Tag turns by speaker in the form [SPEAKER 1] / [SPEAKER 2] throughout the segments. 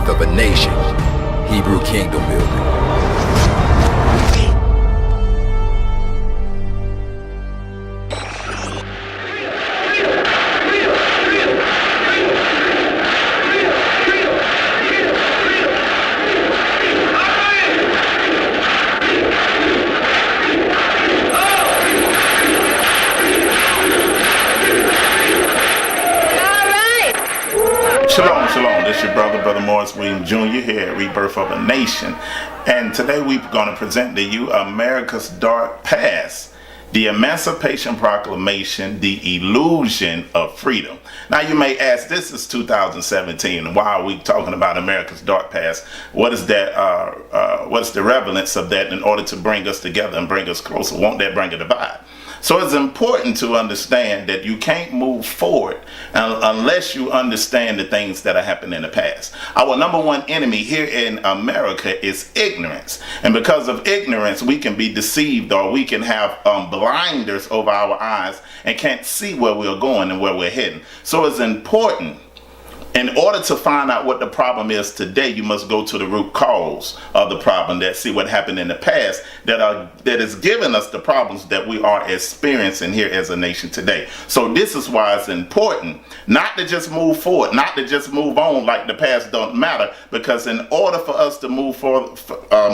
[SPEAKER 1] rebirth of a nation, Hebrew kingdom building.
[SPEAKER 2] Shalom, shalom. This is your brother Morris Williams Jr. here at Rebirth of a Nation. And today we're going to present to you America's Dark Past, the Emancipation Proclamation, the Illusion of Freedom. Now you may ask, this is 2017, why are we talking about America's Dark Past? What is that? What's the relevance of that in order to bring us together and bring us closer? Won't that bring a divide? So it's important to understand that you can't move forward unless you understand the things that have happened in the past. Our number one enemy here in America is ignorance. And because of ignorance, we can be deceived, or we can have blinders over our eyes and can't see where we're going and where we're heading. So it's important. In order to find out what the problem is today, you must go to the root cause of the problem, that see what happened in the past that is giving us the problems that we are experiencing here as a nation today. So this is why it's important not to just move forward, not to just move on like the past don't matter, because in order for us to move forward,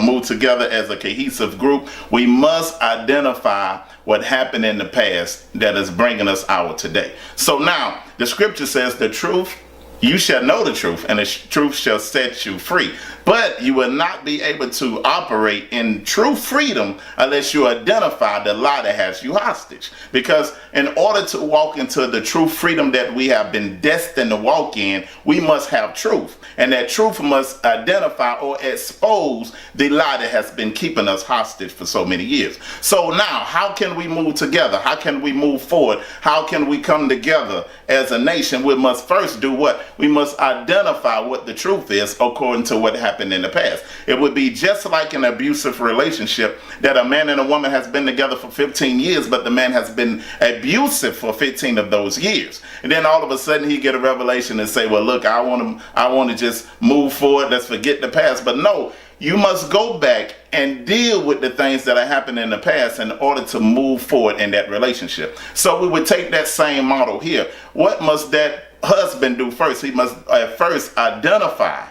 [SPEAKER 2] move together as a cohesive group, we must identify what happened in the past that is bringing us our today. So now the scripture says the truth. You shall know the truth, and the truth shall set you free. But you will not be able to operate in true freedom unless you identify the lie that has you hostage. Because in order to walk into the true freedom that we have been destined to walk in, we must have truth. And that truth must identify or expose the lie that has been keeping us hostage for so many years. So now, how can we move together? How can we move forward? How can we come together as a nation? We must first do what? We must identify what the truth is according to what happened in the past. It would be just like an abusive relationship that a man and a woman has been together for 15 years, but the man has been abusive for 15 of those years. And then all of a sudden he get a revelation and say, well, look, I want to just move forward. Let's forget the past. But no, you must go back and deal with the things that have happened in the past in order to move forward in that relationship. So we would take that same model here. What must that husband do first? He must first identify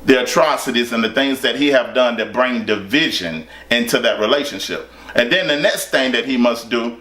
[SPEAKER 2] the atrocities and the things that he have done that bring division into that relationship. And then the next thing that he must do,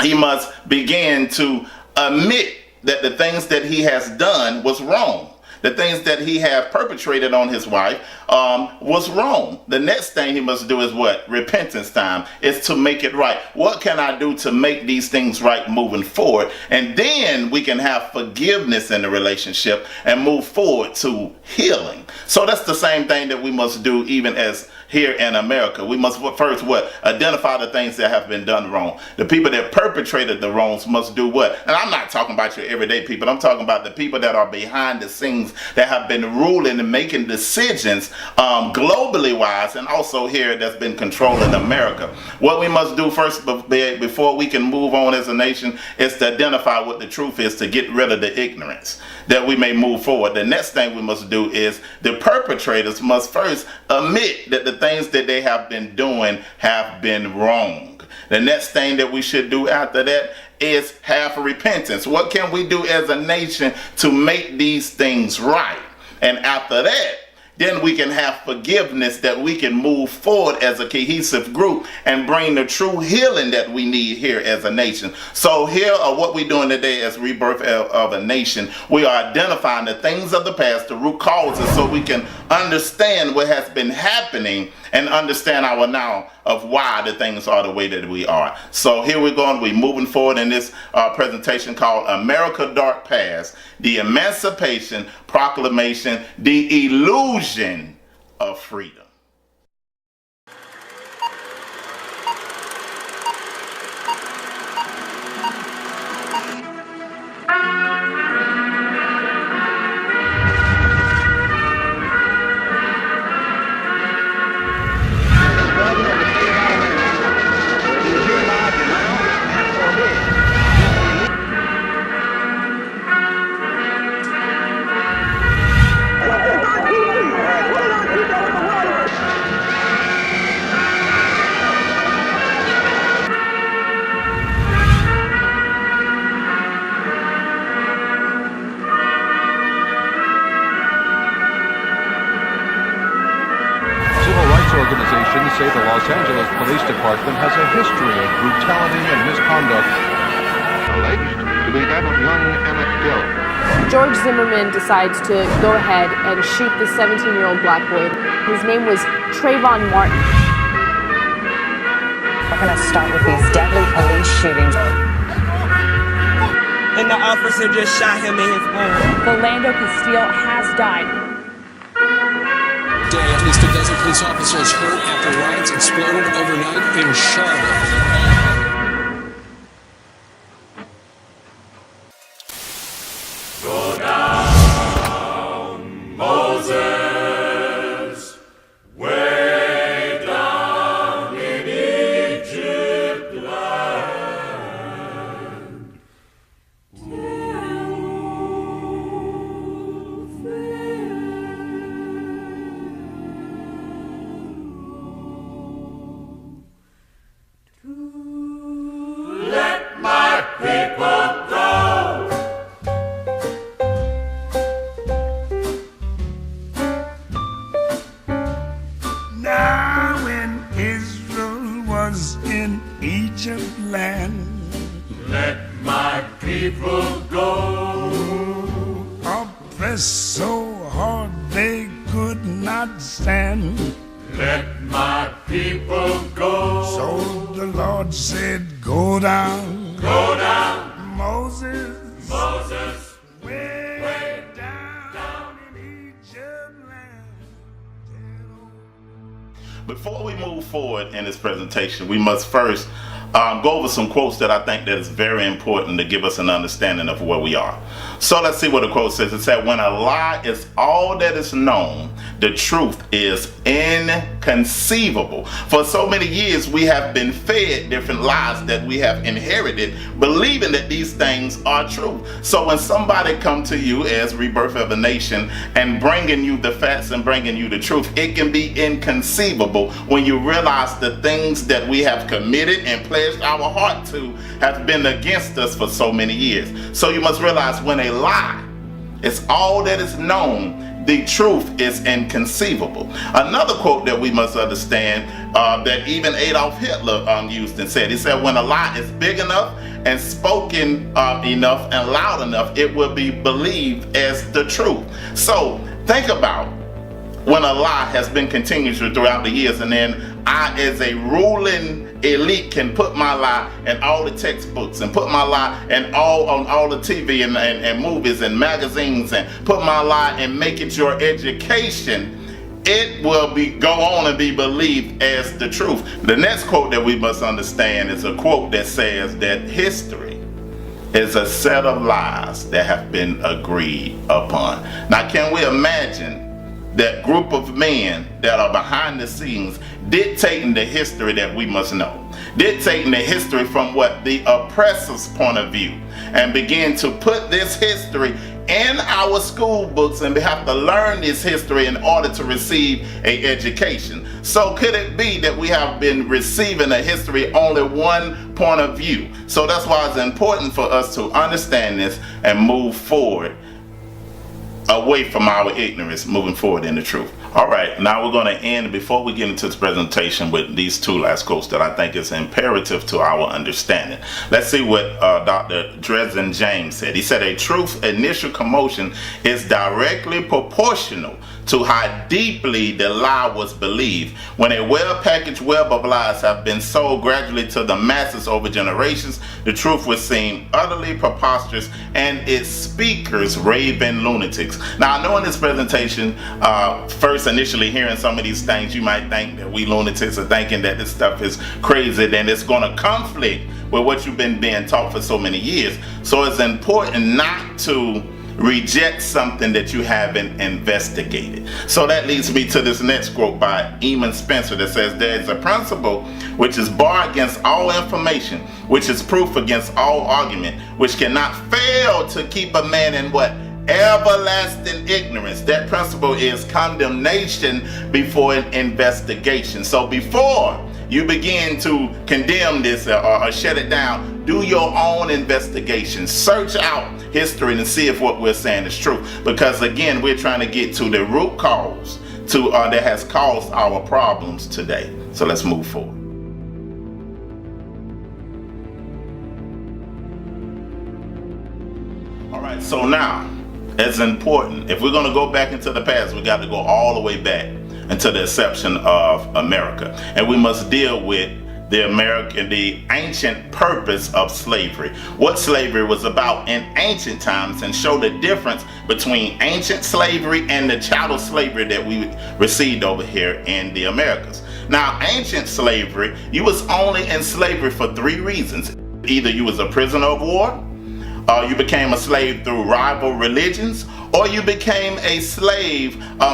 [SPEAKER 2] he must begin to admit that the things that he has done was wrong. The things that he had perpetrated on his wife was wrong. The next thing he must do is what? Repentance time. Is to make it right. What can I do to make these things right moving forward? And then we can have forgiveness in the relationship and move forward to healing. So that's the same thing that we must do even as here in America. We must first what? Identify the things that have been done wrong. The people that perpetrated the wrongs must do what? And I'm not talking about your everyday people. I'm talking about the people that are behind the scenes that have been ruling and making decisions globally wise, and also here that's been controlling America. What we must do first before we can move on as a nation is to identify what the truth is, to get rid of the ignorance, that we may move forward. The next thing we must do is the perpetrators must first admit that the things that they have been doing have been wrong. The next thing that we should do after that is have repentance. What can we do as a nation to make these things right? And after that, then we can have forgiveness, that we can move forward as a cohesive group and bring the true healing that we need here as a nation. So here are what we're doing today as Rebirth of a Nation. We are identifying the things of the past, the root causes, so we can understand what has been happening and understand our now of why the things are the way that we are. So here we're going, we're moving forward in this presentation called America Dark Past, the Emancipation Proclamation, the Illusion of Freedom.
[SPEAKER 3] Police Department has a history of brutality and misconduct, alleged to be that of young Emmett Till.
[SPEAKER 4] George Zimmerman decides to go ahead and shoot the 17-year-old black boy. His name was Trayvon Martin.
[SPEAKER 5] We're going to start with these deadly police shootings.
[SPEAKER 6] And the officer just shot him in his arm.
[SPEAKER 4] Philando Castile has died.
[SPEAKER 7] At least a dozen police officers hurt after riots exploded overnight in Charlotte.
[SPEAKER 8] In Egypt land,
[SPEAKER 9] let my people go.
[SPEAKER 8] Oppressed so hard they could not stand,
[SPEAKER 9] let my people go.
[SPEAKER 8] So the Lord said, go down, Moses, way down in Egypt land.
[SPEAKER 2] Before we move forward in this presentation, we must first go over some quotes that I think that is very important to give us an understanding of where we are. So let's see what the quote says. It said, when a lie is all that is known, the truth is inconceivable. For so many years, we have been fed different lies that we have inherited, believing that these things are true. So when somebody come to you as Rebirth of a Nation and bringing you the facts and bringing you the truth, it can be inconceivable when you realize the things that we have committed and pledged our heart to have been against us for so many years. So you must realize when a lie is all that is known, the truth is inconceivable. Another quote that we must understand that even Adolf Hitler used and said, he said, when a lie is big enough and spoken enough and loud enough, it will be believed as the truth. So think about when a lie has been continuous throughout the years, and then I, as a ruling elite, can put my lie in all the textbooks and put my lie on all the TV and movies and magazines and put my lie and make it your education, it will go on and be believed as the truth. The next quote that we must understand is a quote that says that history is a set of lies that have been agreed upon. Now, can we imagine that group of men that are behind the scenes dictating the history that we must know, dictating the history from what the oppressor's point of view, and begin to put this history in our school books, and we have to learn this history in order to receive an education. So could it be that we have been receiving a history only one point of view? So that's why it's important for us to understand this and move forward away from our ignorance, moving forward in the truth. All right, now we're going to end, before we get into this presentation, with these two last quotes that I think is imperative to our understanding. Let's see what Dr. Dresden James said. He said, a truth's initial commotion is directly proportional to how deeply the lie was believed. When a well-packaged web of lies have been sold gradually to the masses over generations, the truth would seem utterly preposterous and its speakers raving lunatics. Now, I know in this presentation, first initially hearing some of these things, you might think that we lunatics are thinking that this stuff is crazy, then it's going to conflict with what you've been being taught for so many years. So it's important not to reject something that you haven't investigated. So that leads me to this next quote by Eamon Spencer that says, there is a principle which is bar against all information, which is proof against all argument, which cannot fail to keep a man in what? Everlasting ignorance. That principle is condemnation before an investigation. So before you begin to condemn this or shut it down, do your own investigation. Search out history and see if what we're saying is true. Because again, we're trying to get to the root cause that has caused our problems today. So let's move forward. All right, so now it's important. If we're going to go back into the past, we got to go all the way back into the inception of America, and we must deal with the ancient purpose of slavery, what slavery was about in ancient times, and show the difference between ancient slavery and the chattel slavery that we received over here in the Americas. Now, ancient slavery, you was only in slavery for 3 reasons. Either you was a prisoner of war, you became a slave through rival religions, or you became a slave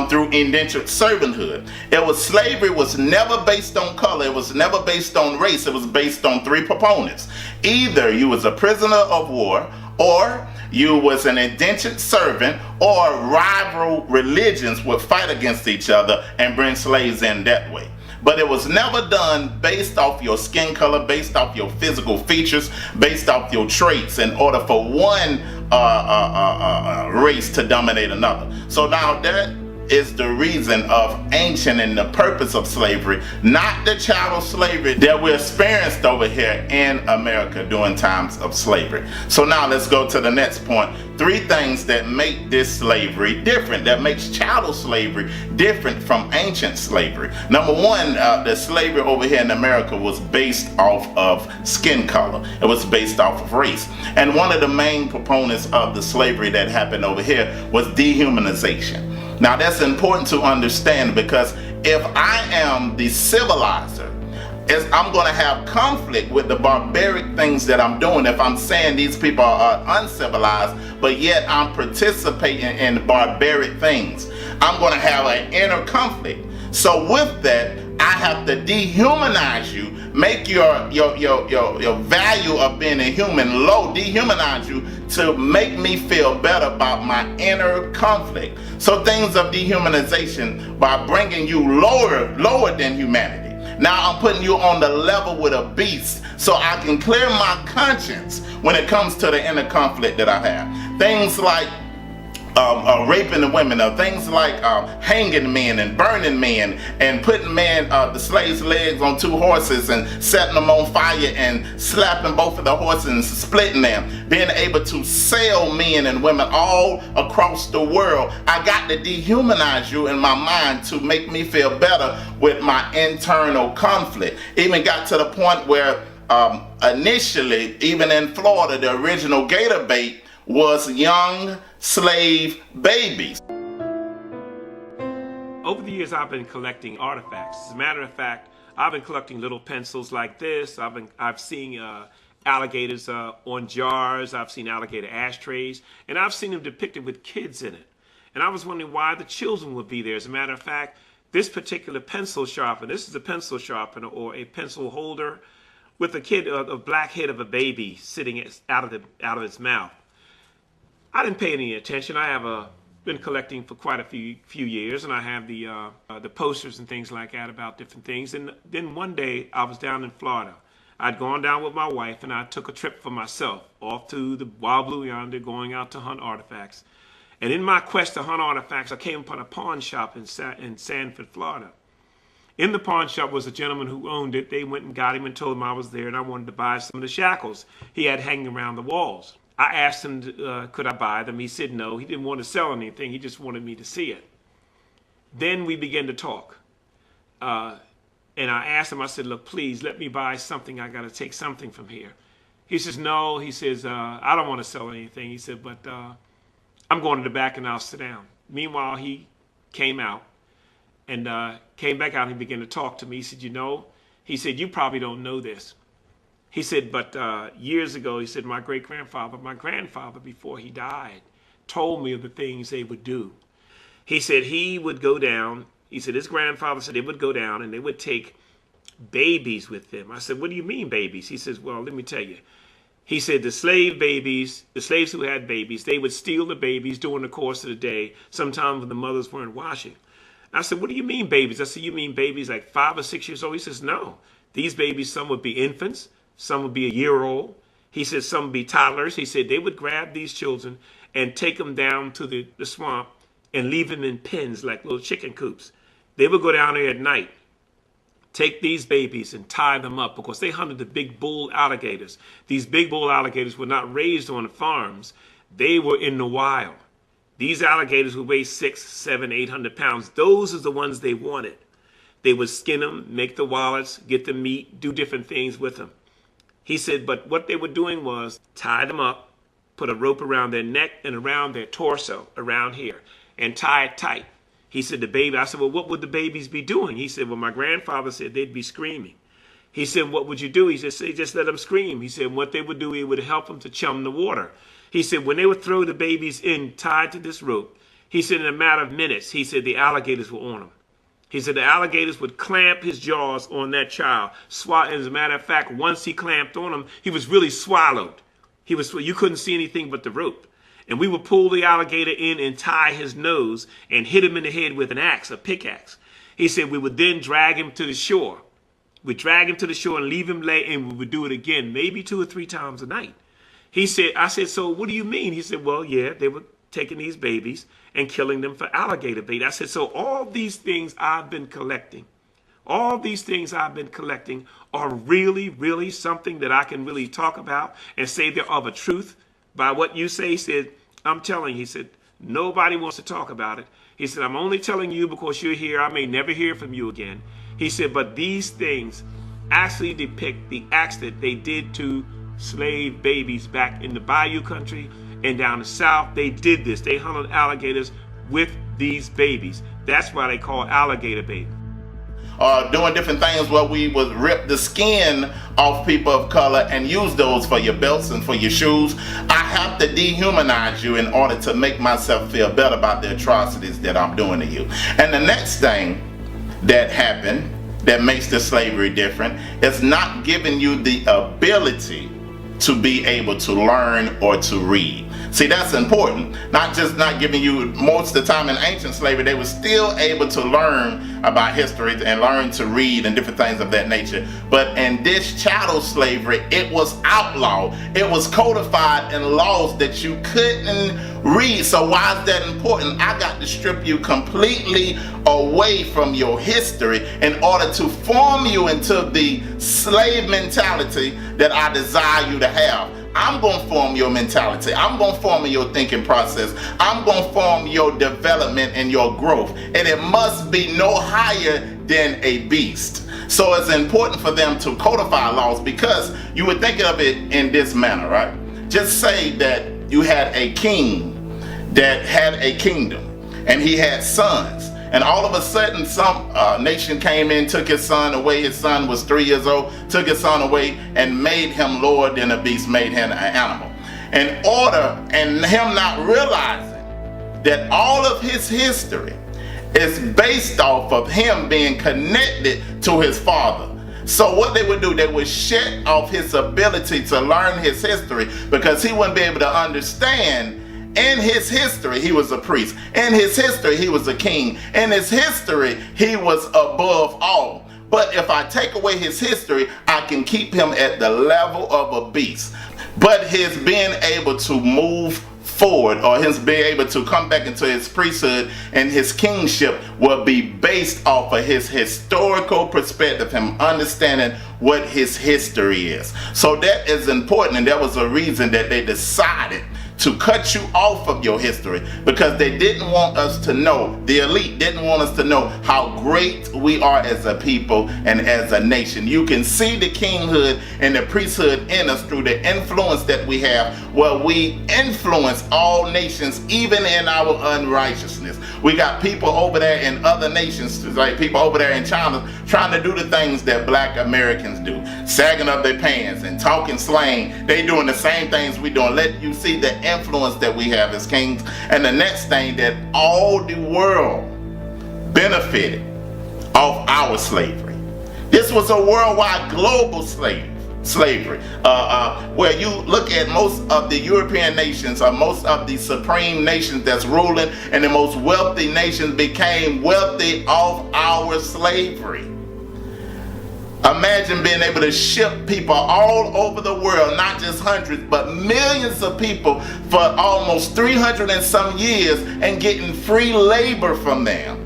[SPEAKER 2] through indentured servanthood. Slavery was never based on color, it was never based on race, it was based on 3 proponents. Either you was a prisoner of war, or you was an indentured servant, or rival religions would fight against each other and bring slaves in that way. But it was never done based off your skin color, based off your physical features, based off your traits in order for one race to dominate another. So now that is the reason of ancient and the purpose of slavery, not the chattel slavery that we experienced over here in America during times of slavery. So now let's go to the next point. 3 things that make this slavery different, that makes chattel slavery different from ancient slavery. Number 1, the slavery over here in America was based off of skin color. It was based off of race. And one of the main proponents of the slavery that happened over here was dehumanization. Now that's important to understand, because if I am the civilizer, I'm going to have conflict with the barbaric things that I'm doing. If I'm saying these people are uncivilized, but yet I'm participating in barbaric things, I'm going to have an inner conflict. So with that, I have to dehumanize you, make your value of being a human low, dehumanize you to make me feel better about my inner conflict. So things of dehumanization by bringing you lower than humanity. Now I'm putting you on the level with a beast so I can clear my conscience when it comes to the inner conflict that I have. Things like raping the women, things like hanging men and burning men and putting the slaves' legs on 2 horses and setting them on fire and slapping both of the horses and splitting them, being able to sell men and women all across the world. I got to dehumanize you in my mind to make me feel better with my internal conflict. Even got to the point where initially, even in Florida, the original gator bait was young slave babies.
[SPEAKER 10] Over the years, I've been collecting artifacts. As a matter of fact, I've been collecting little pencils like this. I've seen alligators on jars. I've seen alligator ashtrays, and I've seen them depicted with kids in it. And I was wondering why the children would be there. As a matter of fact, this particular pencil sharpener, this is a pencil sharpener or a pencil holder with a black head of a baby sitting out of its mouth. I didn't pay any attention. I have been collecting for quite a few years, and I have the posters and things like that about different things. And then one day I was down in Florida. I'd gone down with my wife, and I took a trip for myself off to the wild blue yonder, going out to hunt artifacts. And in my quest to hunt artifacts, I came upon a pawn shop in Sanford, Florida. In the pawn shop was a gentleman who owned it. They went and got him and told him I was there, and I wanted to buy some of the shackles he had hanging around the walls. I asked him, could I buy them? He said no. He didn't want to sell anything. He just wanted me to see it. Then we began to talk. And I asked him, I said, look, please let me buy something. I got to take something from here. He says, no. He says, I don't want to sell anything. He said, but I'm going to the back and I'll sit down. Meanwhile, he came out and came back out and he began to talk to me. He said, he said, you probably don't know this. He said, but years ago, he said, my grandfather, before he died, told me of the things they would do. He said he would go down. He said his grandfather said they would go down and they would take babies with them. I said, what do you mean babies? He says, well, let me tell you. He said the slaves who had babies, they would steal the babies during the course of the day, sometimes when the mothers weren't watching. I said, what do you mean babies? I said, you mean babies like 5 or 6 years old? He says, no. These babies, some would be infants. Some would be a year old. He said some would be toddlers. He said they would grab these children and take them down to the swamp and leave them in pens like little chicken coops. They would go down there at night, take these babies and tie them up because they hunted the big bull alligators. These big bull alligators were not raised on farms. They were in the wild. These alligators would weigh 600, 700, 800 pounds. Those are the ones they wanted. They would skin them, make the wallets, get the meat, do different things with them. He said, but what they were doing was tie them up, put a rope around their neck and around their torso, around here, and tie it tight. He said, I said, well, what would the babies be doing? He said, well, my grandfather said they'd be screaming. He said, what would you do? He said, just let them scream. He said, what they would do, it would help them to chum the water. He said, when they would throw the babies in tied to this rope, he said, in a matter of minutes, he said, the alligators were on them. He said the alligators would clamp his jaws on that child. As a matter of fact, once he clamped on him, he was really swallowed. You couldn't see anything but the rope. And we would pull the alligator in and tie his nose and hit him in the head with an axe, a pickaxe. He said we would then drag him to the shore. We'd drag him to the shore and leave him lay, and we would do it again, maybe 2 or 3 times a night. I said, so what do you mean? He said, well, yeah, they were taking these babies and killing them for alligator bait. I said, so all these things I've been collecting, are really, really something that I can really talk about and say they're of a truth by what you say? He said, I'm telling you, he said, nobody wants to talk about it. He said, I'm only telling you because you're here. I may never hear from you again. He said, but these things actually depict the acts that they did to slave babies back in the Bayou country and down the south. They did this. They hunted alligators with these babies. That's why they call alligator bait.
[SPEAKER 2] Doing different things where we would rip the skin off people of color and use those for your belts and for your shoes. I have to dehumanize you in order to make myself feel better about the atrocities that I'm doing to you. And the next thing that happened that makes the slavery different is not giving you the ability to be able to learn or to read. See, that's important. Not giving you, most of the time in ancient slavery, they were still able to learn about history and learn to read and different things of that nature. But in this chattel slavery, it was outlawed. It was codified in laws that you couldn't read. So why is that important? I got to strip you completely away from your history in order to form you into the slave mentality that I desire you to have. I'm going to form your mentality. I'm going to form your thinking process. I'm going to form your development and your growth. And it must be no higher than a beast. So it's important for them to codify laws, because you would think of it in this manner, right? Just say that you had a king that had a kingdom and he had sons. And all of a sudden, some nation came in, took his son away. His son was 3 years old, took his son away and made him lower than a beast, made him an animal. And him not realizing that all of his history is based off of him being connected to his father. So what they would do, they would shut off his ability to learn his history, because he wouldn't be able to understand. In his history, he was a priest. In his history, he was a king. In his history, he was above all. But if I take away his history, I can keep him at the level of a beast. But his being able to move forward, or his being able to come back into his priesthood and his kingship, will be based off of his historical perspective, him understanding what his history is. So that is important, and that was a reason that they decided to cut you off of your history, because they didn't want us to know, the elite didn't want us to know how great we are as a people and as a nation. You can see the kinghood and the priesthood in us through the influence that we have, where we influence all nations, even in our unrighteousness. We got people over there in other nations, like people over there in China, trying to do the things that black Americans do, sagging up their pants and talking slang. They doing the same things we doing. Let you see the influence that we have as kings. And the next thing, that all the world benefited off our slavery. This was a worldwide global slavery, where you look at most of the European nations, or most of the supreme nations that's ruling, and the most wealthy nations became wealthy off our slavery. Imagine being able to ship people all over the world, not just hundreds, but millions of people for almost 300 and some years, and getting free labor from them.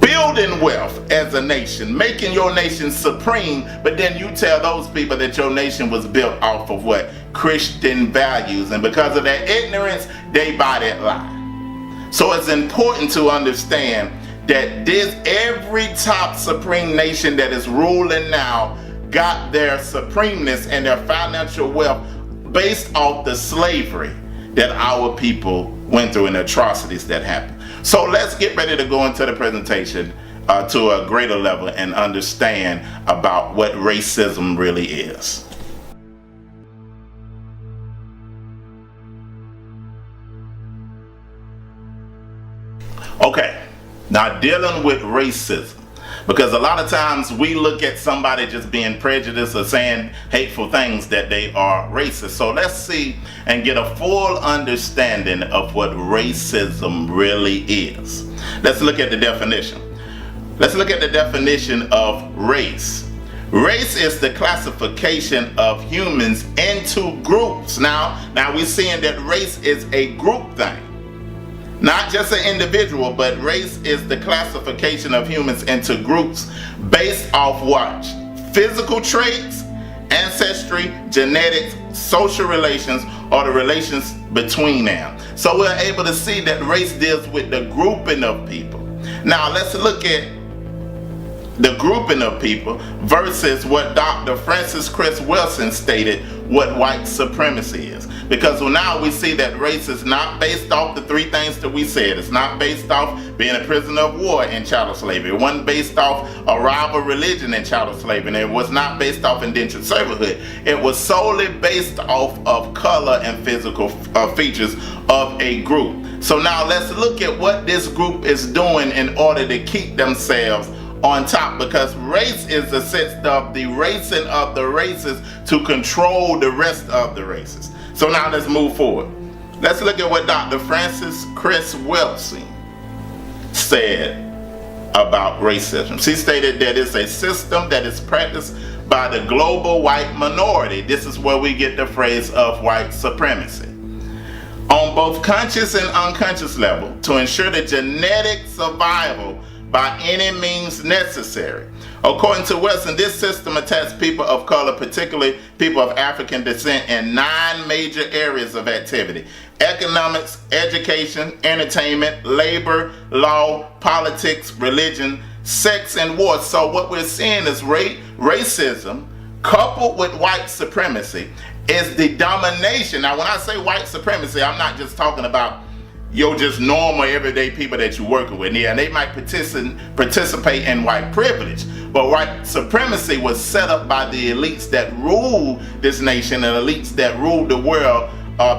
[SPEAKER 2] Building wealth as a nation, making your nation supreme, but then you tell those people that your nation was built off of what? Christian values, and because of their ignorance, they buy that lie. So it's important to understand that every top supreme nation that is ruling now got their supremeness and their financial wealth based off the slavery that our people went through and the atrocities that happened. So let's get ready to go into the presentation to a greater level and understand about what racism really is. Okay, now dealing with racism, because a lot of times we look at somebody just being prejudiced or saying hateful things that they are racist. So let's see and get a full understanding of what racism really is. Let's look at the definition. Let's look at the definition of race. Race is the classification of humans into groups. Now we're seeing that race is a group thing. Not just an individual, but race is the classification of humans into groups based off what? Physical traits, ancestry, genetics, social relations, or the relations between them. So we're able to see that race deals with the grouping of people. Now let's look at the grouping of people versus what Dr. Francis Chris Wilson stated what white supremacy is. Because now we see that race is not based off the three things that we said. It's not based off being a prisoner of war in chattel slavery. It wasn't based off a rival religion in chattel slavery. And it was not based off indentured servanthood. It was solely based off of color and physical features of a group. So now let's look at what this group is doing in order to keep themselves on top, because race is the sense of the racing of the races to control the rest of the races. So now let's move forward. Let's look at what Dr. Francis Chris Wilson said about racism. She stated that it's a system that is practiced by the global white minority. This is where we get the phrase of white supremacy, on both conscious and unconscious level, to ensure the genetic survival by any means necessary. According to Wilson, this system attacks people of color, particularly people of African descent, in 9 major areas of activity: economics, education, entertainment, labor, law, politics, religion, sex, and war. So what we're seeing is racism coupled with white supremacy is the domination. Now when I say white supremacy, I'm not just talking about just normal everyday people that you're working with. Yeah, they might participate in white privilege, but white supremacy was set up by the elites that rule this nation and elites that rule the world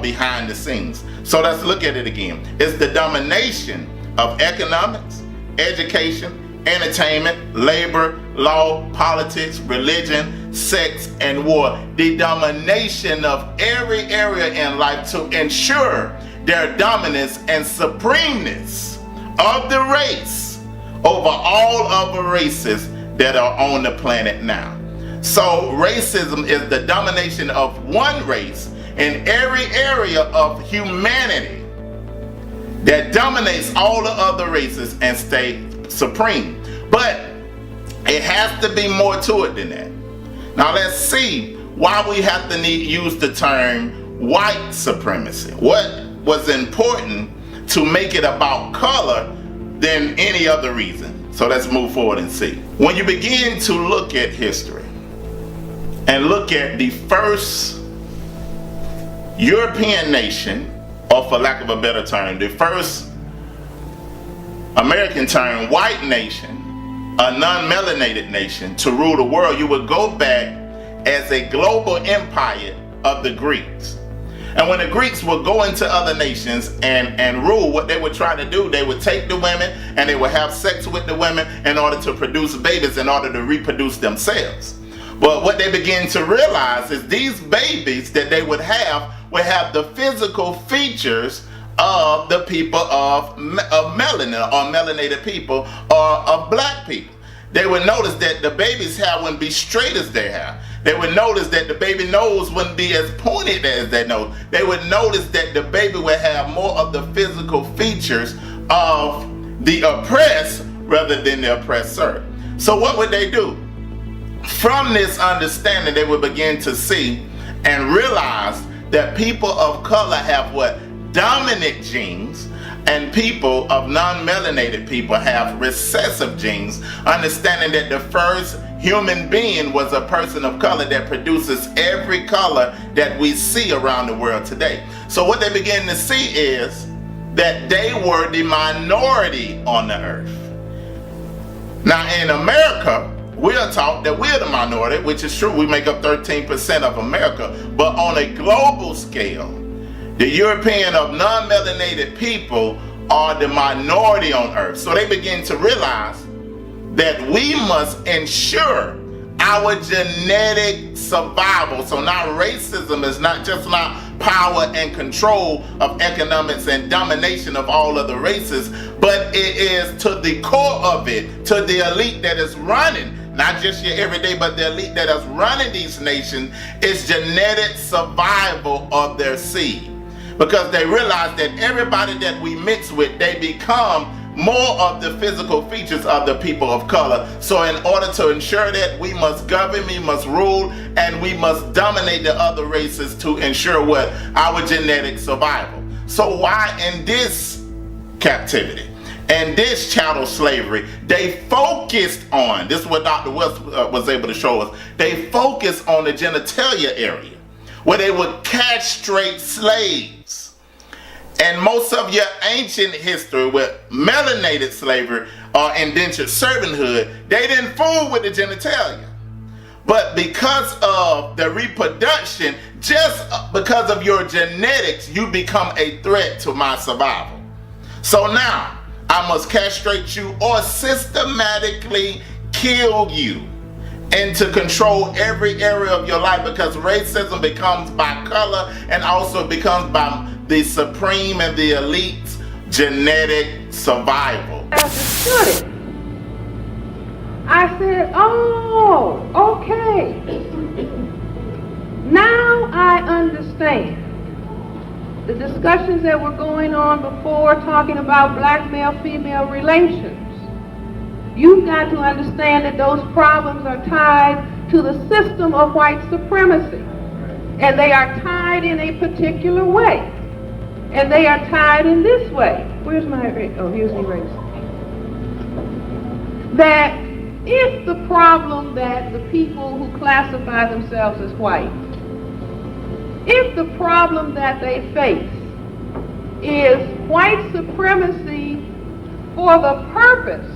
[SPEAKER 2] behind the scenes. So let's look at it again. It's the domination of economics, education, entertainment, labor, law, politics, religion, sex, and war. The domination of every area in life to ensure their dominance and supremeness of the race over all other races that are on the planet now. So racism is the domination of one race in every area of humanity that dominates all the other races and stays supreme. But it has to be more to it than that. Now let's see why we have to use the term white supremacy. What was important to make it about color than any other reason? So let's move forward and see. When you begin to look at history and look at the first European nation, or for lack of a better term, the first American term, white nation, a non-melanated nation to rule the world, you would go back as a global empire of the Greeks. And when the Greeks would go into other nations and rule, what they would try to do, they would take the women and they would have sex with the women in order to produce babies, in order to reproduce themselves. But what they began to realize is these babies that they would have the physical features of the people of melanin, or melanated people, or of black people. They would notice that the baby's hair wouldn't be straight as their hair. They would notice that the baby nose wouldn't be as pointed as their nose. They would notice that the baby would have more of the physical features of the oppressed rather than the oppressor. So what would they do? From this understanding, they would begin to see and realized that people of color have what? Dominant genes, and people of non-melanated people have recessive genes, understanding that the first human being was a person of color that produces every color that we see around the world today. So what they begin to see is that they were the minority on the earth. Now in America, we are taught that we're the minority, which is true. We make up 13% of America. But on a global scale, the European of non-melanated people are the minority on earth. So they begin to realize that we must ensure our genetic survival. So now racism is not just about power and control of economics and domination of all other races, but it is to the core of it, to the elite that is running, not just your everyday, but the elite that is running these nations, is genetic survival of their seed. Because they realize that everybody that we mix with, they become more of the physical features of the people of color. So in order to ensure that, we must govern, we must rule, and we must dominate the other races to ensure what? Our genetic survival. So why in this captivity and this chattel slavery, they focused on, this is what Dr. West was able to show us, they focused on the genitalia area, where they would castrate slaves. And most of your ancient history with melanated slavery or indentured servanthood, they didn't fool with the genitalia. But because of the reproduction, just because of your genetics, you become a threat to my survival. So now, I must castrate you or systematically kill you, and to control every area of your life, because racism becomes by color and also becomes by the supreme and the elite's genetic survival.
[SPEAKER 11] I understood it. I said, oh, okay. Now I understand. The discussions that were going on before, talking about black male-female relations, you've got to understand that those problems are tied to the system of white supremacy. And they are tied in a particular way. And they are tied in this way. Where's my, oh, here's the eraser. That if the problem that the people who classify themselves as white, if the problem that they face is white supremacy for the purpose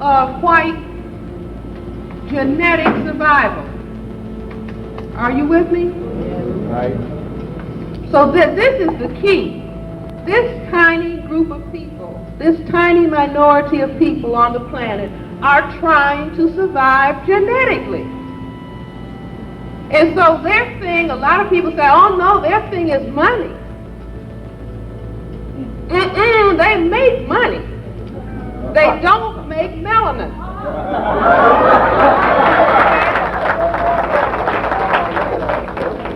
[SPEAKER 11] of white genetic survival. Are you with me? Right. So this is the key. This tiny group of people, this tiny minority of people on the planet are trying to survive genetically. And so their thing, a lot of people say, oh no, their thing is money. They make money. They don't make melanin.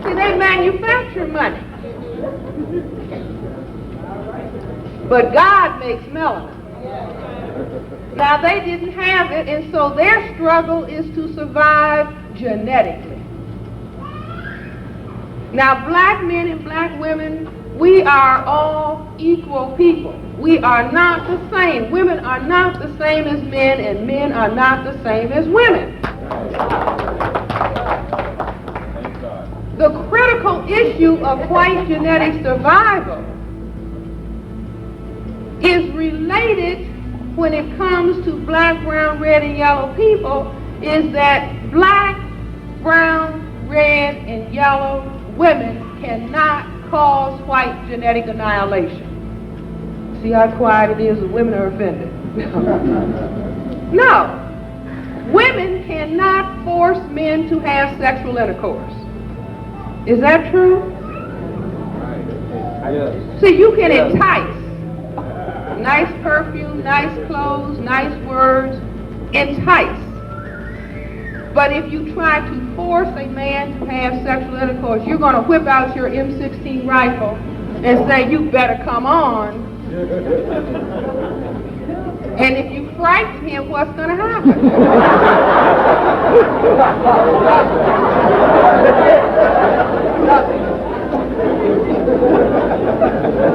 [SPEAKER 11] See, they manufacture money. But God makes melanin. Now they didn't have it, and so their struggle is to survive genetically. Now black men and black women, we are all equal people. We are not the same. Women are not the same as men, and men are not the same as women. The critical issue of white genetic survival is related when it comes to black, brown, red, and yellow people, is that black, brown, red, and yellow women cannot cause white genetic annihilation. See how quiet it is? The women are offended. No. Women cannot force men to have sexual intercourse. Is that true? See, you can entice. Nice perfume, nice clothes, nice words, entice. But if you try to force a man to have sexual intercourse, you're going to whip out your M16 rifle and say, you better come on. And if you frighten him, what's going to happen?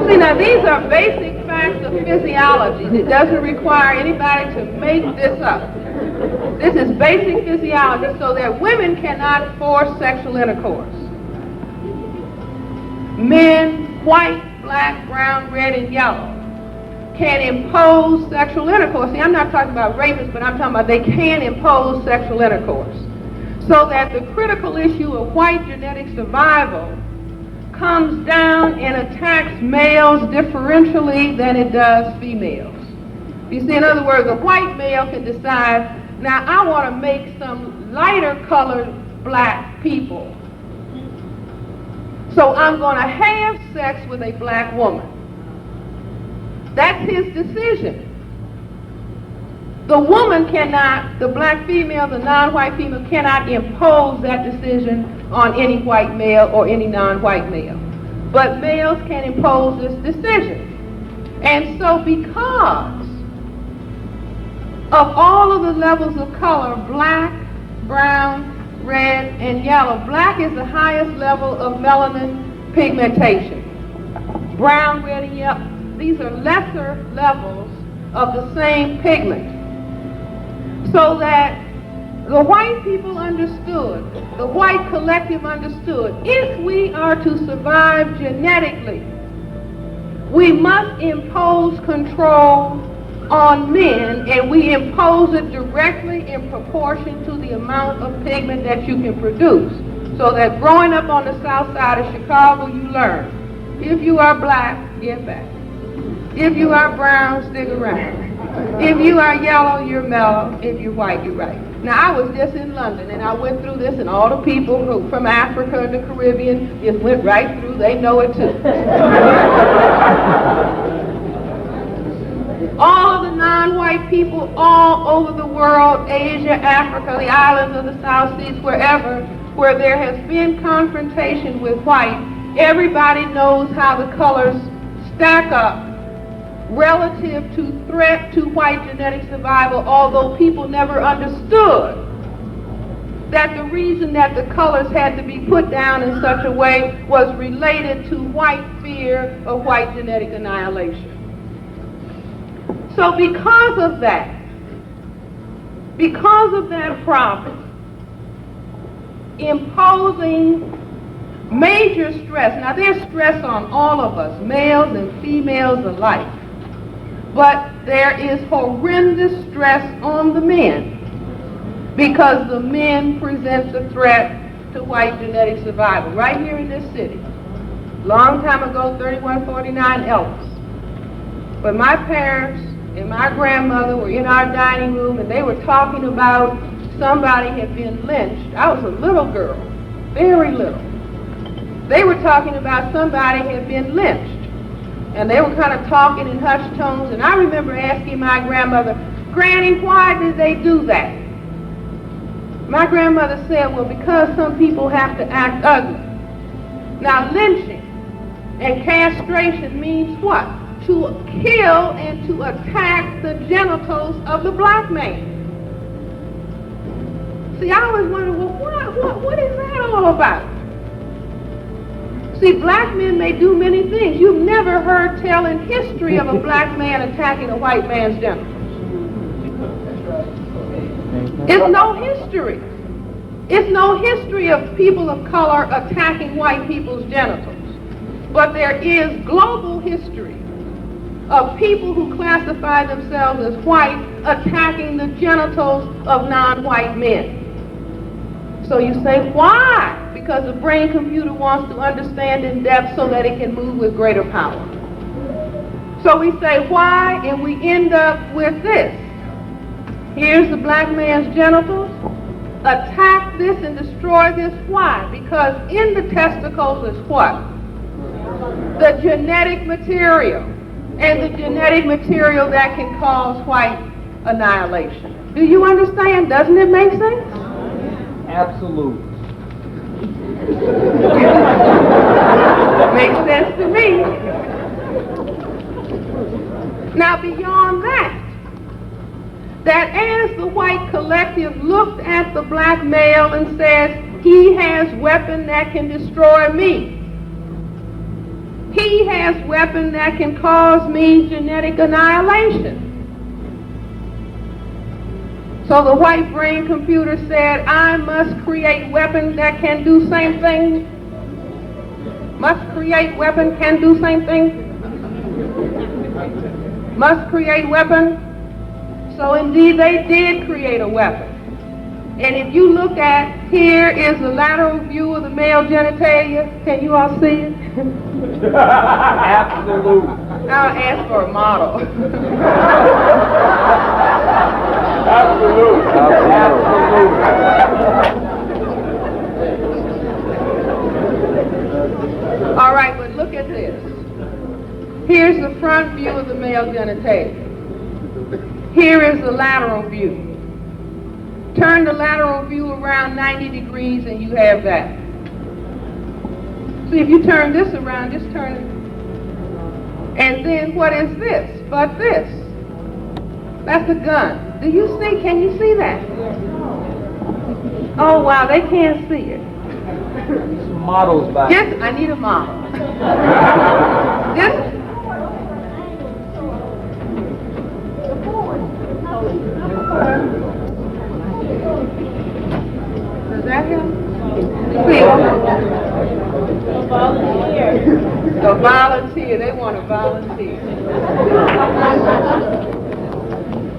[SPEAKER 11] See, now these are basic facts of physiology. It doesn't require anybody to make this up. This is basic physiology so that women cannot force sexual intercourse. Men, white, black, brown, red, and yellow, can impose sexual intercourse. See, I'm not talking about rapists, but I'm talking about they can impose sexual intercourse. So that the critical issue of white genetic survival comes down and attacks males differentially than it does females. You see, in other words, a white male can decide, now I want to make some lighter colored black people. So I'm going to have sex with a black woman. That's his decision. The woman cannot, the black female, the non-white female cannot impose that decision on any white male or any non-white male. But males can impose this decision. And so because of all of the levels of color, black, brown, red, and yellow, black is the highest level of melanin pigmentation. Brown, red, and yellow, these are lesser levels of the same pigment. So that the white people understood, the white collective understood, if we are to survive genetically, we must impose control on men, and we impose it directly in proportion to the amount of pigment that you can produce. So that growing up on the south side of Chicago, you learn, if you are black, get back. If you are brown, stick around. If you are yellow, you're mellow. If you're white, you're right. Now, I was just in London, and I went through this, and all the people who, from Africa and the Caribbean just went right through. They know it, too. All of the non-white people all over the world, Asia, Africa, the islands of the South Seas, wherever, where there has been confrontation with white, everybody knows how the colors stack up relative to threat to white genetic survival, although people never understood that the reason that the colors had to be put down in such a way was related to white fear of white genetic annihilation. So because of that problem, imposing major stress, now there's stress on all of us, males and females alike, but there is horrendous stress on the men because the men present the threat to white genetic survival. Right here in this city, long time ago, 3149 Ellis, when my parents and my grandmother were in our dining room and they were talking about somebody had been lynched. I was a little girl, very little. They were talking about somebody had been lynched. And they were kind of talking in hushed tones, and I remember asking my grandmother, Granny, why did they do that? My grandmother said, well, because some people have to act ugly. Now, lynching and castration means what? To kill and to attack the genitals of the black man. See, I always wondered, well, what is that all about? See, black men may do many things. You've never heard tell in history of a black man attacking a white man's genitals. It's no history. It's no history of people of color attacking white people's genitals. But there is global history of people who classify themselves as white attacking the genitals of non-white men. So you say, why? Because the brain computer wants to understand in depth so that it can move with greater power. So we say, why? And we end up with this. Here's the black man's genitals. Attack this and destroy this. Why? Because in the testicles is what? The genetic material. And the genetic material that can cause white annihilation. Do you understand? Doesn't it make sense?
[SPEAKER 12] Absolutely.
[SPEAKER 11] Makes sense to me. Now beyond that, that as the white collective looked at the black male and says, he has weapon that can destroy me. He has weapon that can cause me genetic annihilation. So the white brain computer said, I must create weapons that can do same thing. Must create weapon, can do same thing. Must create weapon. So indeed they did create a weapon. And if you look at, here is the lateral view of the male genitalia. Can you all see it?
[SPEAKER 12] Absolutely.
[SPEAKER 11] I'll ask for a model.
[SPEAKER 12] Absolutely.
[SPEAKER 11] All right, but look at this. Here's the front view of the male genitalia. Here is the lateral view. Turn the lateral view around 90 degrees and you have that. See, if you turn this around, just turn it. And then what is this but this? That's a gun. Do you see? Can you see that? Oh, wow, they can't see it.
[SPEAKER 12] Some models back.
[SPEAKER 11] Yes, I need a model. Just does that help? See? A volunteer. They want a volunteer.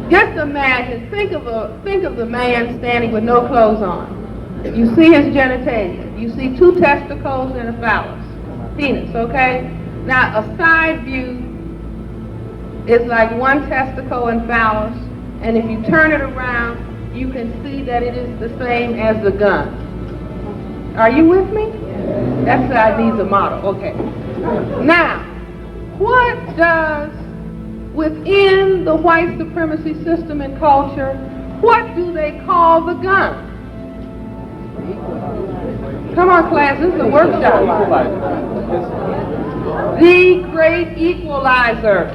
[SPEAKER 11] Just imagine. Think of the man standing with no clothes on. You see his genitalia. You see two testicles and a phallus, penis. Okay. Now a side view is like one testicle and phallus, and if you turn it around, you can see that it is the same as the gun. Are you with me? That side needs a model. Okay. Now, what does, within the white supremacy system and culture, what do they call the gun? Come on, class, this is a workshop. The great equalizer.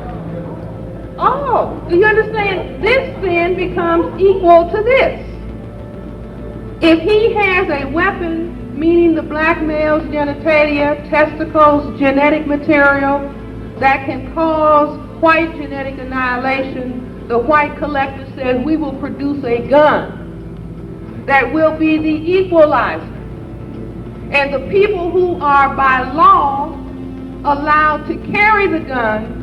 [SPEAKER 11] Oh, do you understand? This then becomes equal to this. If he has a weapon, meaning the black male's genitalia, testicles, genetic material that can cause white genetic annihilation, the white collective says we will produce a gun that will be the equalizer. And the people who are by law allowed to carry the gun,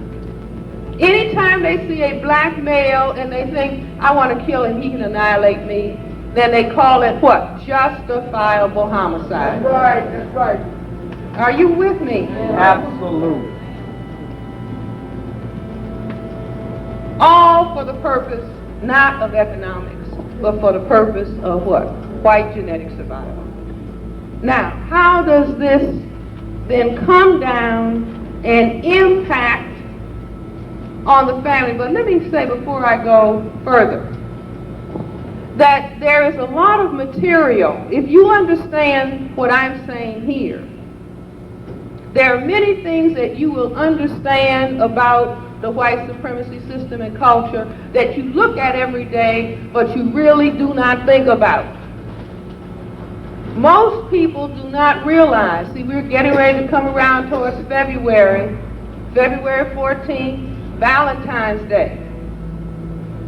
[SPEAKER 11] anytime they see a black male and they think, I want to kill him, he can annihilate me, then they call it what? Justifiable homicide.
[SPEAKER 12] That's right, that's right.
[SPEAKER 11] Are you with me?
[SPEAKER 12] Absolutely.
[SPEAKER 11] All for the purpose, not of economics, but for the purpose of what? White genetic survival. Now, how does this then come down and impact on the family? But let me say before I go further, that there is a lot of material. If you understand what I'm saying here, there are many things that you will understand about the white supremacy system and culture that you look at every day, but you really do not think about. Most people do not realize, see, we're getting ready to come around towards February 14th, Valentine's Day.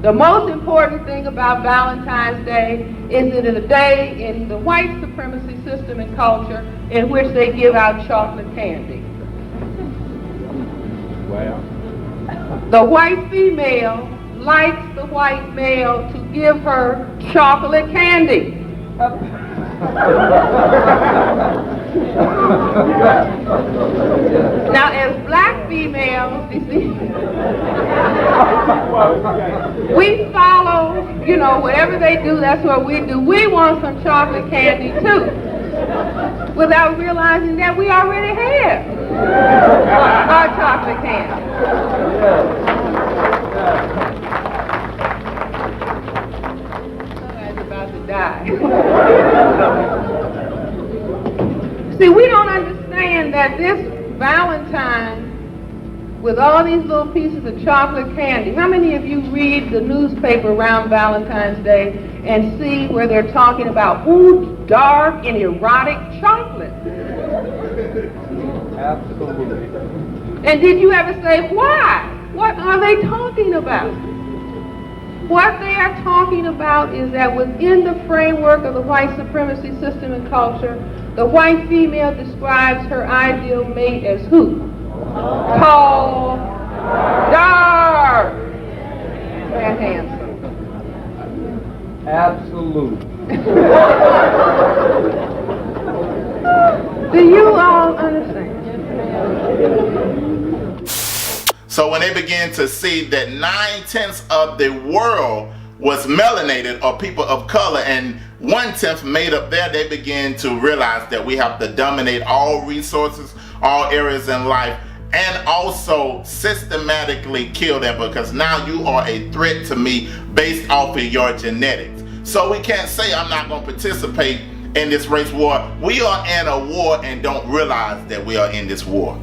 [SPEAKER 11] The most important thing about Valentine's Day is that it is a day in the white supremacy system and culture in which they give out chocolate candy.
[SPEAKER 12] Wow.
[SPEAKER 11] The white female likes the white male to give her chocolate candy. Now, as black females, you see, we follow, whatever they do, that's what we do. We want some chocolate candy too, without realizing that we already have our chocolate candy. Somebody's about to die. See, we don't understand that this Valentine with all these little pieces of chocolate candy. How many of you read the newspaper around Valentine's Day and see where they're talking about, ooh, dark and erotic chocolate?
[SPEAKER 12] Absolutely.
[SPEAKER 11] And did you ever say, why? What are they talking about? What they are talking about is that within the framework of the white supremacy system and culture, the white female describes her ideal mate as who? Tall, dark, and handsome.
[SPEAKER 12] Absolutely.
[SPEAKER 11] Do you all understand?
[SPEAKER 2] So when they began to see that 9/10 of the world was melanated or people of color and 1/10 made up there, they began to realize that we have to dominate all resources, all areas in life, and also systematically kill them, because now you are a threat to me based off of your genetics. So we can't say I'm not going to participate in this race war. We are in a war and don't realize that we are in this war.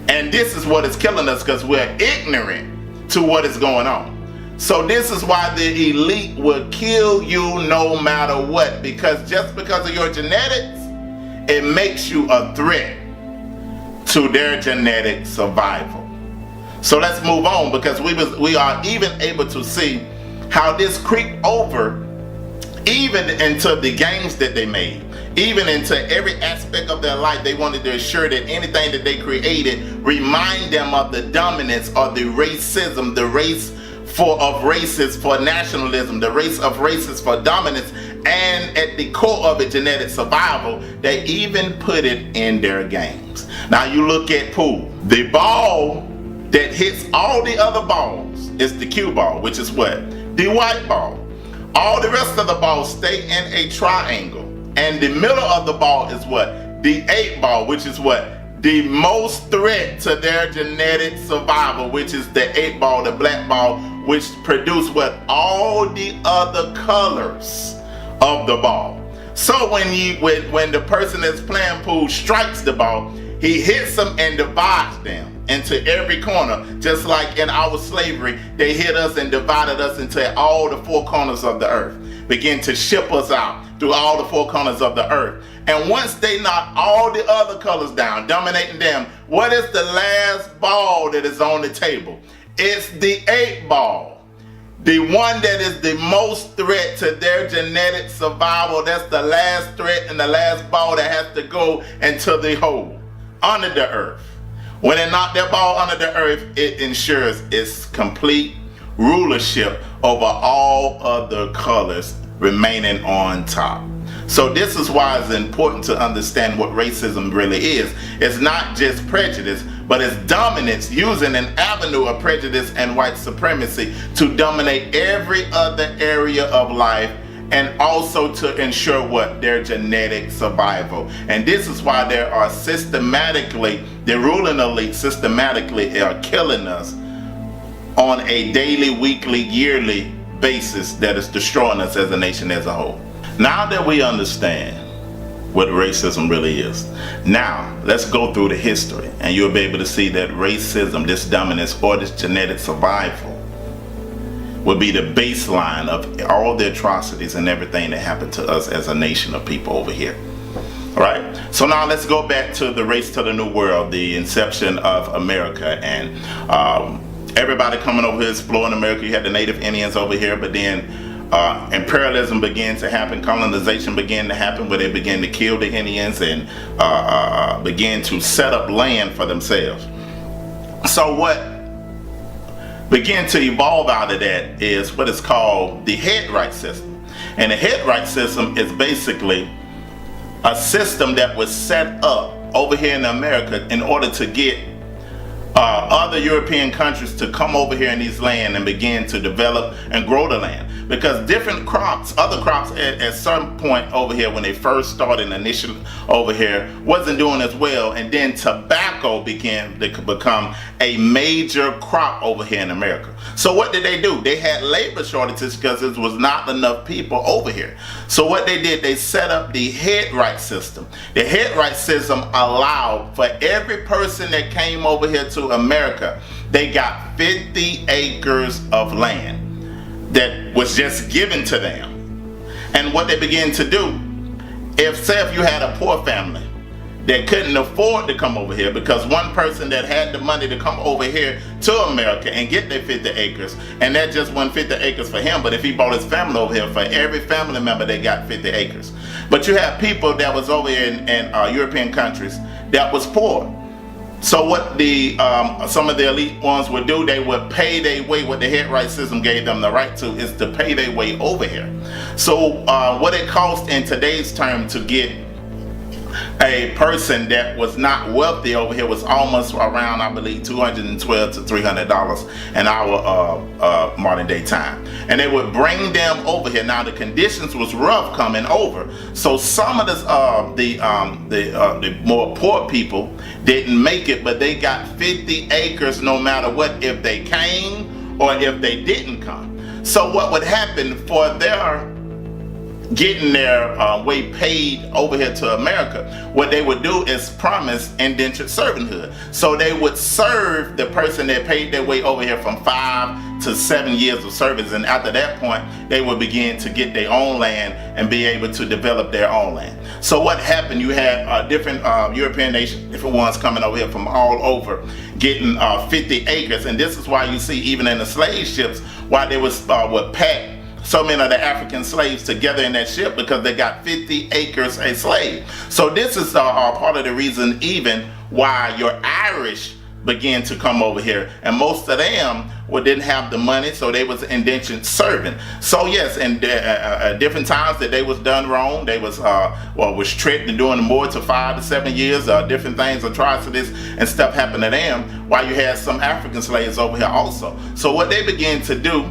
[SPEAKER 2] And this is what is killing us, because we're ignorant to what is going on. So this is why the elite will kill you no matter what, because just because of your genetics, it makes you a threat to their genetic survival. So let's move on, because we are even able to see how this creeped over even into the games that they made, even into every aspect of their life. They wanted to ensure that anything that they created remind them of the dominance or the racism, the race of races for nationalism, the race of races for dominance, and at the core of it, genetic survival. They even put it in their games. Now you look at pool. The ball that hits all the other balls is the cue ball, which is what? The white ball. All the rest of the balls stay in a triangle. And the middle of the ball is what? The 8 ball, which is what? The most threat to their genetic survival, which is the 8 ball, the black ball, which produce what? All the other colors of the ball. So when the person that's playing pool strikes the ball, he hits them and divides them into every corner. Just like in our slavery, they hit us and divided us into all the 4 corners of the earth. Begin to ship us out through all the 4 corners of the earth. And once they knock all the other colors down, dominating them, what is the last ball that is on the table? It's the 8 ball. The one that is the most threat to their genetic survival. That's the last threat and the last ball that has to go into the hole, under the earth. When they knock that ball under the earth, it ensures its complete rulership over all other colors remaining on top. So this is why it's important to understand what racism really is. It's not just prejudice, but it's dominance, using an avenue of prejudice and white supremacy to dominate every other area of life, and also to ensure what? Their genetic survival. And this is why there are the ruling elite systematically are killing us on a daily, weekly, yearly basis that is destroying us as a nation as a whole. Now that we understand what racism really is, now let's go through the history, and you'll be able to see that racism, this dominance or this genetic survival, will be the baseline of all the atrocities and everything that happened to us as a nation of people over here. All right, so now let's go back to the race to the New World, the inception of America, and everybody coming over here exploring America. You had the Native Indians over here, but then imperialism began to happen, colonization began to happen, where they began to kill the Indians and began to set up land for themselves. So what began to evolve out of that is what is called the head right system. And the head right system is basically a system that was set up over here in America in order to get other European countries to come over here in these land and begin to develop and grow the land. Because different crops, other crops at some point over here when they first started initially over here wasn't doing as well, and then tobacco began to become a major crop over here in America. So what did they do? They had labor shortages because there was not enough people over here. So what they did, they set up the head right system. The head right system allowed for every person that came over here to to America, they got 50 acres of land that was just given to them. And what they began to do, if you had a poor family that couldn't afford to come over here, because one person that had the money to come over here to America and get their 50 acres, and that just wasn't 50 acres for him, but if he brought his family over here, for every family member they got 50 acres. But you have people that was over here in European countries that was poor. So what the some of the elite ones would do, they would pay their way. What the head right system gave them the right to is to pay their way over here. So what it cost in today's term to get a person that was not wealthy over here was almost around, I believe, $212 to $300 an hour modern day time. And they would bring them over here. Now the conditions was rough coming over, so some of the more poor people didn't make it, but they got 50 acres no matter what, if they came or if they didn't come. So what would happen for their getting their way paid over here to America, what they would do is promise indentured servanthood. So they would serve the person that paid their way over here from 5 to 7 years of service, and after that point they would begin to get their own land and be able to develop their own land. So what happened, you had different European nations, different ones coming over here from all over getting 50 acres, and this is why you see even in the slave ships why they would pack so many of the African slaves together in that ship, because they got 50 acres a slave. So this is part of the reason even why your Irish began to come over here, and most of them didn't have the money, so they was indentured servant. So yes, and different times that they was done wrong, they was was tricked and doing more to 5 to 7 years, different things, atrocities and stuff happened to them, while you had some African slaves over here also. So what they began to do,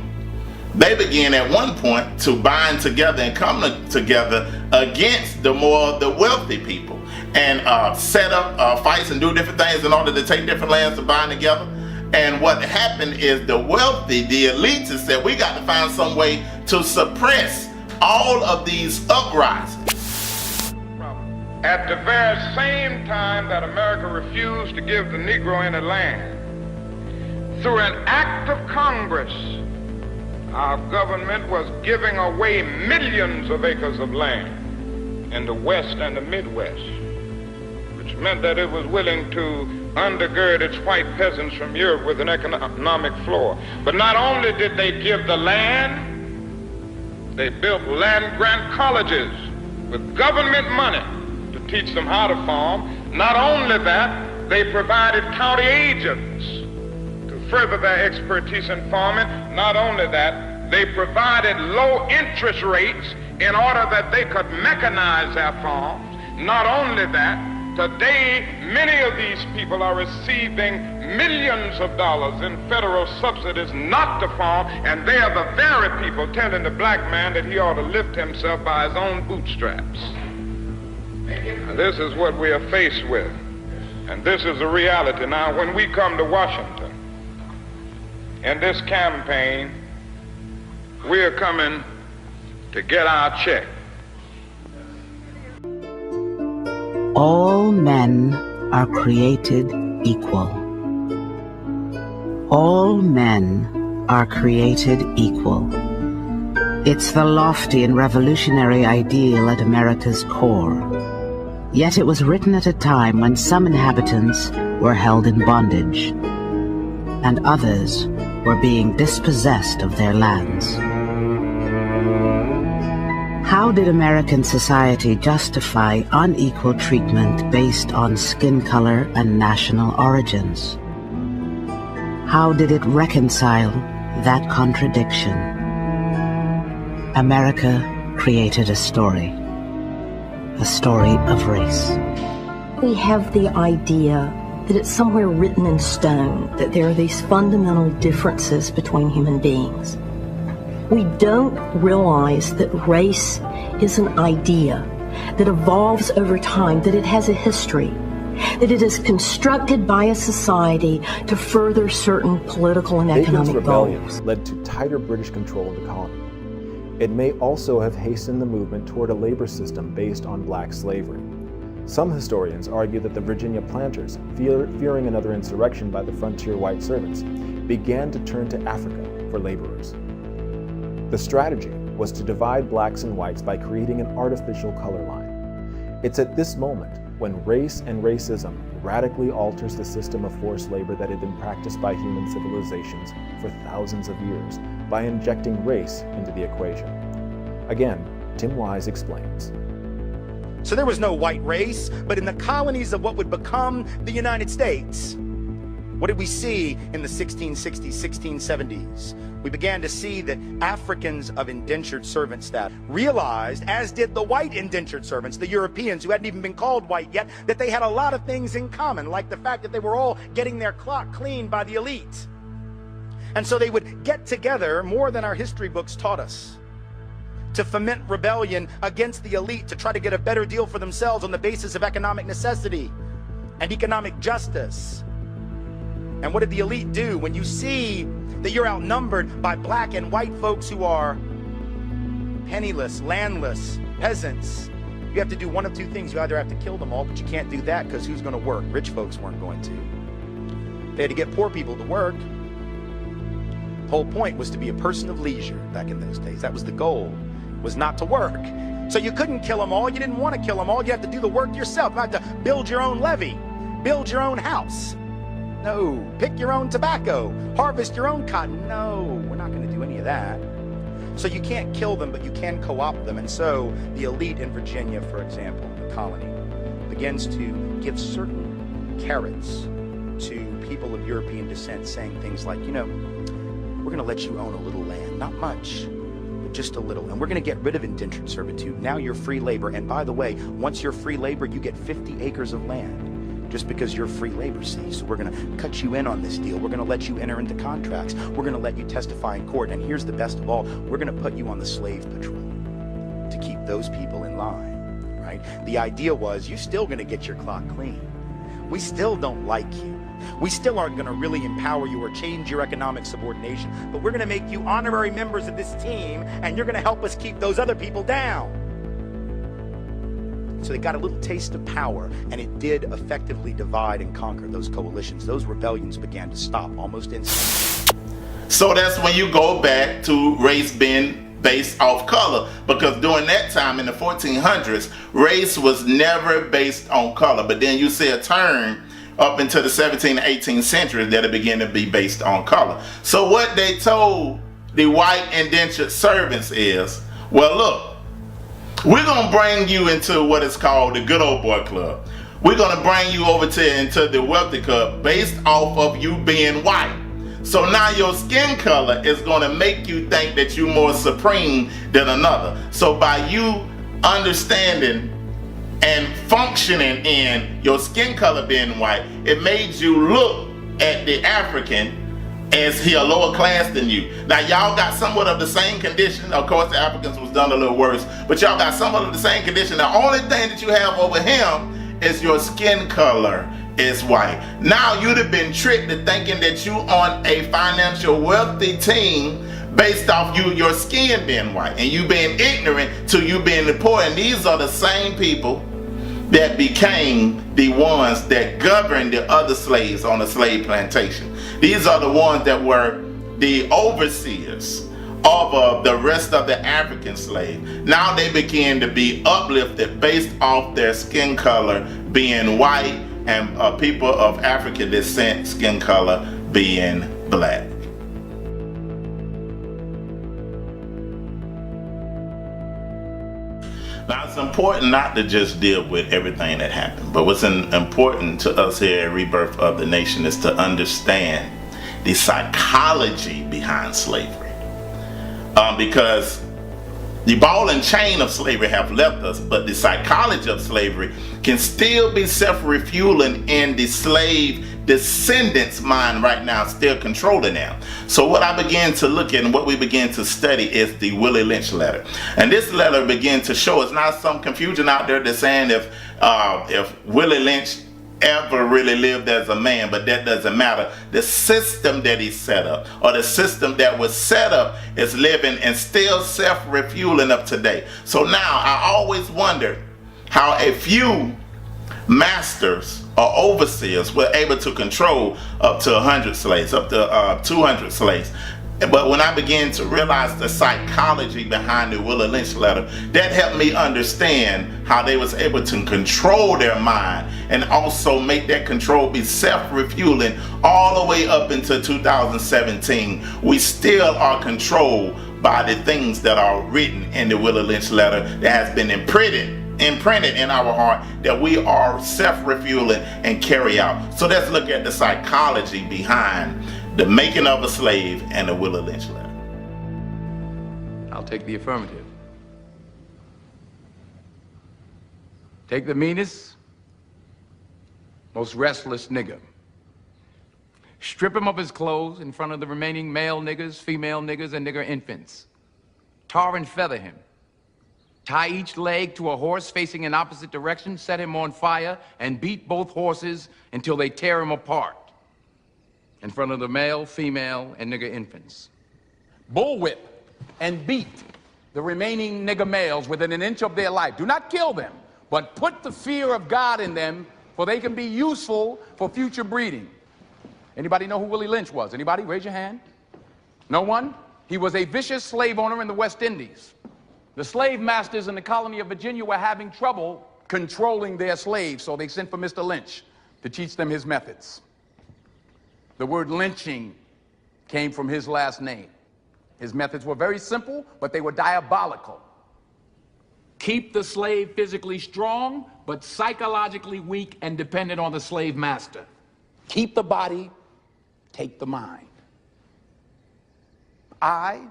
[SPEAKER 2] they began at one point to bind together and come together against the wealthy people, and set up fights and do different things in order to take different lands to bind together. And what happened is the wealthy, the elites, said we got to find some way to suppress all of these uprisings.
[SPEAKER 3] At the very same time that America refused to give the Negro any land, through an act of Congress, our government was giving away millions of acres of land in the West and the Midwest, which meant that it was willing to undergird its white peasants from Europe with an economic floor. But not only did they give the land, they built land-grant colleges with government money to teach them how to farm. Not only that, they provided county agents further their expertise in farming. Not only that, they provided low interest rates in order that they could mechanize their farms. Not only that, today many of these people are receiving millions of dollars in federal subsidies not to farm, and they are the very people telling the black man that he ought to lift himself by his own bootstraps. Now, this is what we are faced with, and this is the reality. Now, when we come to Washington, in this campaign, we are coming to get our check.
[SPEAKER 13] All men are created equal. All men are created equal. It's the lofty and revolutionary ideal at America's core. Yet it was written at a time when some inhabitants were held in bondage, and others were being dispossessed of their lands. How did American society justify unequal treatment based on skin color and national origins? How did it reconcile that contradiction? America created a story of race.
[SPEAKER 14] We have the idea that it's somewhere written in stone that there are these fundamental differences between human beings. We don't realize that race is an idea that evolves over time, that it has a history, that it is constructed by a society to further certain political and economic
[SPEAKER 15] rebellions
[SPEAKER 14] goals.
[SPEAKER 15] led to tighter British control of the colony. It may also have hastened the movement toward a labor system based on black slavery. Some historians argue that the Virginia planters, fearing another insurrection by the frontier white servants, began to turn to Africa for laborers. The strategy was to divide blacks and whites by creating an artificial color line. It's at this moment when race and racism radically alters the system of forced labor that had been practiced by human civilizations for thousands of years by injecting race into the equation. Again, Tim Wise explains.
[SPEAKER 16] So there was no white race, but in the colonies of what would become the United States, what did we see in the 1660s, 1670s? We began to see that Africans of indentured servant status realized, as did the white indentured servants, the Europeans who hadn't even been called white yet, that they had a lot of things in common, like the fact that they were all getting their clock cleaned by the elite. And so they would get together more than our history books taught us, to foment rebellion against the elite, to try to get a better deal for themselves on the basis of economic necessity and economic justice. And what did the elite do? When you see that you're outnumbered by black and white folks who are penniless, landless, peasants, you have to do one of two things. You either have to kill them all, but you can't do that because who's going to work? Rich folks weren't going to. They had to get poor people to work. The whole point was to be a person of leisure back in those days. That was the goal, was not to work. So you couldn't kill them all. You didn't want to kill them all. You had to do the work yourself. You had to build your own levee, build your own house. No. Pick your own tobacco, harvest your own cotton. No, we're not going to do any of that. So you can't kill them, but you can co-opt them. And so the elite in Virginia, for example, the colony, begins to give certain carrots to people of European descent, saying things like, you know, we're going to let you own a little land, not much, but just a little. And we're going to get rid of indentured servitude. Now you're free labor. And by the way, once you're free labor, you get 50 acres of land. Just because you're free labor, see. So we're going to cut you in on this deal. We're going to let you enter into contracts. We're going to let you testify in court. And here's the best of all. We're going to put you on the slave patrol to keep those people in line, right? The idea was you're still going to get your clock clean. We still don't like you. We still aren't going to really empower you or change your economic subordination, but we're going to make you honorary members of this team, and you're going to help us keep those other people down. So they got a little taste of power, and it did effectively divide and conquer those coalitions. Those rebellions began to stop almost instantly.
[SPEAKER 2] So that's when you go back to race being based off color, because during that time in the 1400s, race was never based on color. But then you see a turn up into the 17th and 18th century that it began to be based on color. So what they told the white indentured servants is, well, look, we're going to bring you into what is called the good old boy club. We're going to bring you over into the wealthy club based off of you being white. So now your skin color is going to make you think that you're more supreme than another. So by you understanding and functioning in your skin color being white, it made you look at the African as he a lower class than you. Now y'all got somewhat of the same condition. Of course the Africans was done a little worse, but y'all got somewhat of the same condition. The only thing that you have over him is your skin color is white. Now you'd have been tricked to thinking that you on a financial wealthy team based off your skin being white and you being ignorant to you being the poor. And these are the same people that became the ones that governed the other slaves on the slave plantation. These are the ones that were the overseers of the rest of the African slave. Now they began to be uplifted based off their skin color being white and people of African descent skin color being black. Now it's important not to just deal with everything that happened, but what's important to us here at Rebirth of the Nation is to understand the psychology behind slavery. Because the ball and chain of slavery have left us, but the psychology of slavery can still be self-refueling in the slave descendants' mind right now, still controlling them. So what I began to look at and what we began to study is the Willie Lynch letter. And this letter began to show us not some confusion out there that's saying if Willie Lynch ever really lived as a man, but that doesn't matter. The system that he set up, or the system that was set up, is living and still self-refueling up today. So now I always wonder how a few masters or overseers were able to control up to 100 slaves, up to 200 slaves. But when I began to realize the psychology behind the Willie Lynch letter, that helped me understand how they was able to control their mind and also make that control be self-refueling all the way up into 2017. We still are controlled by the things that are written in the Willie Lynch letter that has been imprinted in our heart, that we are self-refueling and carry out. So let's look at the psychology behind the making of a slave and the Willie Lynch letter.
[SPEAKER 17] I'll take the affirmative. Take the meanest, most restless nigger. Strip him of his clothes in front of the remaining male niggers, female niggers, and nigger infants. Tar and feather him. Tie each leg to a horse facing in opposite direction, set him on fire, and beat both horses until they tear him apart in front of the male, female, and nigger infants. Bullwhip and beat the remaining nigger males within an inch of their life. Do not kill them, but put the fear of God in them, for they can be useful for future breeding. Anybody know who Willie Lynch was? Anybody? Raise your hand. No one? He was a vicious slave owner in the West Indies. The slave masters in the colony of Virginia were having trouble controlling their slaves, so they sent for Mr. Lynch to teach them his methods. The word lynching came from his last name. His methods were very simple, but they were diabolical. Keep the slave physically strong, but psychologically weak and dependent on the slave master. Keep the body, take the mind. I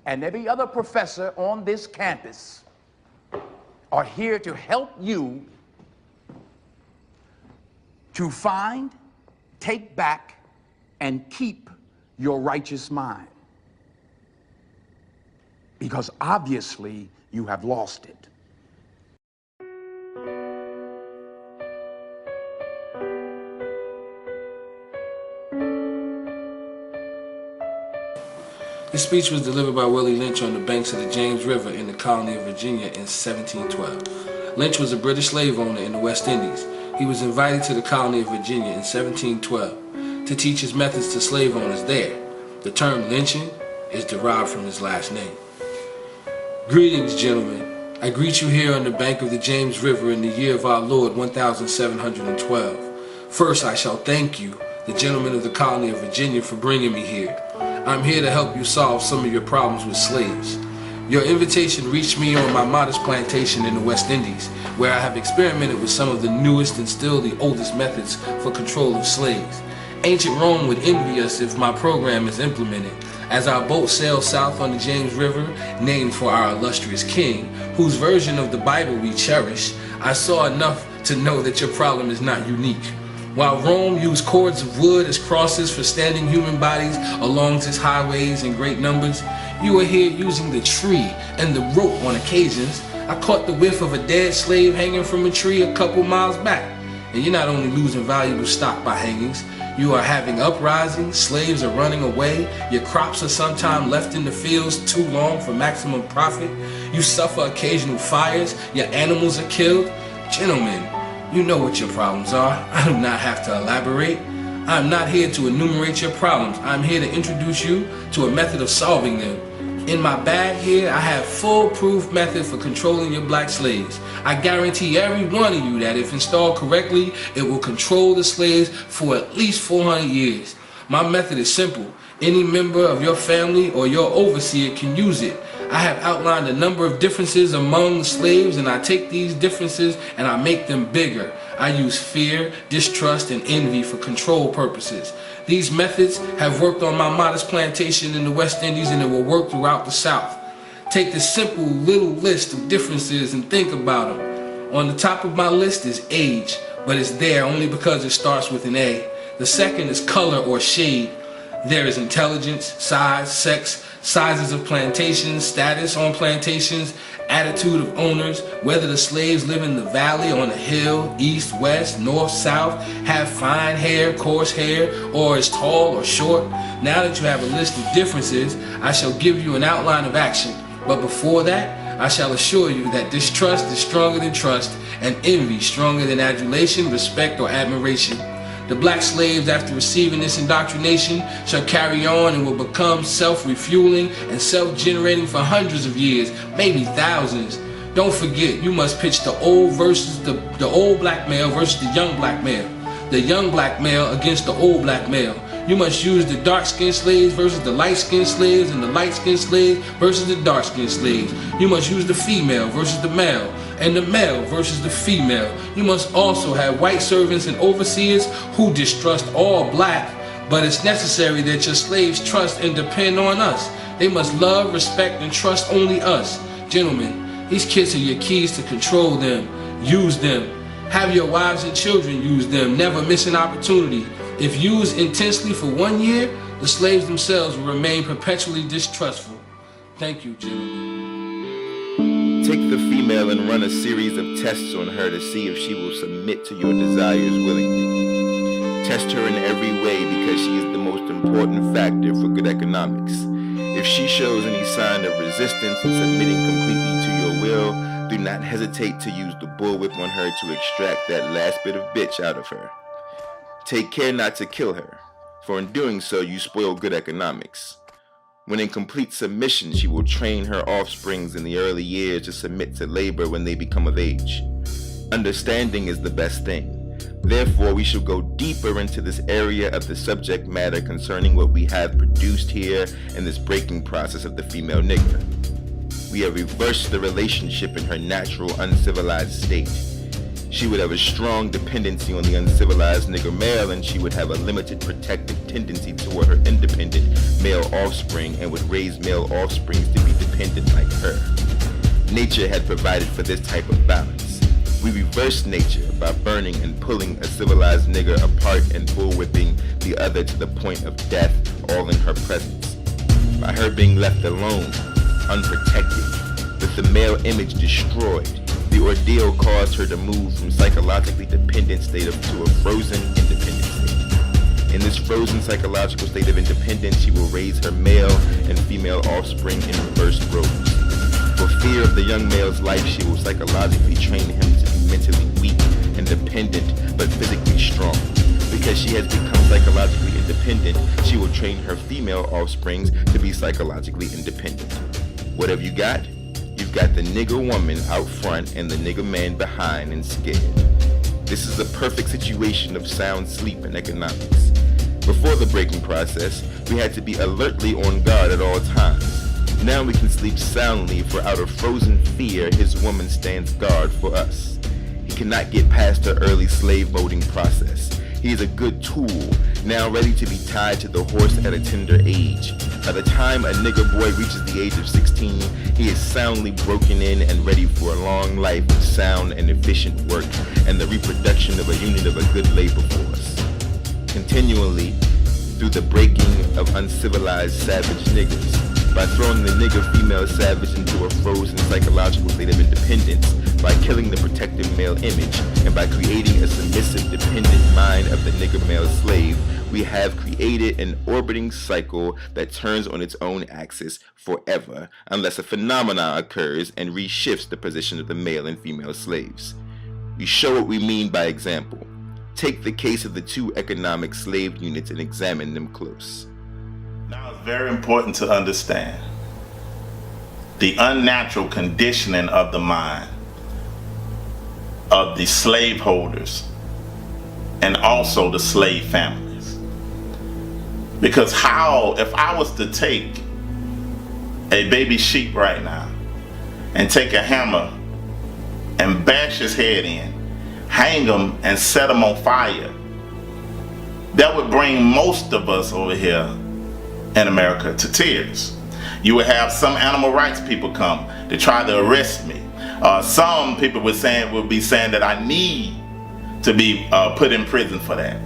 [SPEAKER 17] and every other professor on this campus are here to help you to find, take back, and keep your righteous mind. Because obviously you have lost it.
[SPEAKER 18] This speech was delivered by Willie Lynch on the banks of the James River in the colony of Virginia in 1712. Lynch was a British slave owner in the West Indies. He was invited to the colony of Virginia in 1712 to teach his methods to slave owners there. The term lynching is derived from his last name. Greetings, gentlemen. I greet you here on the bank of the James River in the year of our Lord 1712. First, I shall thank you, the gentlemen of the colony of Virginia, for bringing me here. I'm here to help you solve some of your problems with slaves. Your invitation reached me on my modest plantation in the West Indies, where I have experimented with some of the newest and still the oldest methods for control of slaves. Ancient Rome would envy us if my program is implemented. As our boat sails south on the James River, named for our illustrious king, whose version of the Bible we cherish, I saw enough to know that your problem is not unique. While Rome used cords of wood as crosses for standing human bodies along its highways in great numbers, you are here using the tree and the rope on occasions. I caught the whiff of a dead slave hanging from a tree a couple miles back. And you're not only losing valuable stock by hangings, you are having uprisings, slaves are running away, your crops are sometimes left in the fields too long for maximum profit, you suffer occasional fires, your animals are killed. Gentlemen, you know what your problems are. I do not have to elaborate. I'm not here to enumerate your problems. I'm here to introduce you to a method of solving them. In my bag here, I have foolproof method for controlling your black slaves. I guarantee every one of you that if installed correctly, it will control the slaves for at least 400 years. My method is simple. Any member of your family or your overseer can use it. I have outlined a number of differences among the slaves, and I take these differences and I make them bigger. I use fear, distrust, and envy for control purposes. These methods have worked on my modest plantation in the West Indies, and it will work throughout the South. Take this simple little list of differences and think about them. On the top of my list is age, but it's there only because it starts with an A. The second is color or shade. There is intelligence, size, sex, sizes of plantations, status on plantations, attitude of owners, whether the slaves live in the valley, on the hill, east, west, north, south, have fine hair, coarse hair, or is tall or short. Now that you have a list of differences, I shall give you an outline of action. But before that, I shall assure you that distrust is stronger than trust, and envy stronger than adulation, respect, or admiration. The black slaves, after receiving this indoctrination, shall carry on and will become self-refueling and self-generating for hundreds of years, maybe thousands. Don't forget, you must pitch the old versus the old black male versus the young black male. The young black male against the old black male. You must use the dark-skinned slaves versus the light-skinned slaves, and the light-skinned slaves versus the dark-skinned slaves. You must use the female versus the male, and the male versus the female. You must also have white servants and overseers who distrust all black, but it's necessary that your slaves trust and depend on us. They must love, respect, and trust only us. Gentlemen, these kids are your keys to control them. Use them. Have your wives and children use them. Never miss an opportunity. If used intensely for 1 year, the slaves themselves will remain perpetually distrustful. Thank you, gentlemen.
[SPEAKER 19] Take the female and run a series of tests on her to see if she will submit to your desires willingly. Test her in every way because she is the most important factor for good economics. If she shows any sign of resistance and submitting completely to your will, do not hesitate to use the bullwhip on her to extract that last bit of bitch out of her. Take care not to kill her, for in doing so you spoil good economics. When in complete submission, she will train her offsprings in the early years to submit to labor when they become of age. Understanding is the best thing. Therefore, we shall go deeper into this area of the subject matter concerning what we have produced here in this breaking process of the female nigger. We have reversed the relationship in her natural uncivilized state. She would have a strong dependency on the uncivilized nigger male, and she would have a limited protective tendency toward her independent male offspring and would raise male offsprings to be dependent like her. Nature had provided for this type of balance. We reversed nature by burning and pulling a civilized nigger apart and bullwhipping the other to the point of death, all in her presence. By her being left alone, unprotected, with the male image destroyed, the ordeal caused her to move from psychologically dependent state to a frozen independent state. In this frozen psychological state of independence, she will raise her male and female offspring in reversed roles. For fear of the young male's life, she will psychologically train him to be mentally weak and dependent, but physically strong. Because she has become psychologically independent, she will train her female offsprings to be psychologically independent. What have you got? You've got the nigger woman out front and the nigger man behind and scared. This is a perfect situation of sound sleep and economics. Before the breaking process, we had to be alertly on guard at all times. Now we can sleep soundly, for out of frozen fear, his woman stands guard for us. He cannot get past her early slave voting process. He is a good tool, now ready to be tied to the horse at a tender age. By the time a nigger boy reaches the age of 16, he is soundly broken in and ready for a long life of sound and efficient work and the reproduction of a unit of a good labor force. Continually, through the breaking of uncivilized savage niggers, by throwing the nigger female savage into a frozen psychological state of independence, by killing the protective male image, and by creating a submissive, dependent mind of the nigger male slave, we have created an orbiting cycle that turns on its own axis forever, unless a phenomenon occurs and reshifts the position of the male and female slaves. We show what we mean by example. Take the case of the two economic slave units and examine them close.
[SPEAKER 2] Now it's very important to understand the unnatural conditioning of the mind of the slaveholders and also the slave families. Because how, if I was to take a baby sheep right now and take a hammer and bash his head in, hang him and set him on fire, that would bring most of us over here in America to tears. You would have some animal rights people come to try to arrest me. Some people would be saying that I need to be put in prison for that.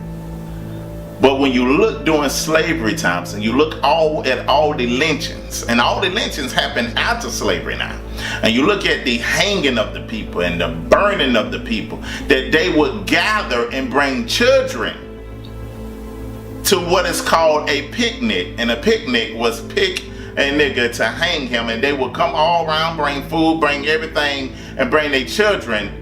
[SPEAKER 2] But when you look during slavery times and you look at all the lynchings, and all the lynchings happened after slavery now, and you look at the hanging of the people and the burning of the people, that they would gather and bring children to what is called a picnic. And a picnic was pick a nigga to hang him, and they would come all around, bring food, bring everything, and bring their children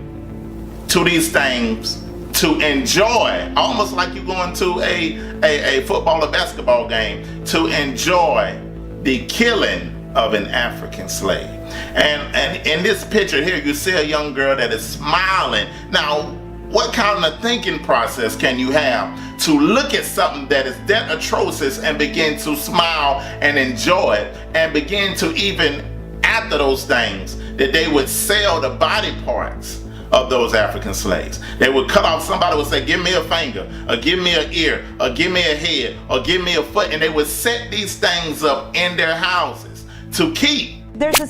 [SPEAKER 2] to these things to enjoy, almost like you're going to a football or basketball game, to enjoy the killing of an African slave. And in this picture here, you see a young girl that is smiling. Now, what kind of thinking process can you have to look at something that is that atrocious and begin to smile and enjoy it, and begin to, even after those things, that they would sell the body parts of those African slaves? They would cut off, somebody would say, give me a finger, or give me an ear, or give me a head, or give me a foot, and they would set these things up in their houses to keep.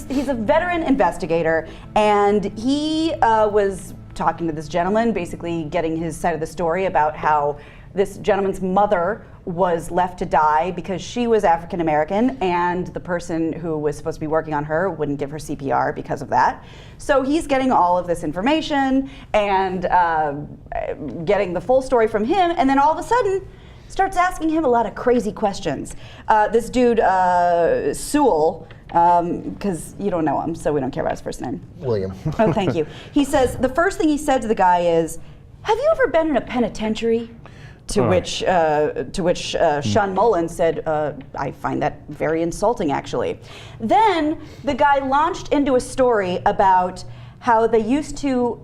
[SPEAKER 20] He's a veteran investigator, and he was talking to this gentleman, basically getting his side of the story about how this gentleman's mother was left to die because she was African American, and the person who was supposed to be working on her wouldn't give her CPR because of that. So he's getting all of this information and getting the full story from him, and then all of a sudden starts asking him a lot of crazy questions. This dude, Sewell, because you don't know him, so we don't care about his first name.
[SPEAKER 21] William.
[SPEAKER 20] Oh, thank you. He says, the first thing he said to the guy is, have you ever been in a penitentiary? To which Sean Mullins said, I find that very insulting, actually. Then the guy launched into a story about how they used to,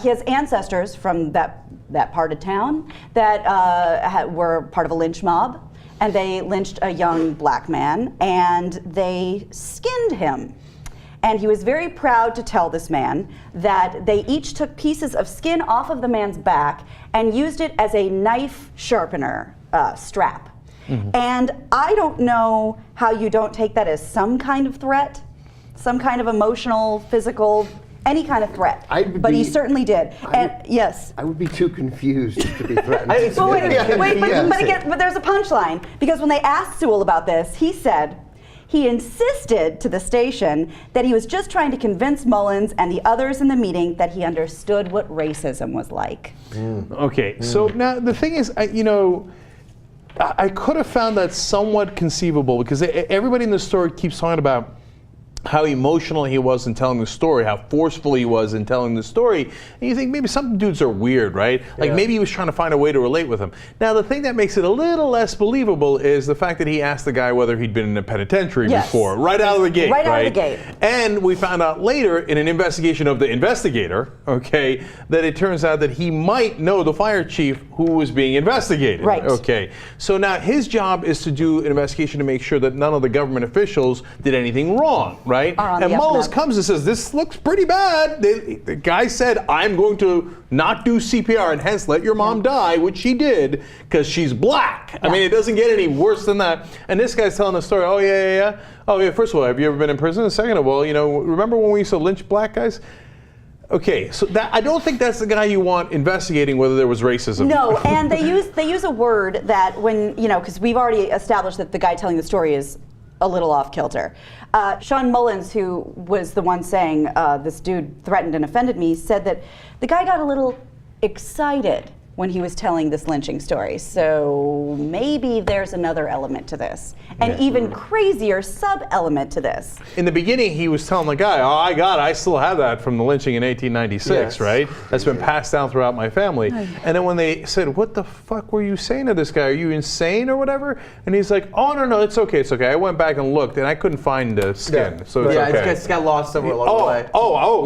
[SPEAKER 20] he has ancestors from that part of town that were part of a lynch mob, and they lynched a young black man, and they skinned him. And he was very proud to tell this man that they each took pieces of skin off of the man's back and used it as a knife sharpener strap. Mm-hmm. And I don't know how you don't take that as some kind of threat, some kind of emotional, physical, any kind of threat. But he certainly did. Yes.
[SPEAKER 21] I would be too confused to be threatened.
[SPEAKER 20] But there's a punchline, because when they asked Sewell about this, he said, he insisted to the station that he was just trying to convince Mullins and the others in the meeting that he understood what racism was like.
[SPEAKER 22] Okay, so now the thing is, I could have found that somewhat conceivable, because everybody in the story keeps talking about how emotional he was in telling the story, how forceful he was in telling the story. And you think maybe some dudes are weird, right? Like maybe he was trying to find a way to relate with him. Now the thing that makes it a little less believable is the fact that he asked the guy whether he'd been in a penitentiary before, right out of the gate.
[SPEAKER 20] Right out of the gate.
[SPEAKER 22] And we found out later in an investigation of the investigator, okay, that it turns out that he might know the fire chief who was being investigated.
[SPEAKER 20] Right.
[SPEAKER 22] Okay. So now his job is to do an investigation to make sure that none of the government officials did anything wrong. Right? And Mullins comes and says, this looks pretty bad. The guy said, I'm going to not do CPR and hence let your mom die, which she did, because she's black. I mean, it doesn't get any worse than that. And this guy's telling the story, oh, yeah. Oh, yeah, first of all, have you ever been in prison? And second of all, remember when we used to lynch black guys? Okay, so I don't think that's the guy you want investigating whether there was racism.
[SPEAKER 20] No, and they use a word that when, because we've already established that the guy telling the story is a little off kilter. Sean Mullins, who was the one saying this dude threatened and offended me, said that the guy got a little excited when he was telling this lynching story. So maybe there's another element to this. An even crazier sub-element to this.
[SPEAKER 22] In the beginning, he was telling the guy, I still have that from the lynching in 1896, right? That's been passed down throughout my family. And then when they said, what the fuck were you saying to this guy? Are you insane or whatever? And he's like, oh, no, it's okay. I went back and looked, and I couldn't find the skin. So it's okay.
[SPEAKER 23] It's got lost somewhere along the way.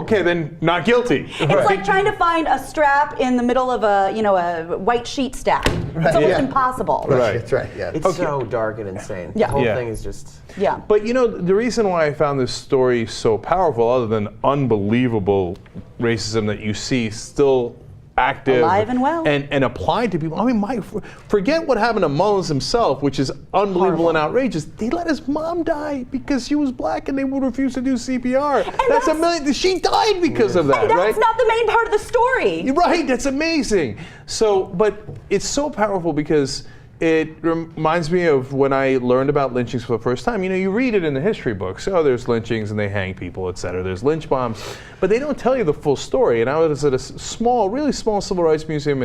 [SPEAKER 22] Okay, then not guilty.
[SPEAKER 20] It's like trying to find a strap in the middle of a white sheet stack. It's almost impossible.
[SPEAKER 21] Right. That's right. Yeah.
[SPEAKER 23] It's so dark and insane.
[SPEAKER 20] Yeah.
[SPEAKER 23] The whole thing is just.
[SPEAKER 20] Yeah.
[SPEAKER 22] But the reason why I found this story so powerful, other than unbelievable racism that you see still active,
[SPEAKER 20] alive and well,
[SPEAKER 22] and applied to people. I mean, forget what happened to Mullins himself, which is unbelievable and outrageous. They let his mom die because she was black, and they would refuse to do CPR. And she died because of that.
[SPEAKER 20] And that's not the main part of the story.
[SPEAKER 22] Right. That's amazing. So, but it's so powerful because it reminds me of when I learned about lynchings for the first time. You read it in the history books. Oh, there's lynchings and they hang people, etc. There's lynch bombs. But they don't tell you the full story. And I was at a really small civil rights museum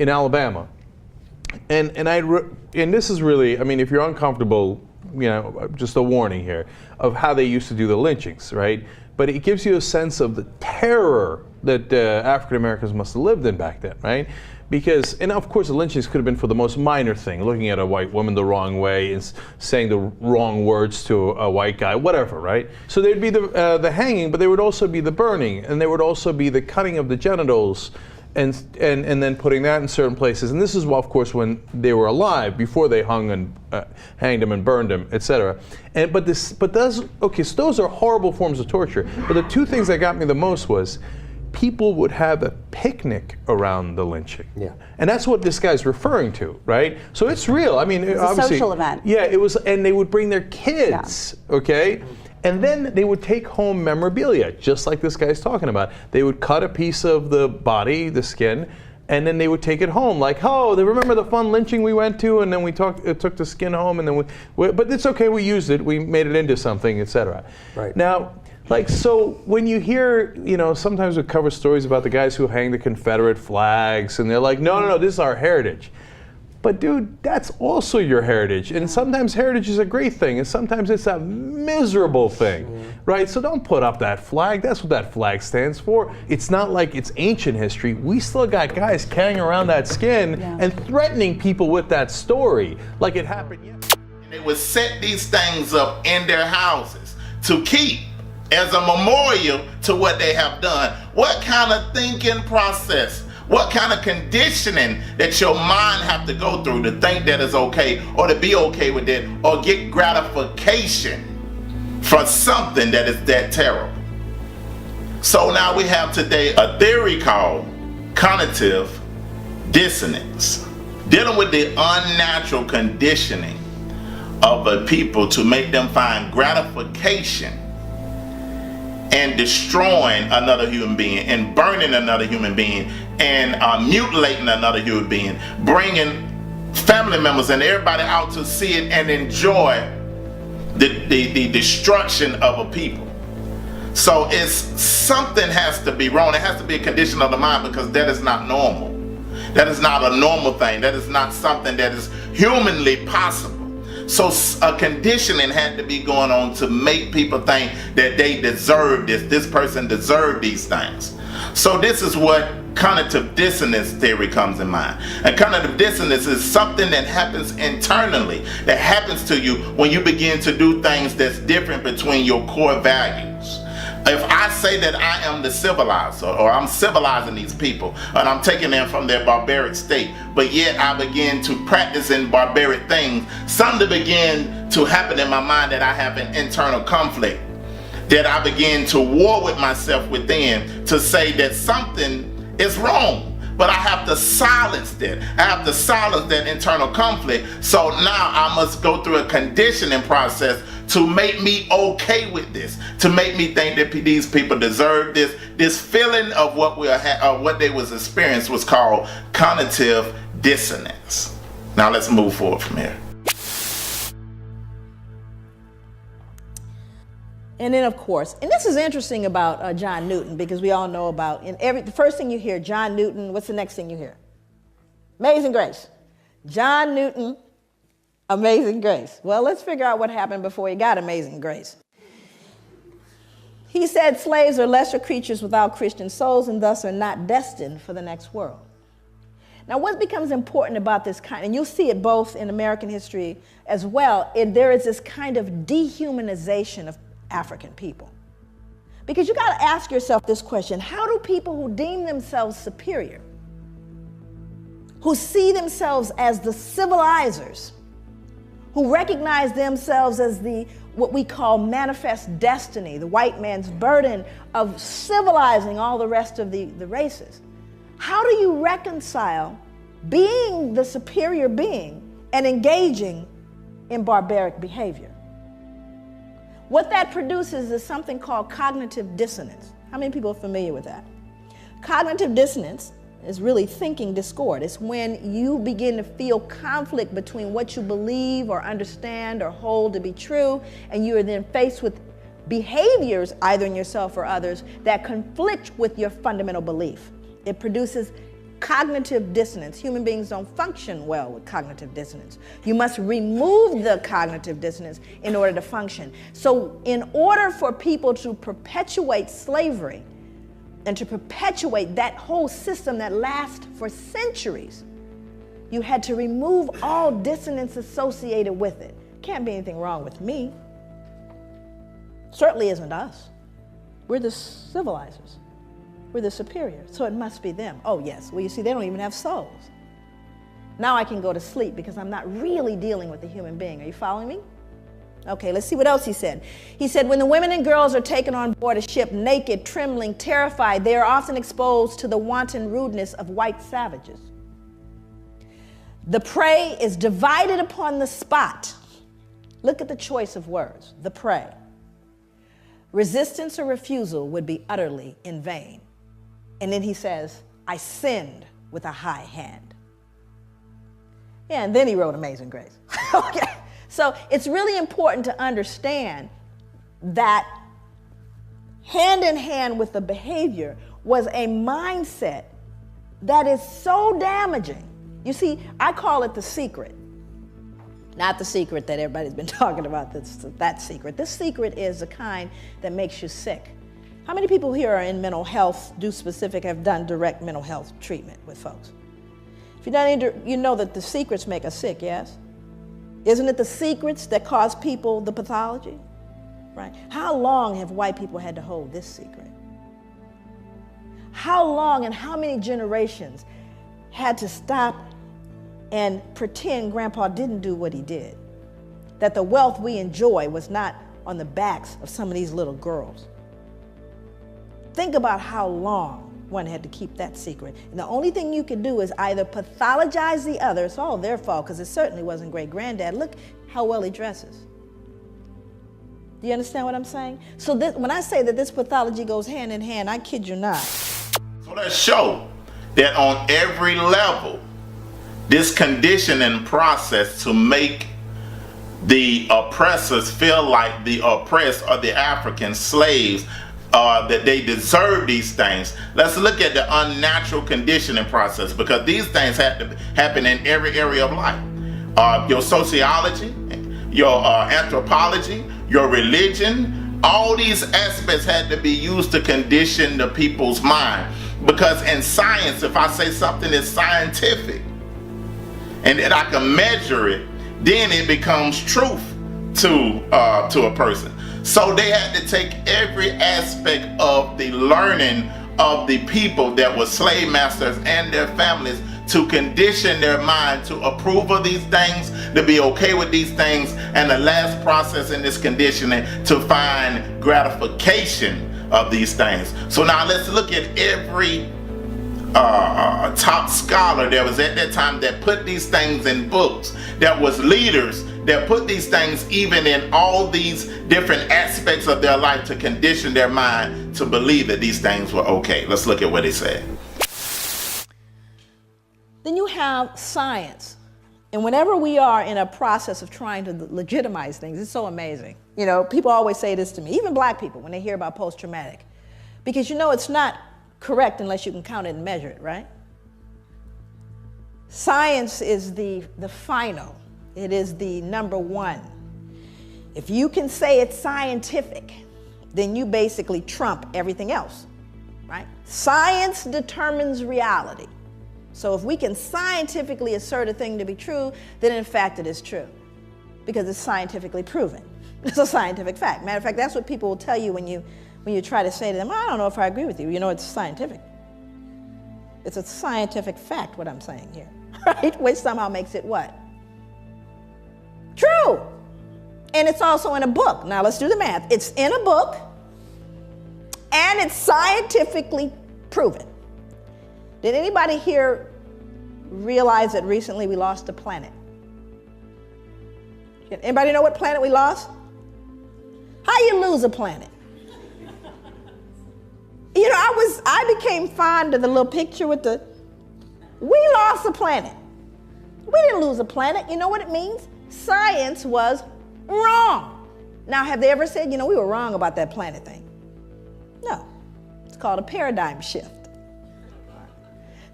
[SPEAKER 22] in Alabama. And this is really, I mean, if you're uncomfortable, just a warning here of how they used to do the lynchings, right? but it gives you a sense of the terror that African Americans must have lived in back then, right? Because, and of course the lynchings could have been for the most minor thing, looking at a white woman the wrong way and saying the wrong words to a white guy, whatever, right? So there'd be the hanging, but there would also be the burning, and there would also be the cutting of the genitals, and then putting that in certain places. And this is, well, of course, when they were alive, before they hung and hanged them and burned them, etc. But those are horrible forms of torture. But the two things that got me the most was people would have a picnic around the lynching.
[SPEAKER 21] Yeah.
[SPEAKER 22] And that's what this guy's referring to, right? So it's real. I mean,
[SPEAKER 20] It's
[SPEAKER 22] obviously,
[SPEAKER 20] a social event.
[SPEAKER 22] Yeah, it was, and they would bring their kids, okay? And then they would take home memorabilia, just like this guy's talking about. They would cut a piece of the body, the skin, and then they would take it home. Like, oh, they remember the fun lynching we went to, and then we took the skin home, and then but it's okay, we used it, we made it into something, etc.
[SPEAKER 21] Right.
[SPEAKER 22] Now, like, so when you hear, sometimes we cover stories about the guys who hang the Confederate flags, and they're like, no, this is our heritage. But dude, that's also your heritage. And sometimes heritage is a great thing, and sometimes it's a miserable thing, right? So don't put up that flag. That's what that flag stands for. It's not like it's ancient history. We still got guys carrying around that skin and threatening people with that story like it happened yesterday.
[SPEAKER 2] And they would set these things up in their houses to keep as a memorial to what they have done. What kind of thinking process, what kind of conditioning that your mind have to go through to think that it's okay, or to be okay with it, or get gratification for something that is that terrible. So now we have today a theory called cognitive dissonance, dealing with the unnatural conditioning of a people to make them find gratification and destroying another human being, and burning another human being, and mutilating another human being, bringing family members and everybody out to see it and enjoy the destruction of a people. So it's something has to be wrong. It has to be a condition of the mind, because that is not normal. That is not a normal thing. That is not something that is humanly possible. So a conditioning had to be going on to make people think that they deserve this person deserved these things. So this is what cognitive dissonance theory comes in mind. And cognitive dissonance is something that happens internally, that happens to you when you begin to do things that's different between your core values. If I say that I am the civilizer, or I'm civilizing these people, and I'm taking them from their barbaric state, but yet I begin to practice in barbaric things, something begin to happen in my mind, that I have an internal conflict, that I begin to war with myself within to say that something is wrong. But I have to silence that. I have to silence that internal conflict. So now I must go through a conditioning process to make me okay with this, to make me think that these people deserve this. This feeling of what they was experiencing was called cognitive dissonance. Now let's move forward from here.
[SPEAKER 1] And then, of course, and this is interesting about John Newton, because we all know about, the first thing you hear, John Newton, what's the next thing you hear? Amazing Grace. John Newton, Amazing Grace. Well, let's figure out what happened before he got Amazing Grace. He said slaves are lesser creatures without Christian souls, and thus are not destined for the next world. Now, what becomes important about this and you'll see it both in American history as well, there is this kind of dehumanization of African people. Because you got to ask yourself this question: how do people who deem themselves superior, who see themselves as the civilizers, who recognize themselves as what we call manifest destiny, the white man's burden of civilizing all the rest of the races, how do you reconcile being the superior being and engaging in barbaric behavior? What that produces is something called cognitive dissonance. How many people are familiar with that? Cognitive dissonance is really thinking discord. It's when you begin to feel conflict between what you believe or understand or hold to be true, and you are then faced with behaviors, either in yourself or others, that conflict with your fundamental belief. It produces cognitive dissonance. Human beings don't function well with cognitive dissonance. You must remove the cognitive dissonance in order to function. So in order for people to perpetuate slavery and to perpetuate that whole system that lasts for centuries, you had to remove all dissonance associated with it. Can't be anything wrong with me. Certainly isn't us. We're the civilizers. We're the superior, so it must be them. Oh yes, well you see, they don't even have souls. Now I can go to sleep because I'm not really dealing with a human being. Are you following me? Okay, let's see what else he said. He said, when the women and girls are taken on board a ship naked, trembling, terrified, they are often exposed to the wanton rudeness of white savages. The prey is divided upon the spot. Look at the choice of words, the prey. Resistance or refusal would be utterly in vain. And then he says, I sinned with a high hand. Yeah, and then he wrote Amazing Grace. Okay, so it's really important to understand that hand in hand with the behavior was a mindset that is so damaging. You see, I call it the secret. Not the secret that everybody's been talking about, that secret. This secret is the kind that makes you sick. How many people here are in mental health, have done direct mental health treatment with folks? If you've done you know that the secrets make us sick, yes? Isn't it the secrets that cause people the pathology? Right? How long have white people had to hold this secret? How long and how many generations had to stop and pretend Grandpa didn't do what he did? That the wealth we enjoy was not on the backs of some of these little girls. Think about how long one had to keep that secret. And the only thing you could do is either pathologize the other. It's all their fault because it certainly wasn't great granddad. Look how well he dresses. Do you understand what I'm saying? So when I say that this pathology goes hand in hand, I kid you not.
[SPEAKER 2] So let's show that on every level, this conditioning process to make the oppressors feel like the oppressed or the African slaves, that they deserve these things. Let's look at the unnatural conditioning process, because these things have to happen in every area of life. Your sociology, your anthropology, your religion, all these aspects had to be used to condition the people's mind. Because in science, if I say something is scientific and that I can measure it, then it becomes truth to a person. So they had to take every aspect of the learning of the people that were slave masters and their families to condition their mind to approve of these things, to be okay with these things, and the last process in this conditioning to find gratification of these things. So now let's look at every top scholar that was at that time that put these things in books, that was leaders that put these things even in all these different aspects of their life to condition their mind to believe that these things were okay. Let's look at what he said.
[SPEAKER 1] Then you have science. And whenever we are in a process of trying to legitimize things, it's so amazing. You know, people always say this to me, even black people, when they hear about post-traumatic. Because you know it's not correct unless you can count it and measure it, right? Science is the final. It is the number one. If you can say it's scientific, then you basically trump everything else, right? Science determines reality. So if we can scientifically assert a thing to be true, then in fact it is true, because it's scientifically proven. It's a scientific fact. Matter of fact, that's what people will tell you when you try to say to them, I don't know if I agree with you. You know, it's scientific. It's a scientific fact, what I'm saying here, right? Which somehow makes it what? True. And it's also in a book. Now let's do the math. It's in a book and it's scientifically proven. Did anybody here realize that recently we lost a planet? Anybody know what planet we lost? How you lose a planet? You know, I became fond of the little picture with we lost a planet. We didn't lose a planet. You know what it means? Science was wrong. Now, have they ever said, you know, we were wrong about that planet thing? No. It's called a paradigm shift.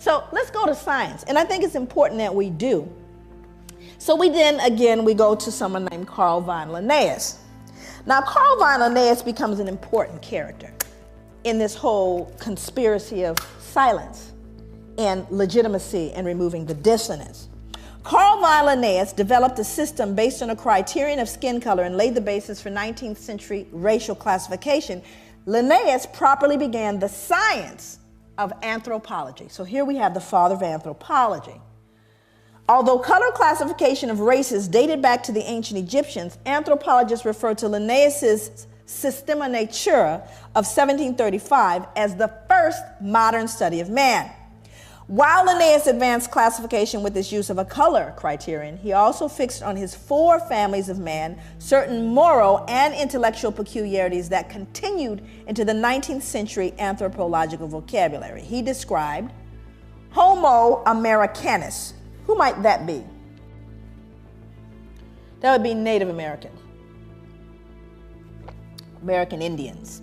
[SPEAKER 1] So let's go to science. And I think it's important that we do. So we go to someone named Carl von Linnaeus. Now, Carl von Linnaeus becomes an important character in this whole conspiracy of silence and legitimacy and removing the dissonance. Carl von Linnaeus developed a system based on a criterion of skin color and laid the basis for 19th century racial classification. Linnaeus properly began the science of anthropology. So here we have the father of anthropology. Although color classification of races dated back to the ancient Egyptians, anthropologists refer to Linnaeus's Systema Naturae of 1735 as the first modern study of man. While Linnaeus advanced classification with his use of a color criterion, he also fixed on his 4 families of man certain moral and intellectual peculiarities that continued into the 19th century anthropological vocabulary. He described Homo Americanus. Who might that be? That would be Native American. American Indians.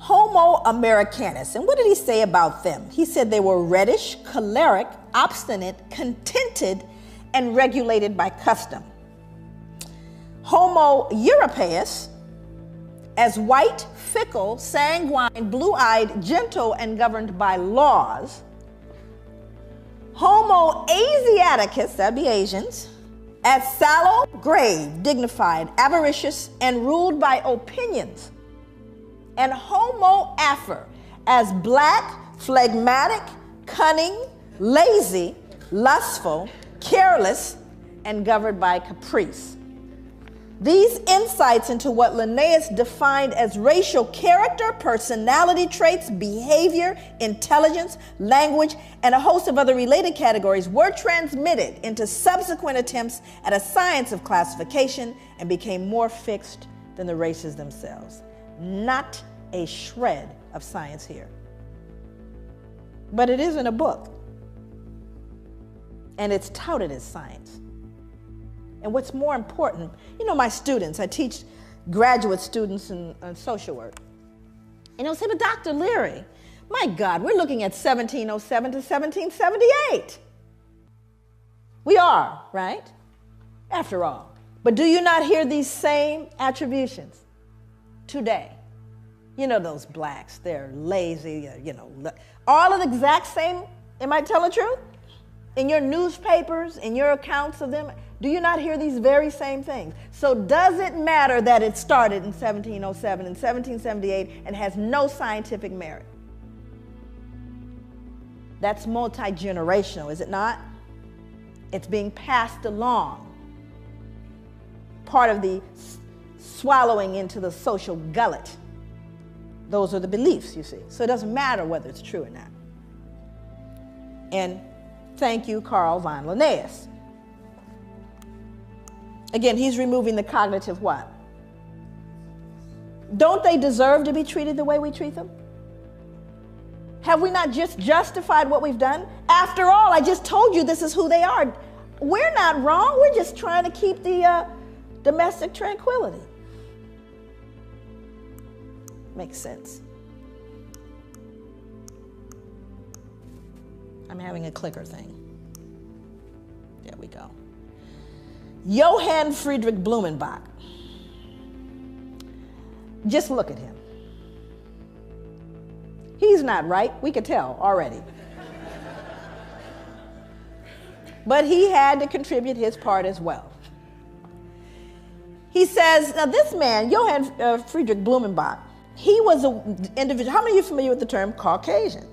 [SPEAKER 1] Homo Americanus. And what did he say about them? He said they were reddish, choleric, obstinate, contented, and regulated by custom. Homo Europaeus, as white, fickle, sanguine, blue-eyed, gentle, and governed by laws. Homo Asiaticus, that'd be Asians, as sallow, grave, dignified, avaricious, and ruled by opinions. And Homo Afer, as black, phlegmatic, cunning, lazy, lustful, careless, and governed by caprice. These insights into what Linnaeus defined as racial character, personality traits, behavior, intelligence, language, and a host of other related categories were transmitted into subsequent attempts at a science of classification and became more fixed than the races themselves. Not a shred of science here. But it is in a book. And it's touted as science. And what's more important, my students, I teach graduate students in social work. And they'll say, but Dr. Leary, my God, we're looking at 1707 to 1778. We are, right? After all. But do you not hear these same attributions today? Those blacks, they're lazy, all of the exact same, am I telling the truth? In your newspapers, in your accounts of them, do you not hear these very same things? So does it matter that it started in 1707 and 1778 and has no scientific merit? That's multi-generational, is it not? It's being passed along. Part of the swallowing into the social gullet. Those are the beliefs, you see. So it doesn't matter whether it's true or not. And thank you, Carl von Linnaeus. Again, he's removing the cognitive what? Don't they deserve to be treated the way we treat them? Have we not just justified what we've done? After all, I just told you this is who they are. We're not wrong. We're just trying to keep the domestic tranquility. Makes sense. I'm having a clicker thing. There we go. Johann Friedrich Blumenbach. Just look at him. He's not right. We could tell already. But he had to contribute his part as well. He says, now this man, Johann Friedrich Blumenbach, he was an individual. How many of you are familiar with the term Caucasian?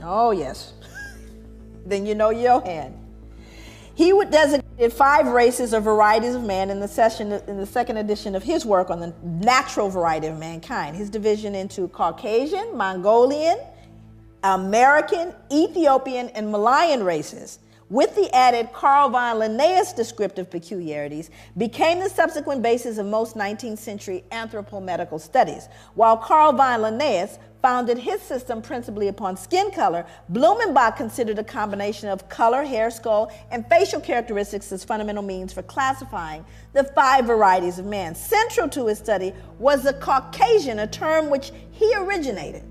[SPEAKER 1] Oh, yes. Then you know Johann. He would designate 5 races or varieties of man in the second edition of his work on the natural variety of mankind. His division into Caucasian, Mongolian, American, Ethiopian, and Malayan races, with the added Carl von Linnaeus descriptive peculiarities, became the subsequent basis of most 19th century anthropomedical studies. While Carl von Linnaeus founded his system principally upon skin color, Blumenbach considered a combination of color, hair, skull, and facial characteristics as fundamental means for classifying the 5 varieties of man. Central to his study was the Caucasian, a term which he originated.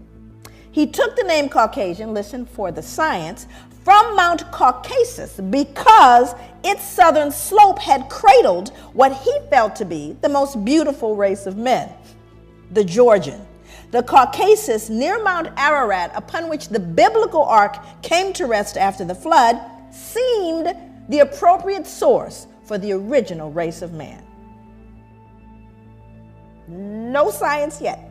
[SPEAKER 1] He took the name Caucasian, listen for the science, from Mount Caucasus because its southern slope had cradled what he felt to be the most beautiful race of men, the Georgian. The Caucasus near Mount Ararat, upon which the biblical ark came to rest after the flood, seemed the appropriate source for the original race of man. No science yet.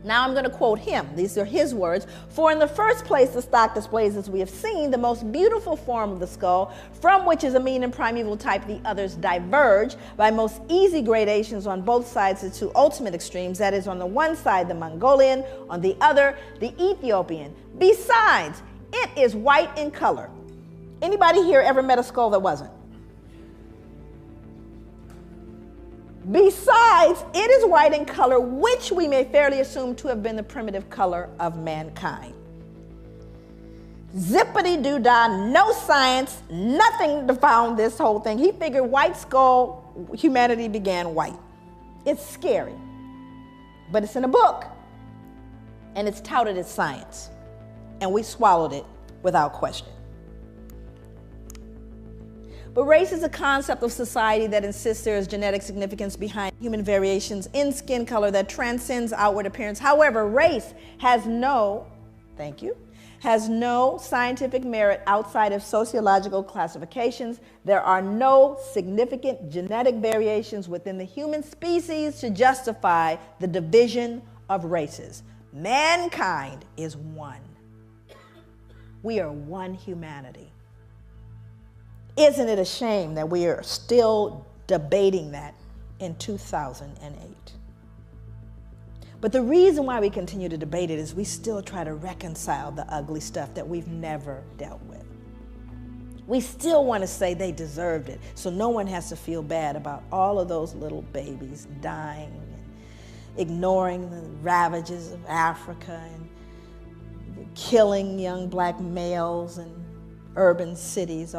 [SPEAKER 1] Now I'm going to quote him. These are his words. For in the first place, the stock displays, as we have seen, the most beautiful form of the skull, from which is a mean and primeval type. The others diverge by most easy gradations on both sides to two ultimate extremes. That is, on the one side, the Mongolian, on the other, the Ethiopian. Besides, it is white in color. Anybody here ever met a skull that wasn't? Besides, it is white in color, which we may fairly assume to have been the primitive color of mankind. Zippity-doo-dah, no science, nothing to found this whole thing. He figured white skull, humanity began white. It's scary, but it's in a book, and it's touted as science, and we swallowed it without question. But race is a concept of society that insists there is genetic significance behind human variations in skin color that transcends outward appearance. However, race has no scientific merit outside of sociological classifications. There are no significant genetic variations within the human species to justify the division of races. Mankind is one. We are one humanity. Isn't it a shame that we are still debating that in 2008? But the reason why we continue to debate it is we still try to reconcile the ugly stuff that we've never dealt with. We still want to say they deserved it, so no one has to feel bad about all of those little babies dying and ignoring the ravages of Africa and killing young black males and urban cities,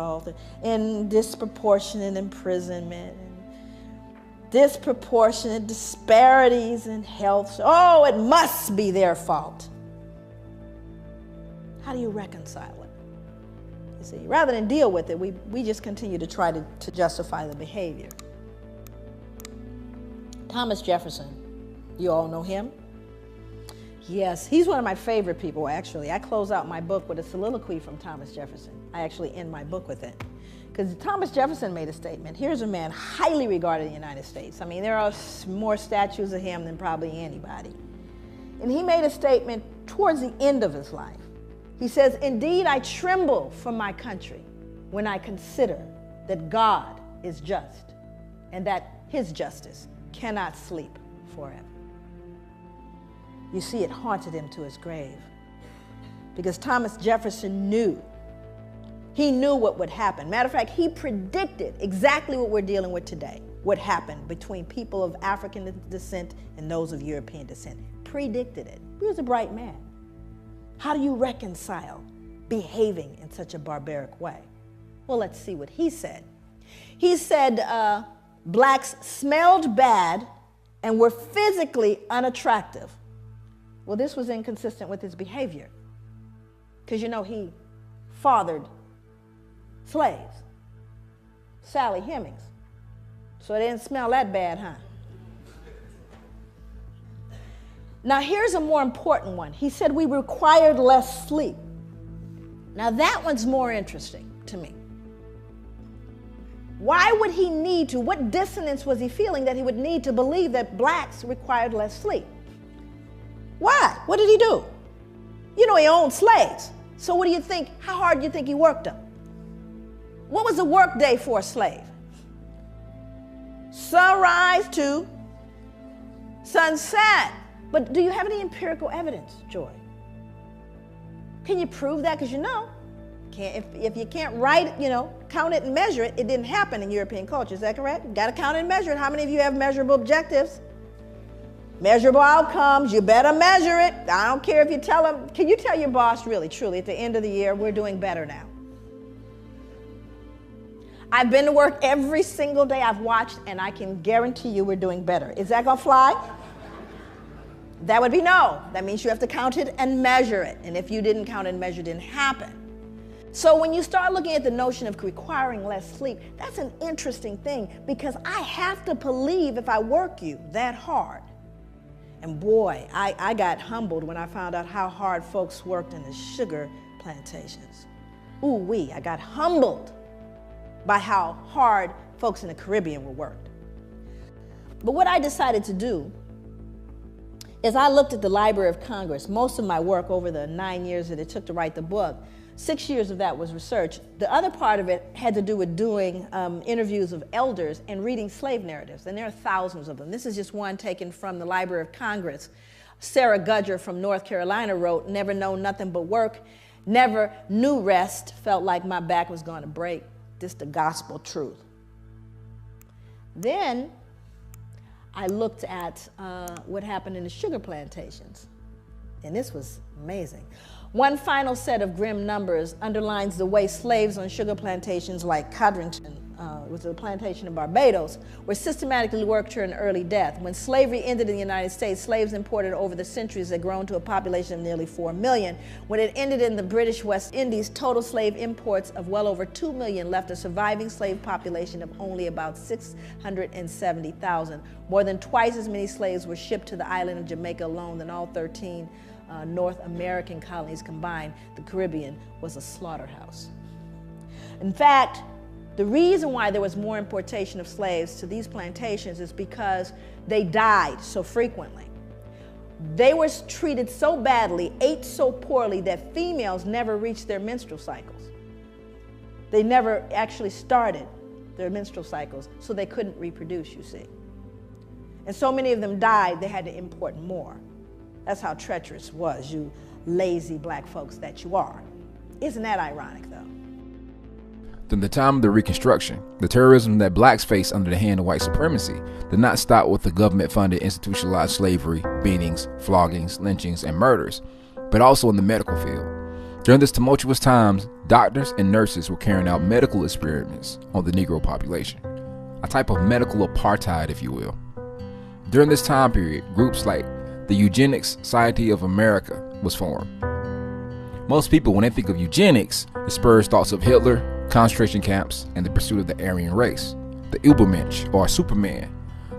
[SPEAKER 1] and disproportionate imprisonment, and disproportionate disparities in health. Oh, it must be their fault. How do you reconcile it? You see, rather than deal with it, we just continue to try to justify the behavior. Thomas Jefferson, you all know him? Yes, he's one of my favorite people, actually. I close out my book with a soliloquy from Thomas Jefferson. I actually end my book with it. Because Thomas Jefferson made a statement. Here's a man highly regarded in the United States. I mean, there are more statues of him than probably anybody. And he made a statement towards the end of his life. He says, "Indeed, I tremble for my country when I consider that God is just and that his justice cannot sleep forever." You see, it haunted him to his grave because Thomas Jefferson knew. He knew what would happen. Matter of fact, he predicted exactly what we're dealing with today, what happened between people of African descent and those of European descent. Predicted it. He was a bright man. How do you reconcile behaving in such a barbaric way? Well, let's see what he said. He said blacks smelled bad and were physically unattractive. Well, this was inconsistent with his behavior because, you know, he fathered slaves, Sally Hemings. So it didn't smell that bad, huh? Now, here's a more important one. He said we required less sleep. Now, that one's more interesting to me. Why would he need to? What dissonance was he feeling that he would need to believe that blacks required less sleep? Why? What did he do? You know, he owned slaves. So what do you think? How hard do you think he worked them? What was a work day for a slave? Sunrise to sunset. But do you have any empirical evidence, Joy? Can you prove that? Because you know, if you can't write it, you know, count it and measure it, it didn't happen in European culture. Is that correct? You got to count it and measure it. How many of you have measurable objectives? Measurable outcomes, you better measure it. I don't care if you tell them. Can you tell your boss really, truly, at the end of the year, we're doing better now? I've been to work every single day I've watched, and I can guarantee you we're doing better. Is that going to fly? That would be no. That means you have to count it and measure it. And if you didn't count and measure, it didn't happen. So when you start looking at the notion of requiring less sleep, that's an interesting thing, because I have to believe if I work you that hard. And boy, I got humbled when I found out how hard folks worked in the sugar plantations. Ooh-wee, I got humbled by how hard folks in the Caribbean were worked. But what I decided to do is I looked at the Library of Congress. Most of my work over the 9 years that it took to write the book, 6 years of that was research. The other part of it had to do with doing interviews of elders and reading slave narratives, and there are thousands of them. This is just one taken from the Library of Congress. Sarah Gudger from North Carolina wrote, "Never known nothing but work, never knew rest, felt like my back was going to break. This the gospel truth." Then I looked at what happened in the sugar plantations, and this was amazing. One final set of grim numbers underlines the way slaves on sugar plantations like Codrington, which was a plantation in Barbados, were systematically worked to an early death. When slavery ended in the United States, slaves imported over the centuries had grown to a population of nearly 4 million. When it ended in the British West Indies, total slave imports of well over 2 million left a surviving slave population of only about 670,000. More than twice as many slaves were shipped to the island of Jamaica alone than all 13 North American colonies combined. The Caribbean was a slaughterhouse. In fact, the reason why there was more importation of slaves to these plantations is because they died so frequently. They were treated so badly, ate so poorly, that females never reached their menstrual cycles. They never actually started their menstrual cycles, so they couldn't reproduce, you see. And so many of them died, they had to import more. That's how treacherous it was, you lazy black folks that you are. Isn't that ironic, though?
[SPEAKER 4] During the time of the Reconstruction, the terrorism that blacks faced under the hand of white supremacy did not stop with the government-funded institutionalized slavery, beatings, floggings, lynchings, and murders, but also in the medical field. During this tumultuous times, doctors and nurses were carrying out medical experiments on the Negro population, a type of medical apartheid, if you will. During this time period, groups like the Eugenics Society of America was formed. Most people, when they think of eugenics, it spurs thoughts of Hitler, concentration camps, and the pursuit of the Aryan race, the Übermensch, or Superman,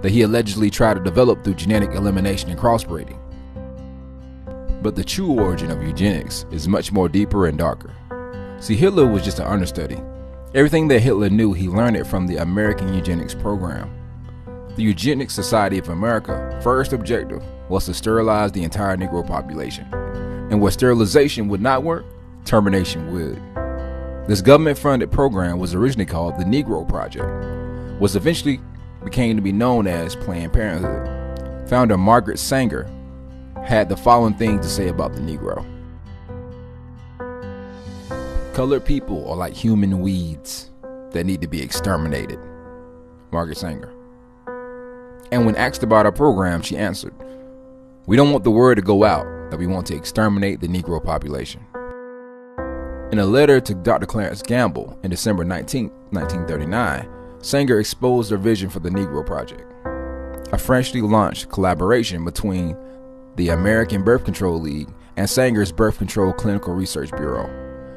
[SPEAKER 4] that he allegedly tried to develop through genetic elimination and crossbreeding. But the true origin of eugenics is much more deeper and darker. See, Hitler was just an understudy. Everything that Hitler knew, he learned it from the American Eugenics Program. The Eugenics Society of America first objective was to sterilize the entire Negro population. And where sterilization would not work, termination would. This government-funded program was originally called the Negro Project, which eventually became to be known as Planned Parenthood. Founder Margaret Sanger had the following things to say about the Negro. Colored people are like human weeds that need to be exterminated. Margaret Sanger. And when asked about our program, she answered, "We don't want the word to go out that we want to exterminate the Negro population." In a letter to Dr. Clarence Gamble in December 19, 1939, Sanger exposed her vision for the Negro Project, a freshly launched collaboration between the American Birth Control League and Sanger's Birth Control Clinical Research Bureau.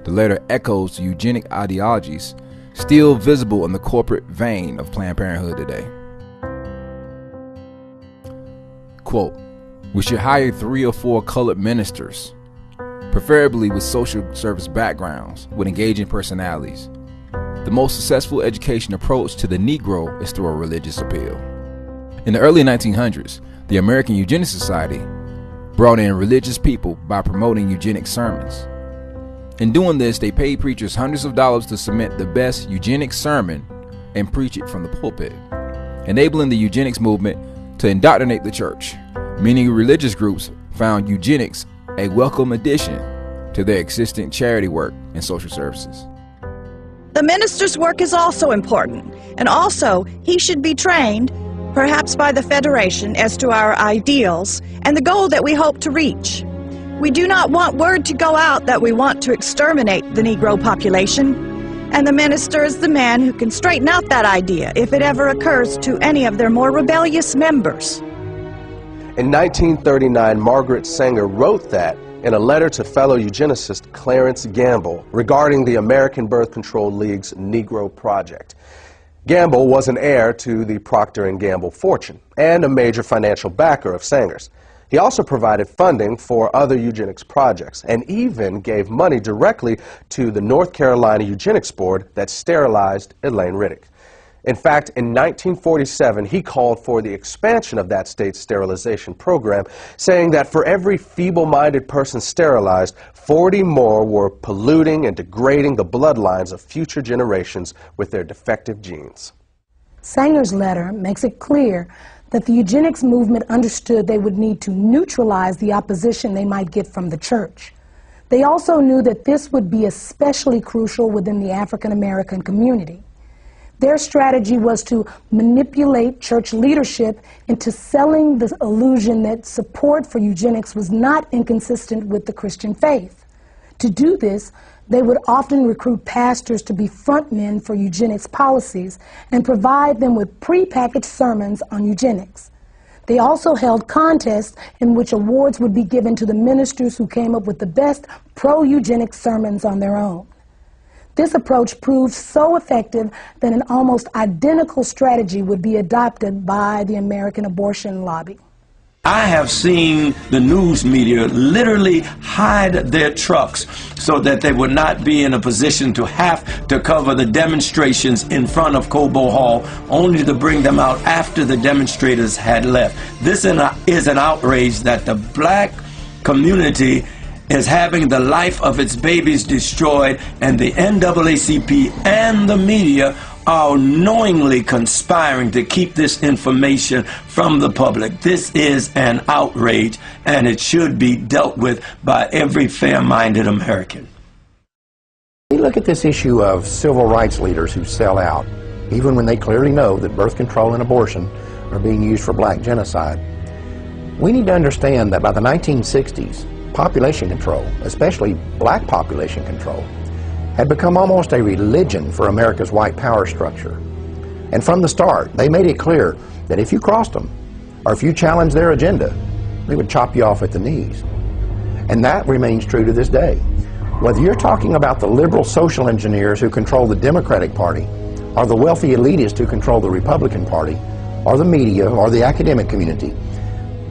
[SPEAKER 4] The letter echoes the eugenic ideologies still visible in the corporate vein of Planned Parenthood today. Quote, "We should hire 3 or 4 colored ministers, preferably with social service backgrounds, with engaging personalities. The most successful education approach to the Negro is through a religious appeal." In the early 1900s, the American Eugenics Society brought in religious people by promoting eugenic sermons. In doing this, they paid preachers hundreds of dollars to submit the best eugenic sermon and preach it from the pulpit, enabling the eugenics movement to indoctrinate the church. Many religious groups found eugenics a welcome addition to their existing charity work and social services.
[SPEAKER 5] The minister's work is also important, and also he should be trained, perhaps by the Federation, as to our ideals and the goal that we hope to reach. We do not want word to go out that we want to exterminate the Negro population, and the minister is the man who can straighten out that idea if it ever occurs to any of their more rebellious members.
[SPEAKER 6] In 1939, Margaret Sanger wrote that in a letter to fellow eugenicist Clarence Gamble regarding the American Birth Control League's Negro Project. Gamble was an heir to the Procter & Gamble fortune and a major financial backer of Sanger's. He also provided funding for other eugenics projects and even gave money directly to the North Carolina Eugenics Board that sterilized Elaine Riddick. In fact, in 1947, he called for the expansion of that state's sterilization program, saying that for every feeble-minded person sterilized, 40 more were polluting and degrading the bloodlines of future generations with their defective genes.
[SPEAKER 7] Sanger's letter makes it clear that the eugenics movement understood they would need to neutralize the opposition they might get from the church. They also knew that this would be especially crucial within the African American community. Their strategy was to manipulate church leadership into selling the illusion that support for eugenics was not inconsistent with the Christian faith. To do this, they would often recruit pastors to be frontmen for eugenics policies and provide them with prepackaged sermons on eugenics. They also held contests in which awards would be given to the ministers who came up with the best pro-eugenics sermons on their own. This approach proved so effective that an almost identical strategy would be adopted by the American abortion lobby.
[SPEAKER 9] I have seen the news media literally hide their trucks so that they would not be in a position to have to cover the demonstrations in front of Cobo Hall, only to bring them out after the demonstrators had left. This is an outrage that the black community is having the life of its babies destroyed, and the NAACP and the media are knowingly conspiring to keep this information from the public. This is an outrage, and it should be dealt with by every fair-minded American.
[SPEAKER 24] We look at this issue of civil rights leaders who sell out, even when they clearly know that birth control and abortion are being used for black genocide. We need to understand that by the 1960s, population control, especially black population control, had become almost a religion for America's white power structure. And from the start, they made it clear that if you crossed them, or if you challenged their agenda, they would chop you off at the knees. And that remains true to this day. Whether you're talking about the liberal social engineers who control the Democratic Party, or the wealthy elitists who control the Republican Party, or the media, or the academic community,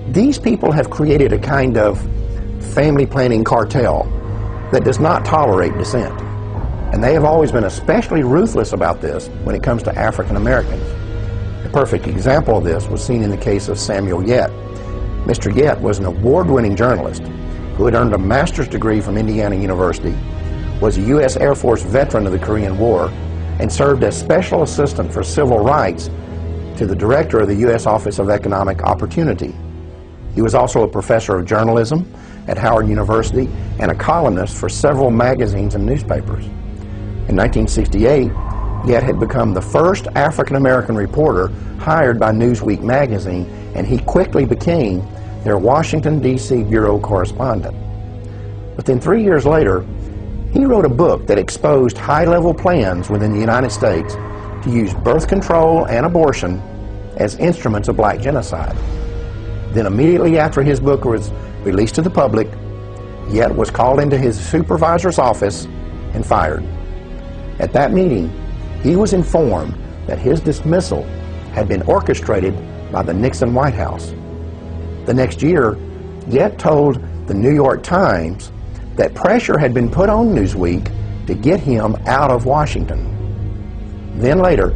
[SPEAKER 24] these people have created a kind of family planning cartel that does not tolerate dissent. And they have always been especially ruthless about this when it comes to African Americans. A perfect example of this was seen in the case of Samuel Yet. Mr. Yet was an award-winning journalist who had earned a master's degree from Indiana University, was a U.S. Air Force veteran of the Korean War, and served as special assistant for civil rights to the director of the U.S. Office of Economic Opportunity. He was also a professor of journalism at Howard University and a columnist for several magazines and newspapers. In 1968, Yet had become the first African-American reporter hired by Newsweek magazine, and he quickly became their Washington, D.C. bureau correspondent. But then 3 years later, he wrote a book that exposed high-level plans within the United States to use birth control and abortion as instruments of black genocide. Then immediately after his book was released to the public, Yet was called into his supervisor's office and fired. At that meeting, he was informed that his dismissal had been orchestrated by the Nixon White House. The next year, Yet told the New York Times that pressure had been put on Newsweek to get him out of Washington. Then later,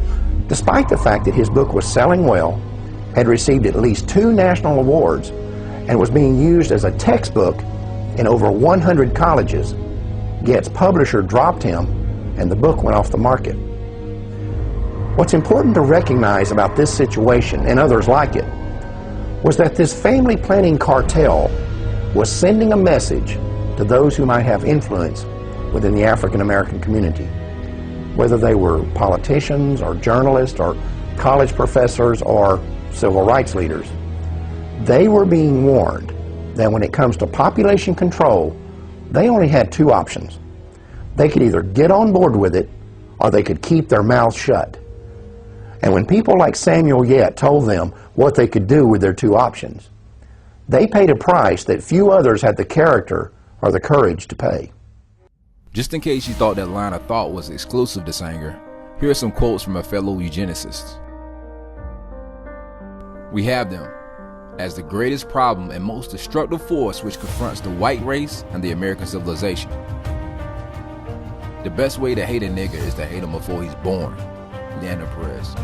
[SPEAKER 24] despite the fact that his book was selling well, had received at least 2 national awards, and was being used as a textbook in over 100 colleges, Yet's publisher dropped him and the book went off the market. What's important to recognize about this situation and others like it was that this family planning cartel was sending a message to those who might have influence within the African American community, whether they were politicians or journalists or college professors or civil rights leaders. They were being warned that when it comes to population control, they only had 2 options. They could either get on board with it or they could keep their mouths shut. And when people like Samuel Yet told them what they could do with their 2 options, They paid a price that few others had the character or the courage to pay.
[SPEAKER 4] Just in case you thought that line of thought was exclusive to Sanger, here are some quotes from a fellow eugenicist. We have them as the greatest problem and most destructive force which confronts the white race and the American civilization. The best way to hate a nigger is to hate him before he's born. Leandro Perez.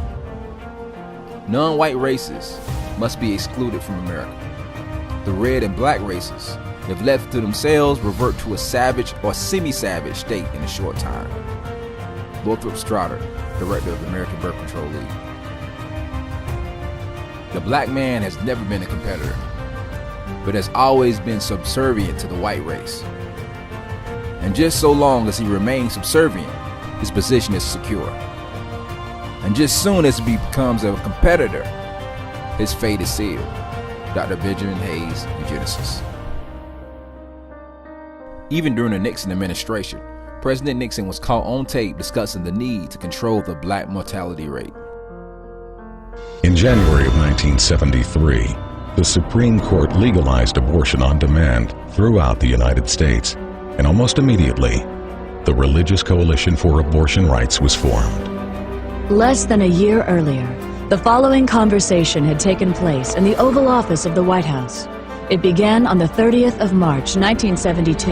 [SPEAKER 4] Non-white races must be excluded from America. The red and black races, if left to themselves, revert to a savage or semi-savage state in a short time. Lothrop Strader, director of the American Birth Control League. The black man has never been a competitor, but has always been subservient to the white race. And just so long as he remains subservient, his position is secure. And just soon as he becomes a competitor, his fate is sealed. Dr. Benjamin Hayes, eugenicist. Even during the Nixon administration, President Nixon was caught on tape discussing the need to control the black mortality rate.
[SPEAKER 8] In January of 1973, the Supreme Court legalized abortion on demand throughout the United States, and almost immediately, the Religious Coalition for Abortion Rights was formed.
[SPEAKER 10] Less than a year earlier, the following conversation had taken place in the Oval Office of the White House. It began on the 30th of March, 1972,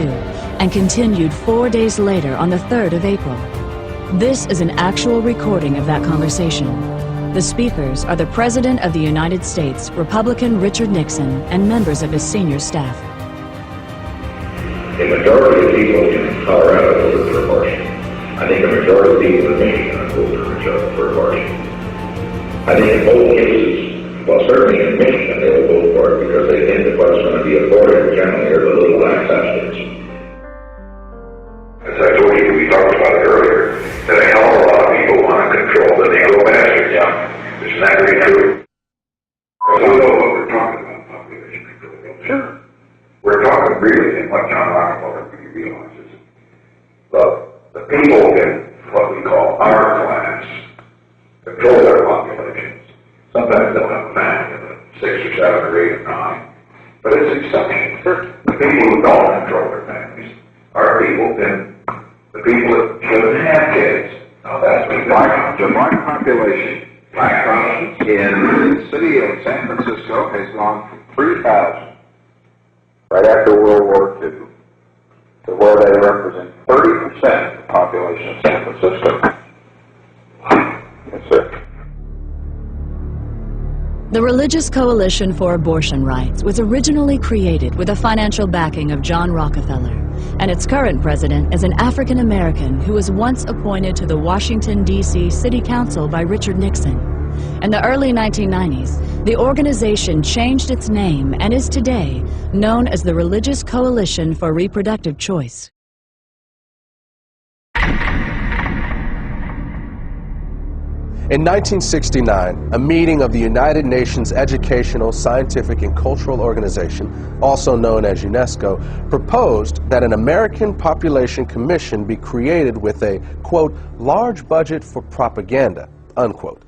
[SPEAKER 10] and continued 4 days later on the 3rd of April. This is an actual recording of that conversation. The speakers are the President of the United States, Republican Richard Nixon, and members of his senior staff.
[SPEAKER 11] A majority of people in Colorado voted for abortion. I think a majority of people in Michigan voted for abortion. I think in both cases, well, certainly in Michigan, they will vote for it because they think that what's going to be aborted generally are the little black substates. As I told you, we talked about it earlier, that a hell of a lot of people want to control the Negro bastards. Yeah. Isn't that very true? Well, we know what we're talking about, population control. Sure. We're talking really, and what John Rockefeller really realizes, the people in what we call our class control their populations. Sometimes they'll have a family of 6 or 7 or 8 or 9, but it's exception. The people who don't control their families are people the people that shouldn't have kids. Now that's the black population. Black in the city of San Francisco has gone from 3,000 right after World War II to where they represent 30% of the population of San Francisco. That's it.
[SPEAKER 10] The Religious Coalition for Abortion Rights was originally created with the financial backing of John Rockefeller, and its current president is an African American who was once appointed to the Washington, D.C. City Council by Richard Nixon. In the early 1990s, the organization changed its name and is today known as the Religious Coalition for Reproductive Choice.
[SPEAKER 6] In 1969, a meeting of the United Nations Educational, Scientific, and Cultural Organization, also known as UNESCO, proposed that an American Population Commission be created with a, quote, large budget for propaganda, unquote.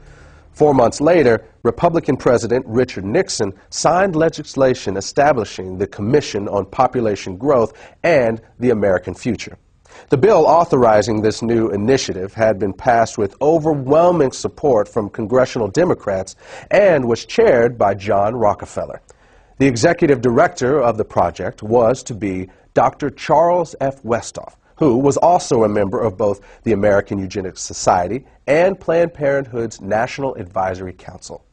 [SPEAKER 6] 4 months later, Republican President Richard Nixon signed legislation establishing the Commission on Population Growth and the American Future. The bill authorizing this new initiative had been passed with overwhelming support from congressional Democrats and was chaired by John Rockefeller. The executive director of the project was to be Dr. Charles F. Westhoff, who was also a member of both the American Eugenics Society and Planned Parenthood's National Advisory Council.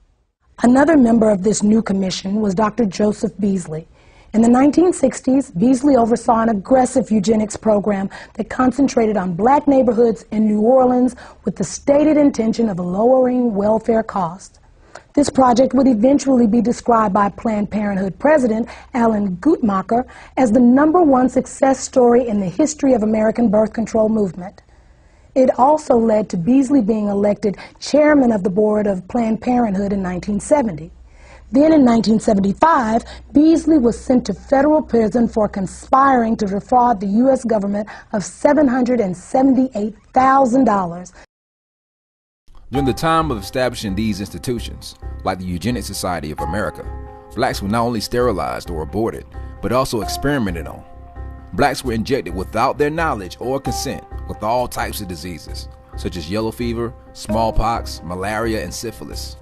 [SPEAKER 7] Another member of this new commission was Dr. Joseph Beasley. In the 1960s, Beasley oversaw an aggressive eugenics program that concentrated on black neighborhoods in New Orleans with the stated intention of lowering welfare costs. This project would eventually be described by Planned Parenthood President Alan Guttmacher as the #1 success story in the history of American birth control movement. It also led to Beasley being elected chairman of the board of Planned Parenthood in 1970. Then in 1975, Beasley was sent to federal prison for conspiring to defraud the U.S. government of $778,000.
[SPEAKER 4] During the time of establishing these institutions, like the Eugenics Society of America, blacks were not only sterilized or aborted, but also experimented on. Blacks were injected without their knowledge or consent with all types of diseases, such as yellow fever, smallpox, malaria, and syphilis.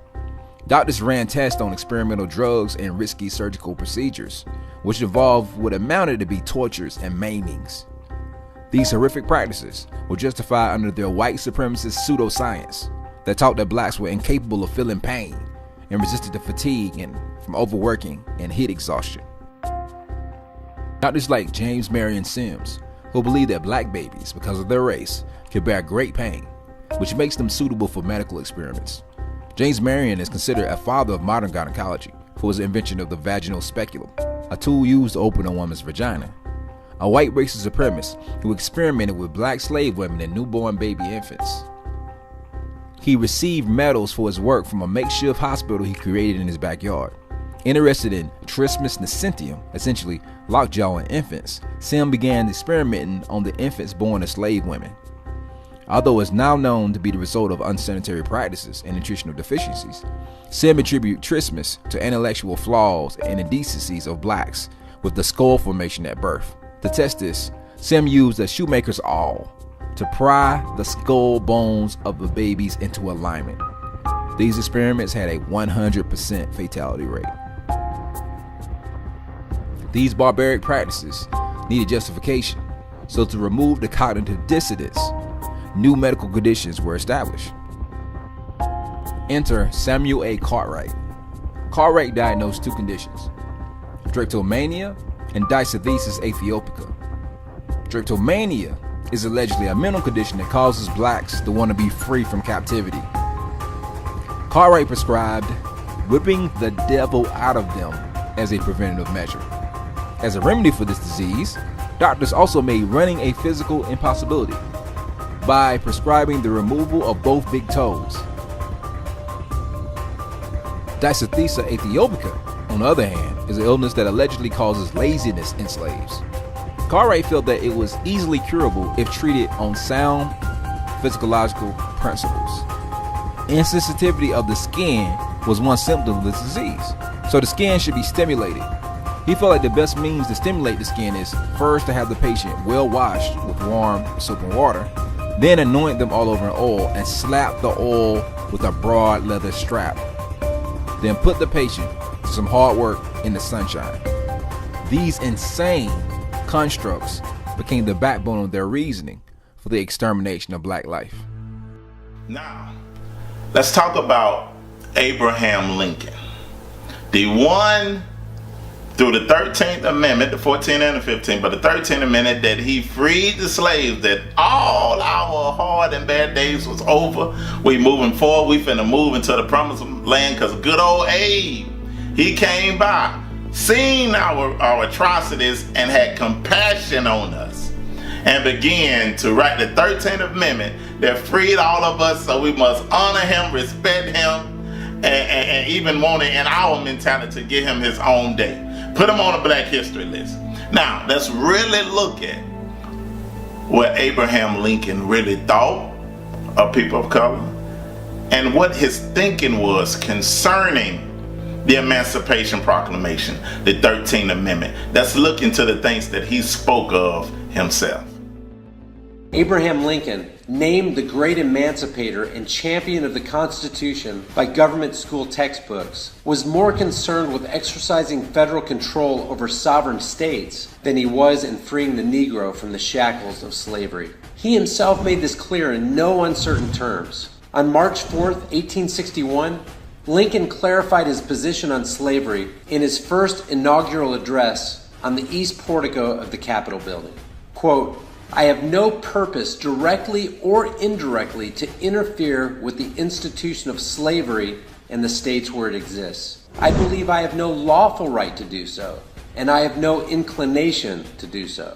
[SPEAKER 4] Doctors ran tests on experimental drugs and risky surgical procedures, which involved what amounted to be tortures and maimings. These horrific practices were justified under their white supremacist pseudoscience that taught that blacks were incapable of feeling pain and resisted to fatigue and from overworking and heat exhaustion. Doctors like James Marion Sims, who believed that black babies, because of their race, could bear great pain, which makes them suitable for medical experiments. James Marion is considered a father of modern gynecology for his invention of the vaginal speculum, a tool used to open a woman's vagina. A white racist supremacist who experimented with black slave women and newborn baby infants. He received medals for his work from a makeshift hospital he created in his backyard. Interested in trismus nascentium, essentially lockjaw in infants, Sim began experimenting on the infants born to slave women. Although it's now known to be the result of unsanitary practices and nutritional deficiencies, Sim attributed trismus to intellectual flaws and indecencies of blacks with the skull formation at birth. To test this, Sim used a shoemaker's awl to pry the skull bones of the babies into alignment. These experiments had a 100% fatality rate. These barbaric practices needed justification, so to remove the cognitive dissonance, new medical conditions were established. Enter Samuel A. Cartwright. Cartwright diagnosed two conditions, drapetomania and dysthesis aethiopica. Drapetomania is allegedly a mental condition that causes blacks to want to be free from captivity. Cartwright prescribed whipping the devil out of them as a preventative measure. As a remedy for this disease, doctors also made running a physical impossibility by prescribing the removal of both big toes. Dysthesis aethiopica, on the other hand, is an illness that allegedly causes laziness in slaves. Cartwright felt that it was easily curable if treated on sound physiological principles. Insensitivity of the skin was one symptom of this disease, so the skin should be stimulated. He felt like the best means to stimulate the skin is first to have the patient well washed with warm soap and water, then anoint them all over in oil and slap the oil with a broad leather strap. Then put the patient to some hard work in the sunshine. These insane constructs became the backbone of their reasoning for the extermination of black life.
[SPEAKER 2] Now, let's talk about Abraham Lincoln, the one through the 13th Amendment, the 14th and the 15th, but the 13th Amendment, that he freed the slaves, that all our hard and bad days was over. We moving forward, we finna move into the promised land, because good old Abe, he came by, seen our atrocities, and had compassion on us, and began to write the 13th Amendment that freed all of us, so we must honor him, respect him, and even want it in our mentality to give him his own day. Put him on a Black History list. Now, let's really look at what Abraham Lincoln really thought of people of color and what his thinking was concerning the Emancipation Proclamation, the 13th Amendment. Let's look into the things that he spoke of himself.
[SPEAKER 3] Abraham Lincoln, named the great emancipator and champion of the Constitution by government school textbooks, was more concerned with exercising federal control over sovereign states than he was in freeing the Negro from the shackles of slavery. He himself made this clear in no uncertain terms. On March 4th, 1861, Lincoln clarified his position on slavery in his first inaugural address on the east portico of the Capitol building. Quote, "I have no purpose, directly or indirectly, to interfere with the institution of slavery in the states where it exists. I believe I have no lawful right to do so, and I have no inclination to do so."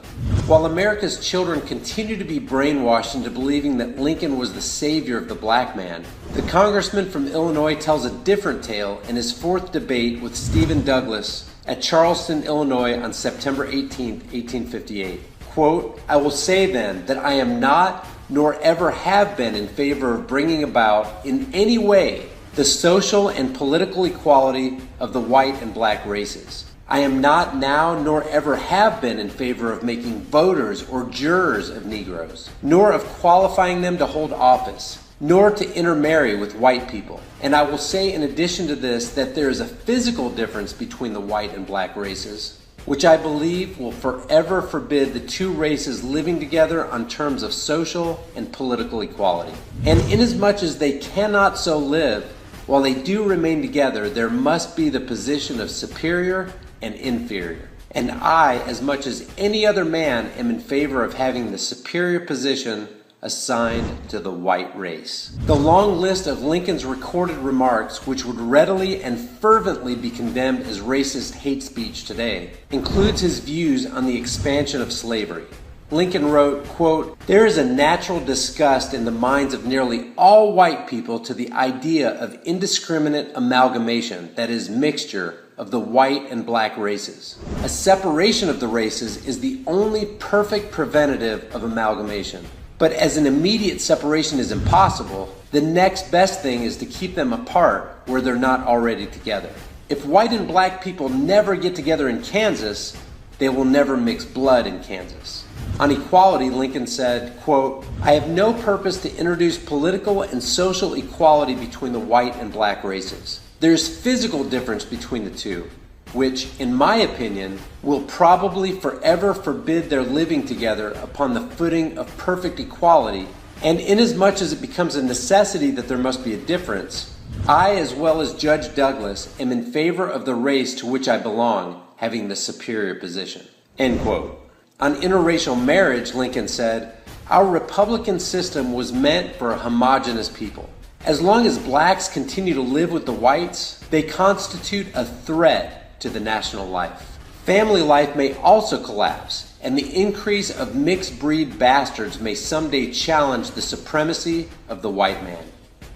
[SPEAKER 3] While America's children continue to be brainwashed into believing that Lincoln was the savior of the black man, the congressman from Illinois tells a different tale in his fourth debate with Stephen Douglas at Charleston, Illinois on September 18, 1858. Quote, "I will say then that I am not, nor ever have been, in favor of bringing about in any way the social and political equality of the white and black races. I am not now nor ever have been in favor of making voters or jurors of Negroes, nor of qualifying them to hold office, nor to intermarry with white people. And I will say in addition to this that there is a physical difference between the white and black races, which I believe will forever forbid the two races living together on terms of social and political equality. And inasmuch as they cannot so live, while they do remain together, there must be the position of superior and inferior. And I, as much as any other man, am in favor of having the superior position assigned to the white race. The long list of Lincoln's recorded remarks, which would readily and fervently be condemned as racist hate speech today, includes his views on the expansion of slavery. Lincoln wrote, quote, "There is a natural disgust in the minds of nearly all white people to the idea of indiscriminate amalgamation, that is, mixture, of the white and black races. A separation of the races is the only perfect preventative of amalgamation. But as an immediate separation is impossible, the next best thing is to keep them apart where they're not already together. If white and black people never get together in Kansas, they will never mix blood in Kansas." On equality, Lincoln said, quote, "I have no purpose to introduce political and social equality between the white and black races. There's physical difference between the two, which, in my opinion, will probably forever forbid their living together upon the footing of perfect equality, and inasmuch as it becomes a necessity that there must be a difference, I, as well as Judge Douglas, am in favor of the race to which I belong having the superior position." End quote. On interracial marriage, Lincoln said, "Our Republican system was meant for a homogeneous people. As long as blacks continue to live with the whites, they constitute a threat to the national life. Family life may also collapse, and the increase of mixed breed bastards may someday challenge the supremacy of the white man."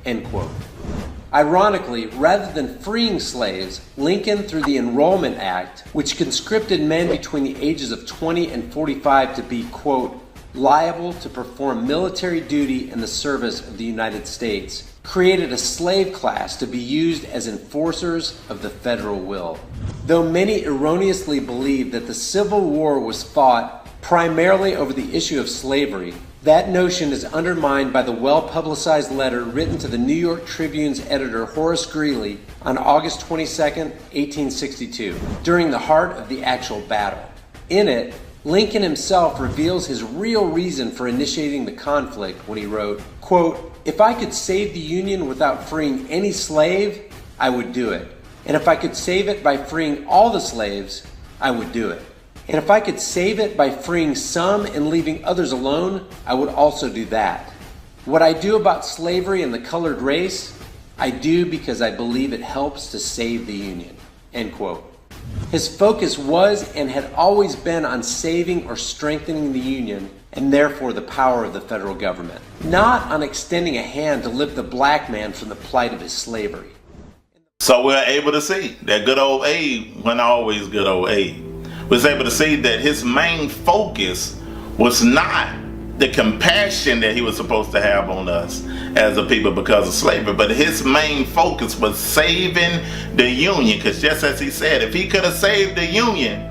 [SPEAKER 3] End quote. Ironically, rather than freeing slaves, Lincoln, through the Enrollment Act, which conscripted men between the ages of 20 and 45 to be, quote, "liable to perform military duty in the service of the United States," created a slave class to be used as enforcers of the federal will. Though many erroneously believe that the Civil War was fought primarily over the issue of slavery, that notion is undermined by the well-publicized letter written to the New York Tribune's editor Horace Greeley on August 22, 1862, during the heart of the actual battle. In it, Lincoln himself reveals his real reason for initiating the conflict when he wrote, quote, "If I could save the Union without freeing any slave, I would do it. And if I could save it by freeing all the slaves, I would do it. And if I could save it by freeing some and leaving others alone, I would also do that. What I do about slavery and the colored race, I do because I believe it helps to save the Union." End quote. His focus was and had always been on saving or strengthening the Union, and therefore the power of the federal government, not on extending a hand to lift the black man from the plight of his slavery.
[SPEAKER 2] So we're able to see that good old Abe wasn't always good old Abe. We was able to see that his main focus was not the compassion that he was supposed to have on us as a people because of slavery, but his main focus was saving the Union. Because just as he said, if he could have saved the Union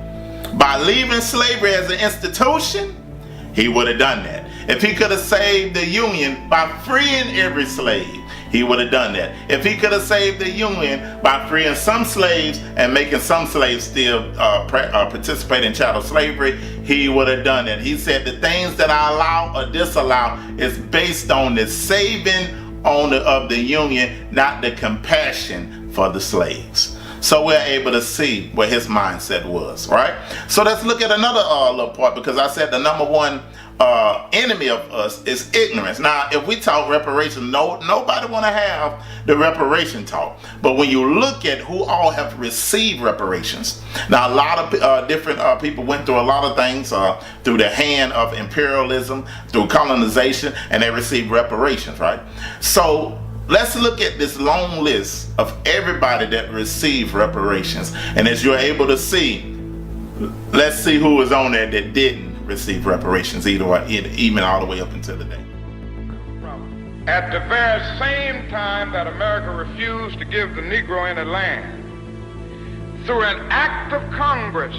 [SPEAKER 2] by leaving slavery as an institution, he would have done that. If he could have saved the Union by freeing every slave, he would have done that. If he could have saved the Union by freeing some slaves and making some slaves still participate in chattel slavery, he would have done that. He said the things that I allow or disallow is based on the saving of the Union, not the compassion for the slaves. So we're able to see what his mindset was, right? So let's look at another little part, because I said the number one enemy of us is ignorance. Now, if we talk reparations, nobody want to have the reparation talk. But when you look at who all have received reparations, now a lot of different people went through a lot of things through the hand of imperialism, through colonization, and they received reparations, right? So let's look at this long list of everybody that received reparations. And as you're able to see, let's see who was on there that didn't receive reparations even all the way up until today.
[SPEAKER 12] At the very same time that America refused to give the Negro any land, through an act of Congress,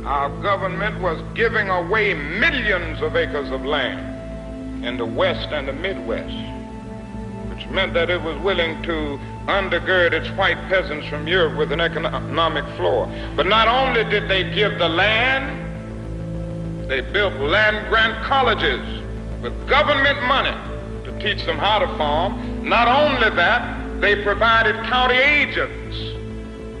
[SPEAKER 12] our government was giving away millions of acres of land in the West and the Midwest, which meant that it was willing to undergird its white peasants from Europe with an economic floor. But not only did they give the land, they built land grant colleges with government money to teach them how to farm. Not only that, they provided county agents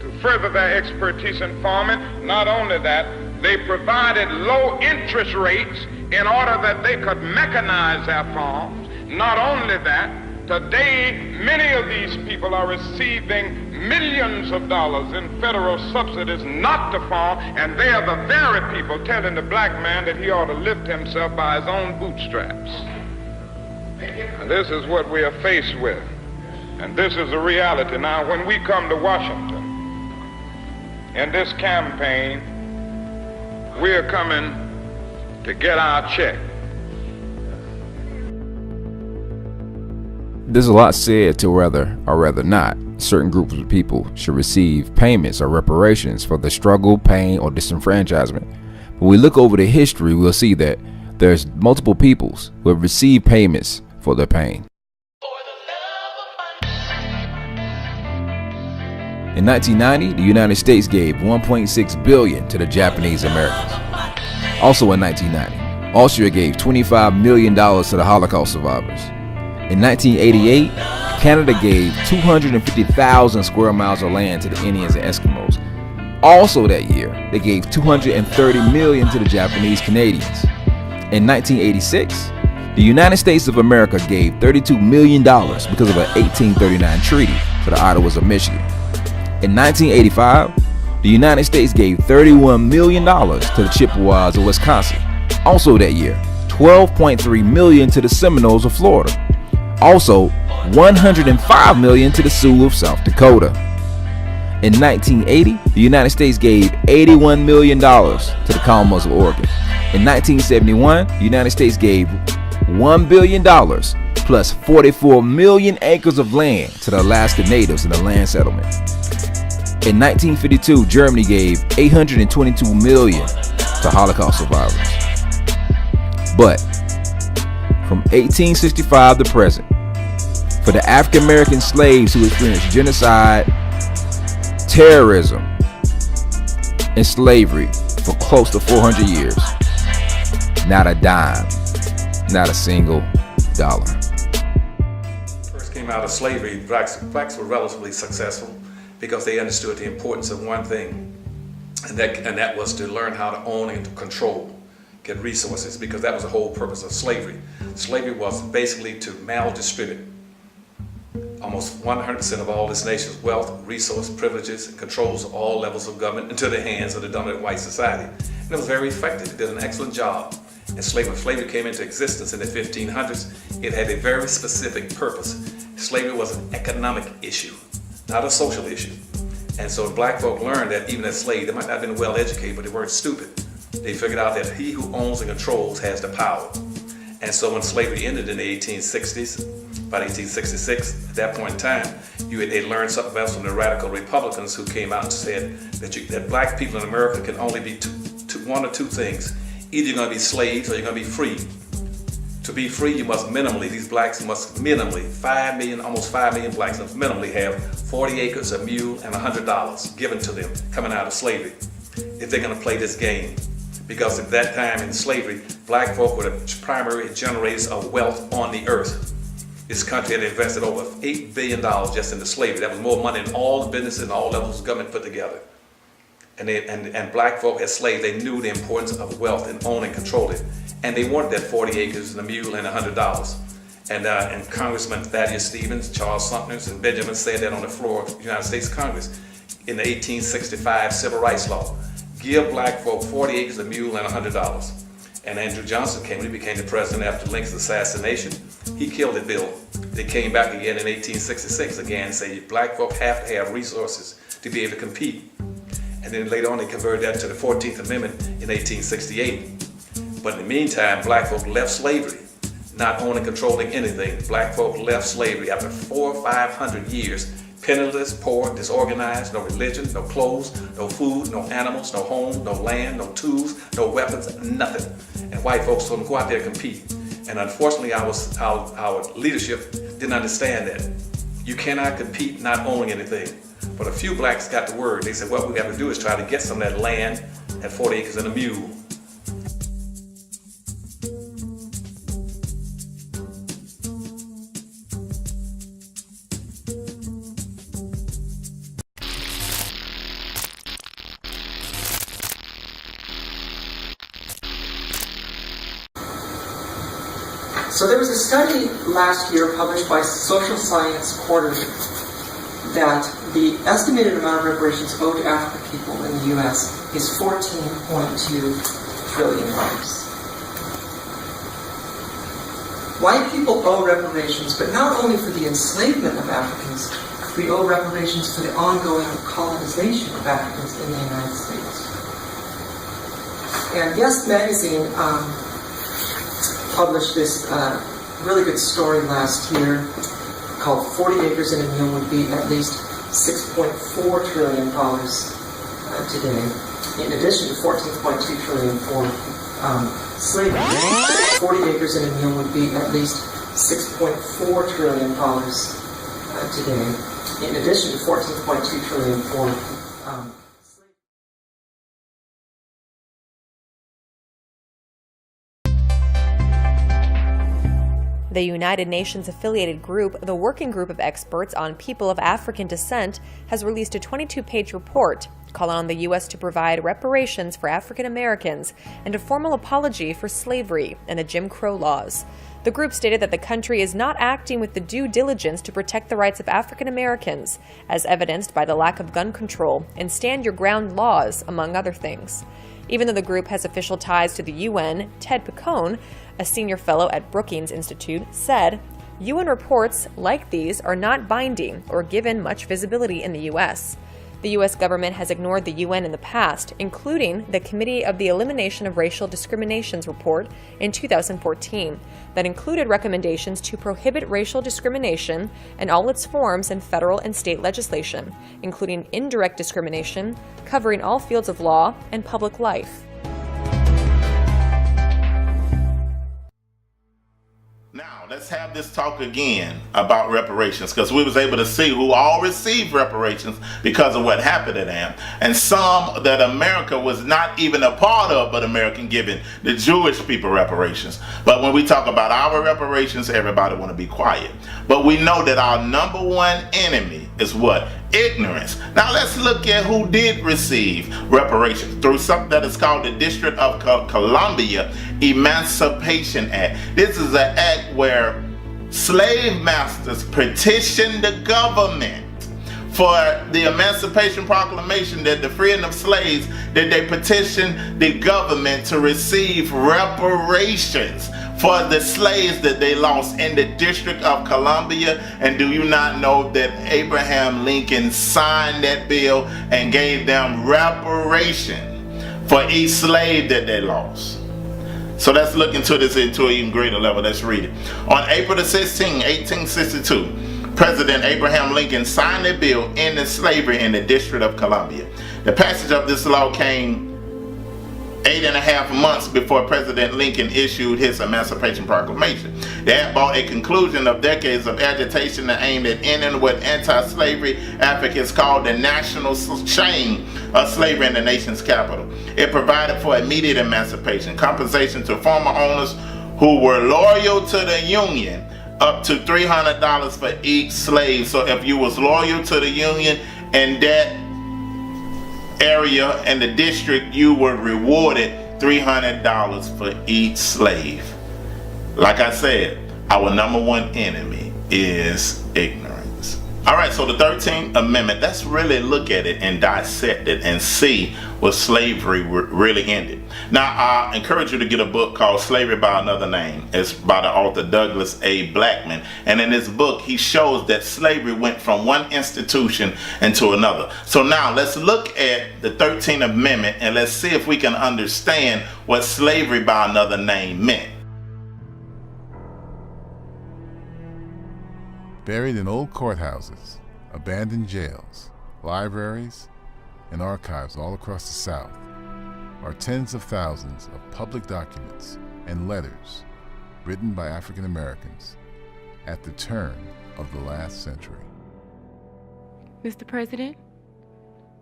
[SPEAKER 12] to further their expertise in farming. Not only that, they provided low interest rates in order that they could mechanize their farms. Not only that, today many of these people are receiving millions of dollars in federal subsidies not to farm, and they are the very people telling the black man that he ought to lift himself by his own bootstraps. And this is what we are faced with, and this is a reality. Now, when we come to Washington in this campaign, we are coming to get our check.
[SPEAKER 4] There's a lot said to whether or rather not certain groups of people should receive payments or reparations for the struggle, pain, or disenfranchisement. When we look over the history, we'll see that there's multiple peoples who have received payments for their pain. In 1990, the United States gave $1.6 billion to the Japanese Americans. Also in 1990, Austria gave $25 million to the Holocaust survivors. In 1988, Canada gave 250,000 square miles of land to the Indians and Eskimos. Also that year, they gave $230 million to the Japanese Canadians. In 1986, the United States of America gave $32 million because of an 1839 treaty to the Ottawas of Michigan. In 1985, the United States gave $31 million to the Chippewas of Wisconsin. Also that year, $12.3 million to the Seminoles of Florida. Also, $105 million to the Sioux of South Dakota. In 1980, the United States gave $81 million to the Calmas of Oregon. In 1971, the United States gave $1 billion plus 44 million acres of land to the Alaska Natives in the land settlement. In 1952, Germany gave $822 million to Holocaust survivors. But from 1865 to present, for the African American slaves who experienced genocide, terrorism, and slavery for close to 400 years, not a dime, not a single dollar.
[SPEAKER 13] First came out of slavery, blacks were relatively successful because they understood the importance of one thing, and that was to learn how to own and to control, get resources, because that was the whole purpose of slavery. Slavery was basically to maldistribute almost 100% of all this nation's wealth, resource, privileges, and controls of all levels of government into the hands of the dominant white society. And it was very effective. It did an excellent job. And slavery came into existence in the 1500s. It had a very specific purpose. Slavery was an economic issue, not a social issue. And so black folk learned that even as slaves, they might not have been well educated, but they weren't stupid. They figured out that he who owns and controls has the power. And so when slavery ended in the 1860s, about 1866, at that point in time, they learned something else from the radical Republicans who came out and said that black people in America can only be one or two things. Either you're going to be slaves or you're going to be free. To be free, you must minimally, these blacks must minimally, 5 million, almost 5 million blacks must minimally have 40 acres, a mule, and $100 given to them coming out of slavery if they're going to play this game. Because at that time in slavery, black folk were the primary generators of wealth on the earth. This country had invested over $8 billion just into slavery. That was more money than all the businesses and all levels of government put together. And black folk as slaves, they knew the importance of wealth and owning and controlling. And they wanted that 40 acres and a mule and $100. And Congressman Thaddeus Stevens, Charles Sumner, and Benjamin said that on the floor of the United States Congress in the 1865 Civil Rights Law. Give black folk 40 acres, a mule, and $100. And Andrew Johnson came, when he became the president after Lincoln's assassination, he killed the bill. They came back again in 1866 again and said black folk have to have resources to be able to compete. And then later on they converted that to the 14th Amendment in 1868. But in the meantime, black folk left slavery. not owning, controlling anything. Black folk left slavery after 400 or 500 years, penniless, poor, disorganized, no religion, no clothes, no food, no animals, no home, no land, no tools, no weapons, nothing. And white folks told them, go out there and compete. And unfortunately, our leadership didn't understand that. You cannot compete not owning anything. But a few blacks got the word. They said, what we got to do is try to get some of that land at 40 acres and a mule.
[SPEAKER 14] So there was a study last year published by Social Science Quarterly that the estimated amount of reparations owed to African people in the U.S. is $14.2 trillion. White people owe reparations, but not only for the enslavement of Africans, we owe reparations for the ongoing colonization of Africans in the United States. And Yes Magazine published this really good story last year called 40 Acres and a Mule would be at least $6.4 trillion today, in addition to $14.2 trillion for slavery. 40 Acres and a Mule would be at least $6.4 trillion today, in addition to $14.2 trillion for
[SPEAKER 15] The United Nations-affiliated group, the Working Group of Experts on People of African Descent, has released a 22-page report calling on the U.S. to provide reparations for African Americans and a formal apology for slavery and the Jim Crow laws. The group stated that the country is not acting with the due diligence to protect the rights of African Americans, as evidenced by the lack of gun control and stand-your-ground laws, among other things. Even though the group has official ties to the UN, Ted Picone, a senior fellow at Brookings Institute, said, UN reports like these are not binding or given much visibility in the U.S. The U.S. government has ignored the UN in the past, including the Committee of the Elimination of Racial Discriminations report in 2014 that included recommendations to prohibit racial discrimination in all its forms in federal and state legislation, including indirect discrimination, covering all fields of law and public life.
[SPEAKER 2] Let's have this talk again about reparations, because we was able to see who all received reparations because of what happened to them, and some that America was not even a part of, but American giving the Jewish people reparations. But when we talk about our reparations, everybody want to be quiet. But we know that our number one enemy is what? Ignorance. Now let's look at who did receive reparations through something that is called the District of Columbia Emancipation Act. This is an act where slave masters petitioned the government for the Emancipation Proclamation, that the freeing of slaves, that they petitioned the government to receive reparations for the slaves that they lost in the District of Columbia. And do you not know that Abraham Lincoln signed that bill and gave them reparation for each slave that they lost? So let's look into this into an even greater level. Let's read it. On April the 16th, 1862, President Abraham Lincoln signed a bill ending slavery in the District of Columbia. The passage of this law came 8.5 months before President Lincoln issued his Emancipation Proclamation. That brought a conclusion of decades of agitation aimed at ending what anti-slavery advocates called the national shame of slavery in the nation's capital. It provided for immediate emancipation, compensation to former owners who were loyal to the Union, up to $300 for each slave. So if you was loyal to the Union and that area and the district, you were rewarded $300 for each slave. Like I said, our number one enemy is ignorance. Alright, so the 13th Amendment, let's really look at it and dissect it and see what slavery really ended. Now, I encourage you to get a book called Slavery by Another Name. It's by the author Douglas A. Blackman. And in this book, he shows that slavery went from one institution into another. So now let's look at the 13th Amendment and let's see if we can understand what slavery by another name meant.
[SPEAKER 16] Buried in old courthouses, abandoned jails, libraries, and archives all across the South are tens of thousands of public documents and letters written by African Americans at the turn of the last century.
[SPEAKER 17] Mr. President,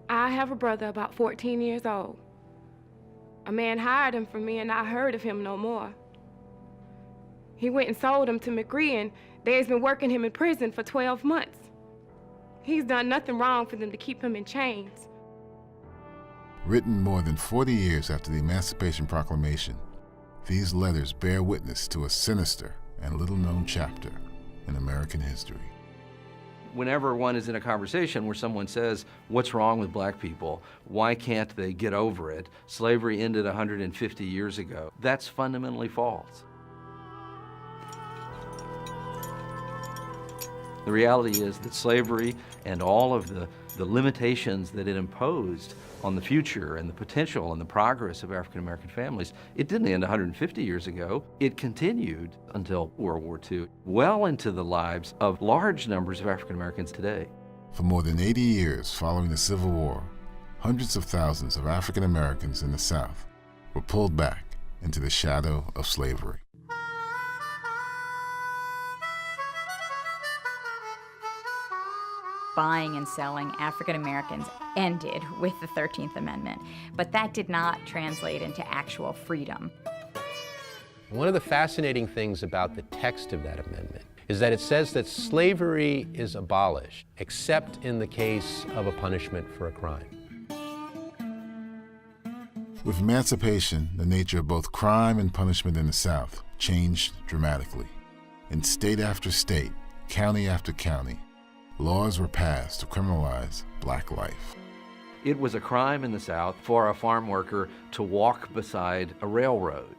[SPEAKER 17] I have a brother about 14 years old. A man hired him from me and I heard of him no more. He went and sold him to McGree and they's been working him in prison for 12 months. He's done nothing wrong for them to keep him in chains.
[SPEAKER 16] Written more than 40 years after the Emancipation Proclamation, these letters bear witness to a sinister and little-known chapter in American history.
[SPEAKER 18] Whenever one is in a conversation where someone says, what's wrong with black people? Why can't they get over it? Slavery ended 150 years ago. That's fundamentally false. The reality is that slavery and all of the limitations that it imposed on the future and the potential and the progress of African American families, it didn't end 150 years ago. It continued until World War II, well into the lives of large numbers of African Americans today.
[SPEAKER 16] For more than 80 years following the Civil War, hundreds of thousands of African Americans in the South were pulled back into the shadow of slavery.
[SPEAKER 19] Buying and selling African Americans ended with the 13th Amendment, but that did not translate into actual freedom.
[SPEAKER 25] One of the fascinating things about the text of that amendment is that it says that slavery is abolished, except in the case of a punishment for a crime.
[SPEAKER 16] With emancipation, the nature of both crime and punishment in the South changed dramatically. In state after state, county after county, laws were passed to criminalize black life.
[SPEAKER 18] It was a crime in the South for a farm worker to walk beside a railroad.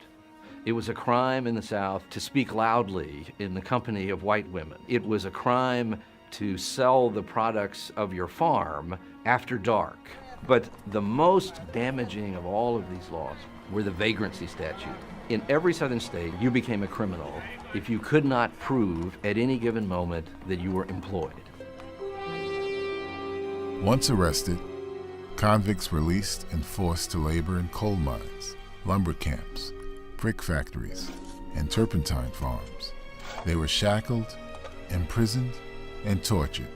[SPEAKER 18] It was a crime in the South to speak loudly in the company of white women. It was a crime to sell the products of your farm after dark. But the most damaging of all of these laws were the vagrancy statute. In every southern state, you became a criminal if you could not prove at any given moment that you were employed.
[SPEAKER 16] Once arrested, convicts were released and forced to labor in coal mines, lumber camps, brick factories, and turpentine farms. They were shackled, imprisoned, and tortured,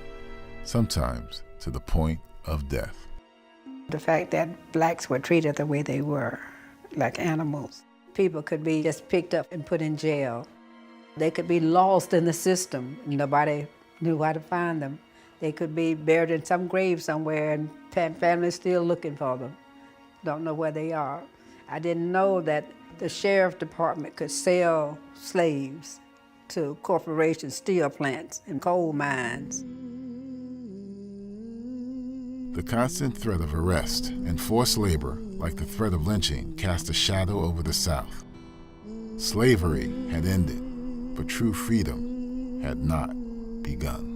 [SPEAKER 16] sometimes to the point of death.
[SPEAKER 26] The fact that blacks were treated the way they were, like animals. People could be just picked up and put in jail. They could be lost in the system. Nobody knew how to find them. They could be buried in some grave somewhere and families still looking for them. Don't know where they are. I didn't know that the sheriff department could sell slaves to corporations, steel plants, and coal mines.
[SPEAKER 16] The constant threat of arrest and forced labor, like the threat of lynching, cast a shadow over the South. Slavery had ended, but true freedom had not begun.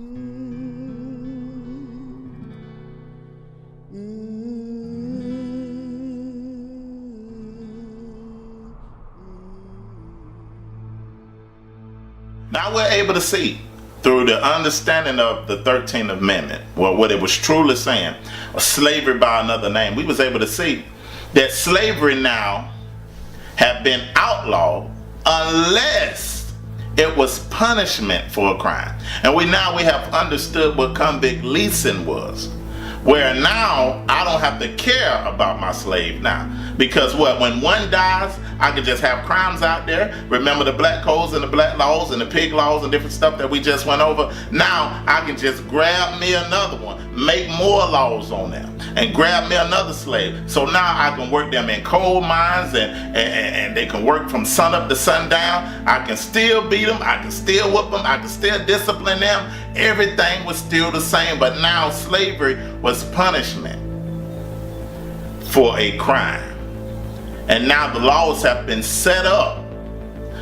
[SPEAKER 2] Now we're able to see through the understanding of the 13th Amendment, well, what it was truly saying, slavery by another name, we was able to see that slavery now had been outlawed unless it was punishment for a crime. And we have understood what convict leasing was, where now I don't have to care about my slave now. Because when one dies, I can just have crimes out there. Remember the black codes and the black laws and the pig laws and different stuff that we just went over? Now I can just grab me another one, make more laws on them, and grab me another slave. So now I can work them in coal mines and they can work from sun up to sundown. I can still beat them, I can still whoop them, I can still discipline them. Everything was still the same, but now slavery was punishment for a crime. And now the laws have been set up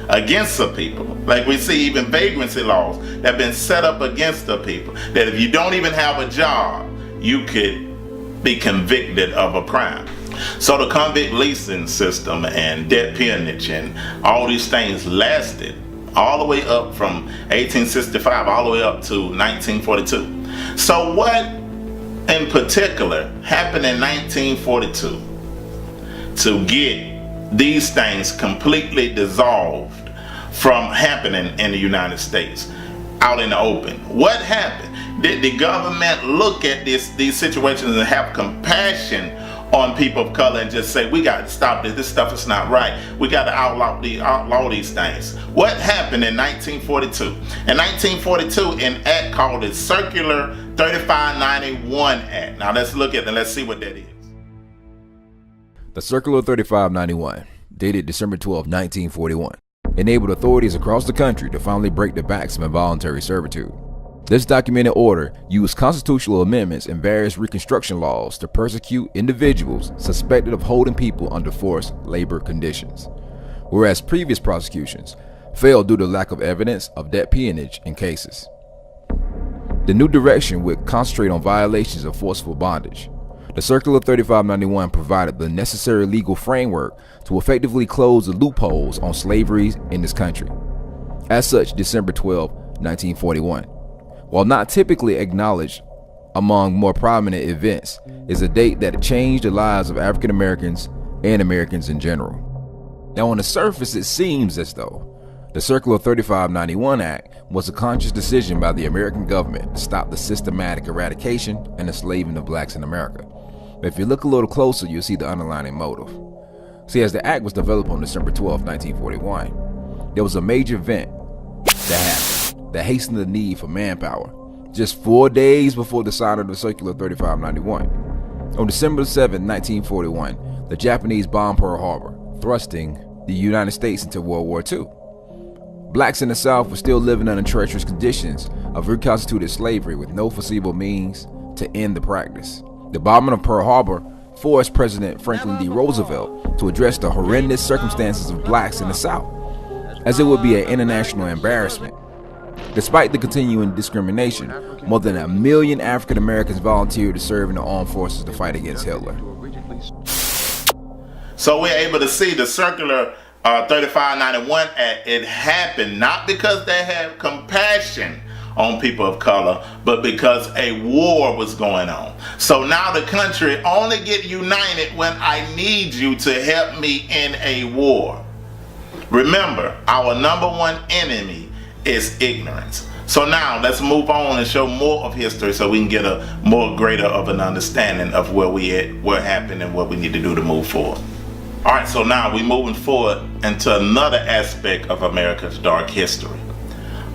[SPEAKER 2] against the people. Like we see even vagrancy laws that have been set up against the people. That if you don't even have a job, you could be convicted of a crime. So the convict leasing system and debt peonage and all these things lasted all the way up from 1865 all the way up to 1942. So what in particular happened in 1942 to get these things completely dissolved from happening in the United States out in the open? What happened? Did the government look at these situations and have compassion on people of color and just say, we got to stop this, this stuff is not right, we got to outlaw these things? What happened in 1942? In 1942, an act called the Circular 3591 Act. Now let's look at it and let's see what that is.
[SPEAKER 4] The Circular 3591, dated December 12, 1941, enabled authorities across the country to finally break the backs of involuntary servitude. This documented order used constitutional amendments and various Reconstruction laws to persecute individuals suspected of holding people under forced labor conditions, whereas previous prosecutions failed due to lack of evidence of debt peonage in cases. The new direction would concentrate on violations of forceful bondage. The Circular 3591 provided the necessary legal framework to effectively close the loopholes on slavery in this country. As such, December 12, 1941, while not typically acknowledged among more prominent events, is a date that changed the lives of African Americans and Americans in general. Now, on the surface, it seems as though the Circular 3591 Act was a conscious decision by the American government to stop the systematic eradication and enslavement of blacks in America. But if you look a little closer, you'll see the underlying motive. See, as the act was developed on December 12, 1941, there was a major event that happened that hastened the need for manpower just 4 days before the signing of the Circular 3591. On December 7, 1941, the Japanese bombed Pearl Harbor, thrusting the United States into World War II. Blacks in the South were still living under treacherous conditions of reconstituted slavery with no foreseeable means to end the practice. The bombing of Pearl Harbor forced President Franklin D. Roosevelt to address the horrendous circumstances of blacks in the South, as it would be an international embarrassment. Despite the continuing discrimination, more than 1 million African Americans volunteered to serve in the armed forces to fight against Hitler.
[SPEAKER 2] So we're able to see the Circular 3591 Act. It happened not because they had compassion on people of color, but because a war was going on. So now the country only get united when I need you to help me in a war. Remember, our number one enemy is ignorance. So now let's move on and show more of history so we can get a more greater of an understanding of where we at, what happened, and what we need to do to move forward. All right, so now we're moving forward into another aspect of America's dark history,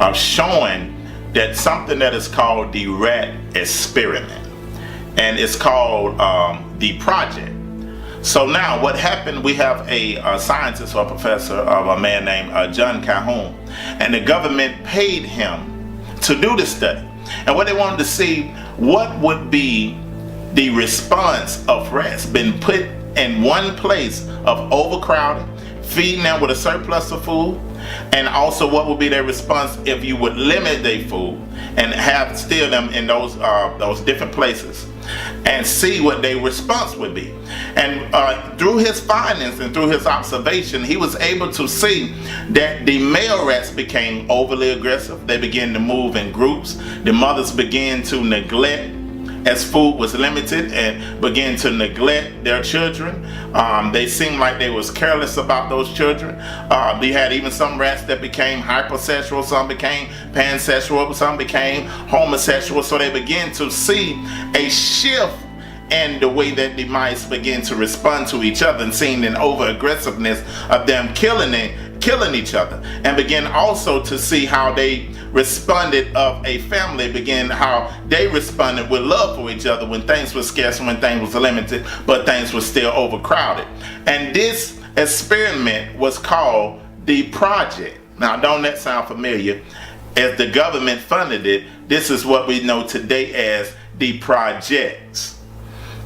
[SPEAKER 2] of showing that something that is called the rat experiment, and it's called the project. So now what happened, we have a scientist or professor of a man named John Calhoun, and the government paid him to do this study. And what they wanted to see, what would be the response of rats been put in one place of overcrowding, feeding them with a surplus of food, and also what would be their response if you would limit their food and have steal them in those different places, and see what their response would be. And through his findings and through his observation, he was able to see that the male rats became overly aggressive. They began to move in groups. The mothers began to neglect as food was limited and began to neglect their children. They seemed like they was careless about those children. They had even some rats that became hypersexual, some became pansexual, some became homosexual. So they began to see a shift in the way that the mice began to respond to each other, and seeing an over aggressiveness of them killing each other, and began also to see how they responded of a family, began how they responded with love for each other when things were scarce, when things was limited, but things were still overcrowded. And this experiment was called the project. Now, don't that sound familiar? As the government funded it, this is what we know today as the projects.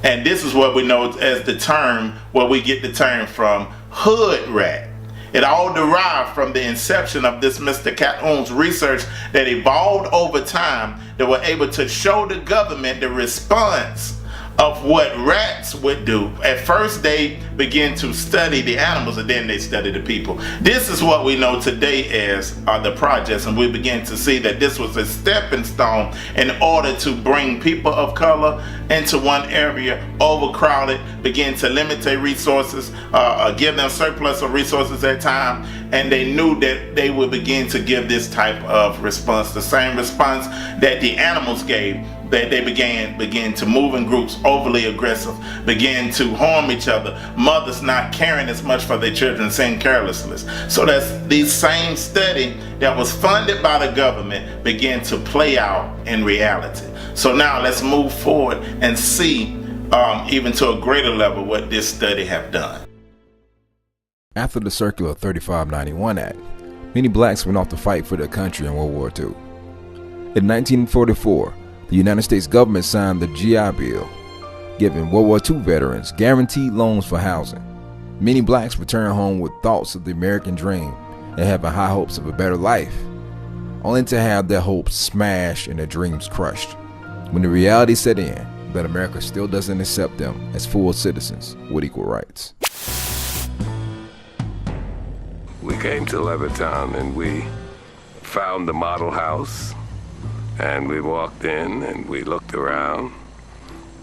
[SPEAKER 2] And this is what we know as the term, where we get the term from, hood rat. It all derived from the inception of this Mr. Calhoun's research that evolved over time, that were able to show the government the response of what rats would do. At first they begin to study the animals, and then they study the people. This is what we know today as the projects, and we begin to see that this was a stepping stone in order to bring people of color into one area, overcrowded, begin to limit their resources, give them surplus of resources at time, and they knew that they would begin to give this type of response, the same response that the animals gave, that they began to move in groups, overly aggressive, began to harm each other, mothers not caring as much for their children, saying carelessness. So that's the same study that was funded by the government began to play out in reality. So now let's move forward and see even to a greater level what this study have done.
[SPEAKER 4] After the Circular 3591 Act, many blacks went off to fight for their country in World War II. In 1944, the United States government signed the GI Bill, giving World War II veterans guaranteed loans for housing. Many blacks returned home with thoughts of the American dream and having high hopes of a better life, only to have their hopes smashed and their dreams crushed when the reality set in that America still doesn't accept them as full citizens with equal rights.
[SPEAKER 1] We came to Levittown and we found the model house, and we walked in and we looked around,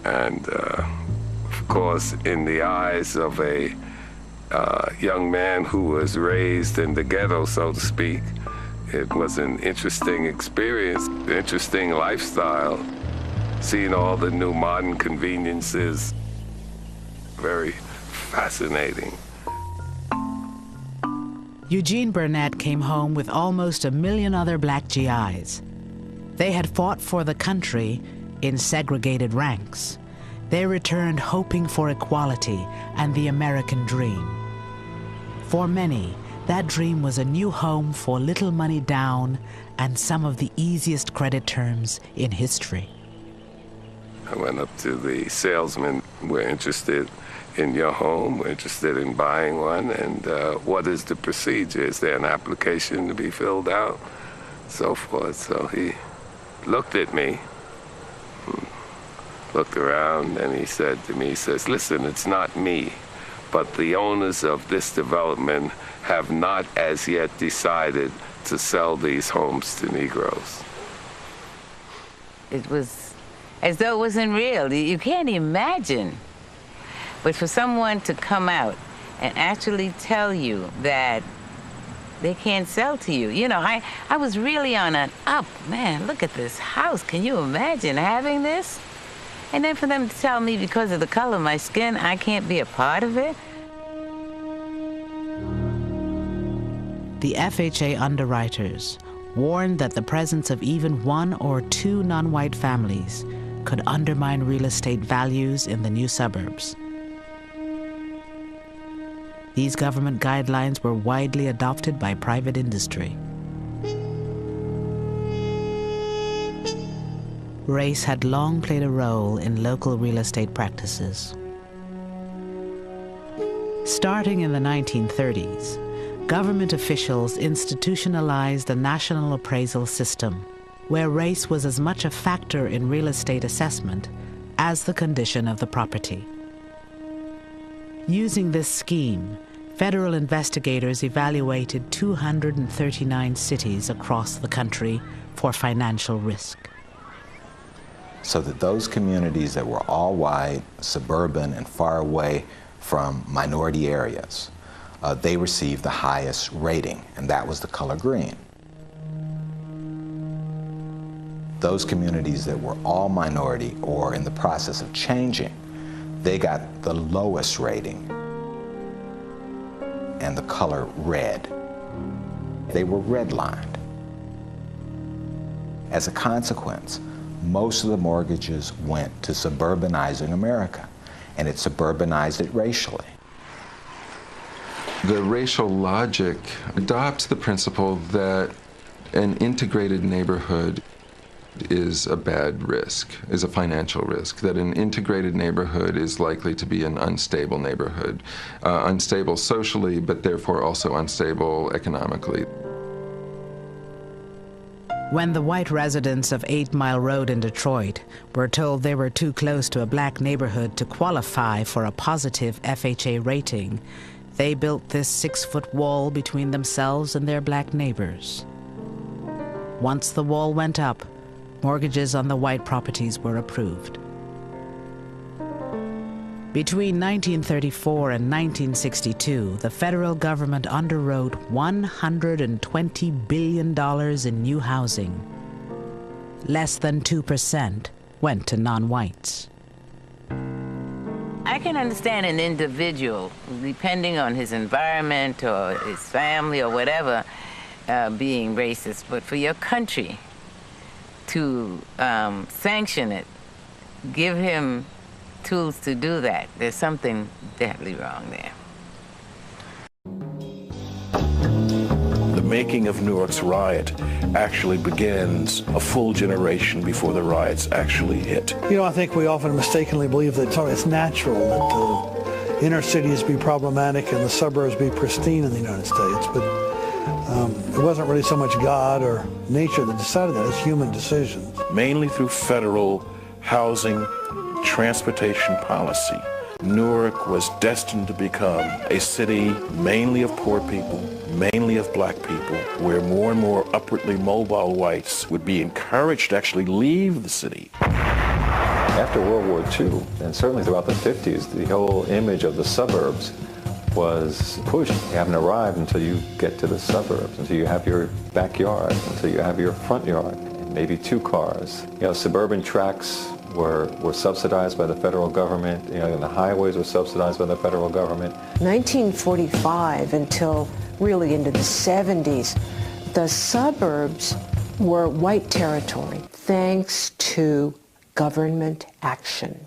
[SPEAKER 1] and of course in the eyes of a young man who was raised in the ghetto, so to speak, it was an interesting experience, interesting lifestyle, seeing all the new modern conveniences, very fascinating.
[SPEAKER 5] Eugene Burnett came home with almost 1 million other black GIs. They had fought for the country in segregated ranks. They returned hoping for equality and the American dream. For many, that dream was a new home for little money down and some of the easiest credit terms in history.
[SPEAKER 1] I went up to the salesman. We're interested in your home, we're interested in buying one, and what is the procedure? Is there an application to be filled out? So forth. So he looked at me, looked around, and he said to me, he says, listen, it's not me, but the owners of this development have not as yet decided to sell these homes to Negroes.
[SPEAKER 20] It was as though it wasn't real. You can't imagine. But for someone to come out and actually tell you that they can't sell to you, you know, I was really on an up. Man, look at this house. Can you imagine having this? And then for them to tell me because of the color of my skin, I can't be a part of it.
[SPEAKER 5] The FHA underwriters warned that the presence of even 1 or 2 non-white families could undermine real estate values in the new suburbs. These government guidelines were widely adopted by private industry. Race had long played a role in local real estate practices. Starting in the 1930s, government officials institutionalized the national appraisal system, where race was as much a factor in real estate assessment as the condition of the property. Using this scheme, federal investigators evaluated 239 cities across the country for financial risk.
[SPEAKER 21] So that those communities that were all white, suburban, and far away from minority areas, they received the highest rating, and that was the color green. Those communities that were all minority or in the process of changing, they got the lowest rating and the color red. They were redlined. As a consequence, most of the mortgages went to suburbanizing America, and it suburbanized it racially.
[SPEAKER 22] The racial logic adopts the principle that an integrated neighborhood is a bad risk, is a financial risk, that an integrated neighborhood is likely to be an unstable neighborhood, unstable socially, but therefore also unstable economically.
[SPEAKER 5] When the white residents of 8 Mile Road in Detroit were told they were too close to a black neighborhood to qualify for a positive FHA rating, they built this 6-foot wall between themselves and their black neighbors. Once the wall went up, mortgages on the white properties were approved. Between 1934 and 1962, the federal government underwrote $120 billion in new housing. Less than 2% went to non-whites.
[SPEAKER 20] I can understand an individual, depending on his environment or his family or whatever, being racist, but for your country to sanction it, give him tools to do that, there's something definitely wrong there.
[SPEAKER 8] The making of Newark's riot actually begins a full generation before the riots actually hit.
[SPEAKER 9] You know, I think we often mistakenly believe that it's natural that the inner cities be problematic and the suburbs be pristine in the United States, but it wasn't really so much God or nature that decided that, it's human decisions.
[SPEAKER 8] Mainly through federal housing, transportation policy, Newark was destined to become a city mainly of poor people, mainly of black people, where more and more upwardly mobile whites would be encouraged to actually leave the city.
[SPEAKER 10] After World War II, and certainly throughout the 50s, the whole image of the suburbs was pushed. You haven't arrived until you get to the suburbs, until you have your backyard, until you have your front yard, maybe 2 cars. You know, suburban tracts were subsidized by the federal government, you know, and the highways were subsidized by the federal government.
[SPEAKER 11] 1945 until really into the 70s, the suburbs were white territory thanks to government action.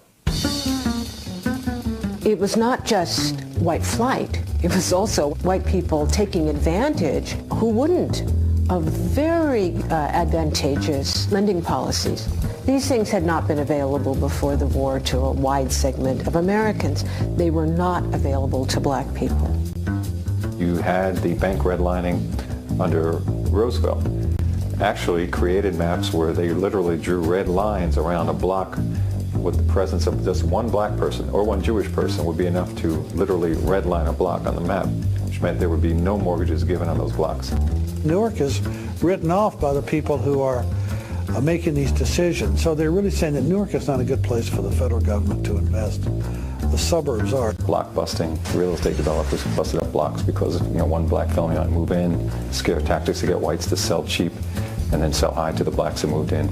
[SPEAKER 11] It was not just white flight, it was also white people taking advantage who wouldn't of very advantageous lending policies. These things had not been available before the war to a wide segment of Americans. They were not available to black people.
[SPEAKER 10] You had the bank redlining under Roosevelt. Actually created maps where they literally drew red lines around a block with the presence of just one black person or one Jewish person would be enough to literally redline a block on the map, which meant there would be no mortgages given on those blocks.
[SPEAKER 9] Newark is written off by the people who are making these decisions. So they're really saying that Newark is not a good place for the federal government to invest. The suburbs are.
[SPEAKER 10] Block busting. Real estate developers who busted up blocks because one black family might move in, scare tactics to get whites to sell cheap and then sell high to the blacks who moved in.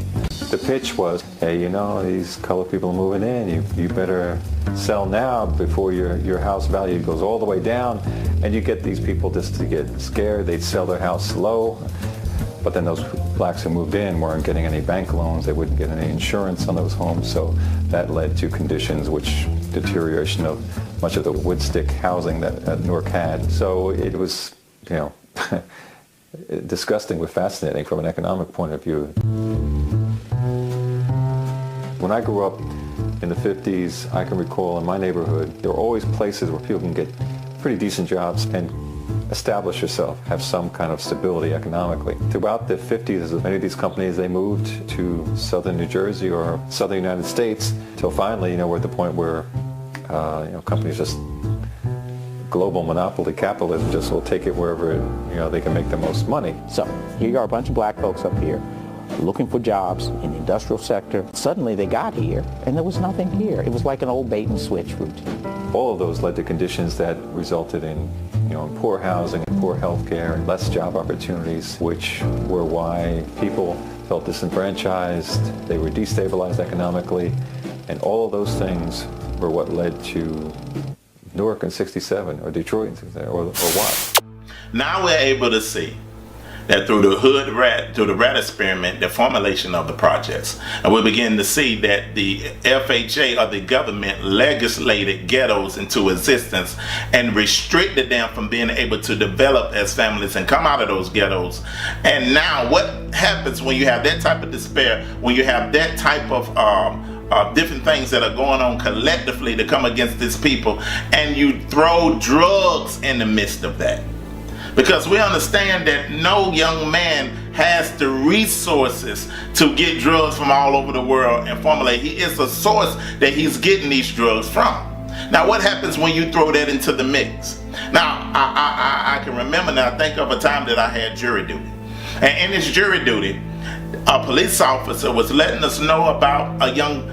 [SPEAKER 10] The pitch was, hey, these colored people are moving in. You better sell now before your house value goes all the way down. And you get these people just to get scared. They'd sell their house low. But then those blacks who moved in weren't getting any bank loans. They wouldn't get any insurance on those homes. So that led to conditions which deterioration of much of the wood stick housing that Newark had. So it was, disgusting but fascinating from an economic point of view. When I grew up in the 50s, I can recall in my neighborhood, there were always places where people can get pretty decent jobs and establish yourself, have some kind of stability economically. Throughout the 50s, many of these companies, they moved to southern New Jersey or southern United States till finally, we're at the point where, companies just, global monopoly capitalism just will take it wherever, they can make the most money.
[SPEAKER 23] So here are a bunch of black folks up here looking for jobs in the industrial sector. Suddenly they got here and there was nothing here. It was like an old bait and switch routine.
[SPEAKER 10] All of those led to conditions that resulted in poor housing and poor health care and less job opportunities, which were why people felt disenfranchised, they were destabilized economically, and all of those things were what led to Newark in '67 or Detroit in '67 or what.
[SPEAKER 2] Now we're able to see that through the rat experiment, the formulation of the projects, and we begin to see that the FHA or the government legislated ghettos into existence and restricted them from being able to develop as families and come out of those ghettos. And now what happens when you have that type of despair, when you have that type of different things that are going on collectively to come against these people, and you throw drugs in the midst of that? Because we understand that no young man has the resources to get drugs from all over the world and formulate. He is a source that he's getting these drugs from. Now, what happens when you throw that into the mix? Now, I can remember now, think of a time that I had jury duty. And in this jury duty, a police officer was letting us know about a young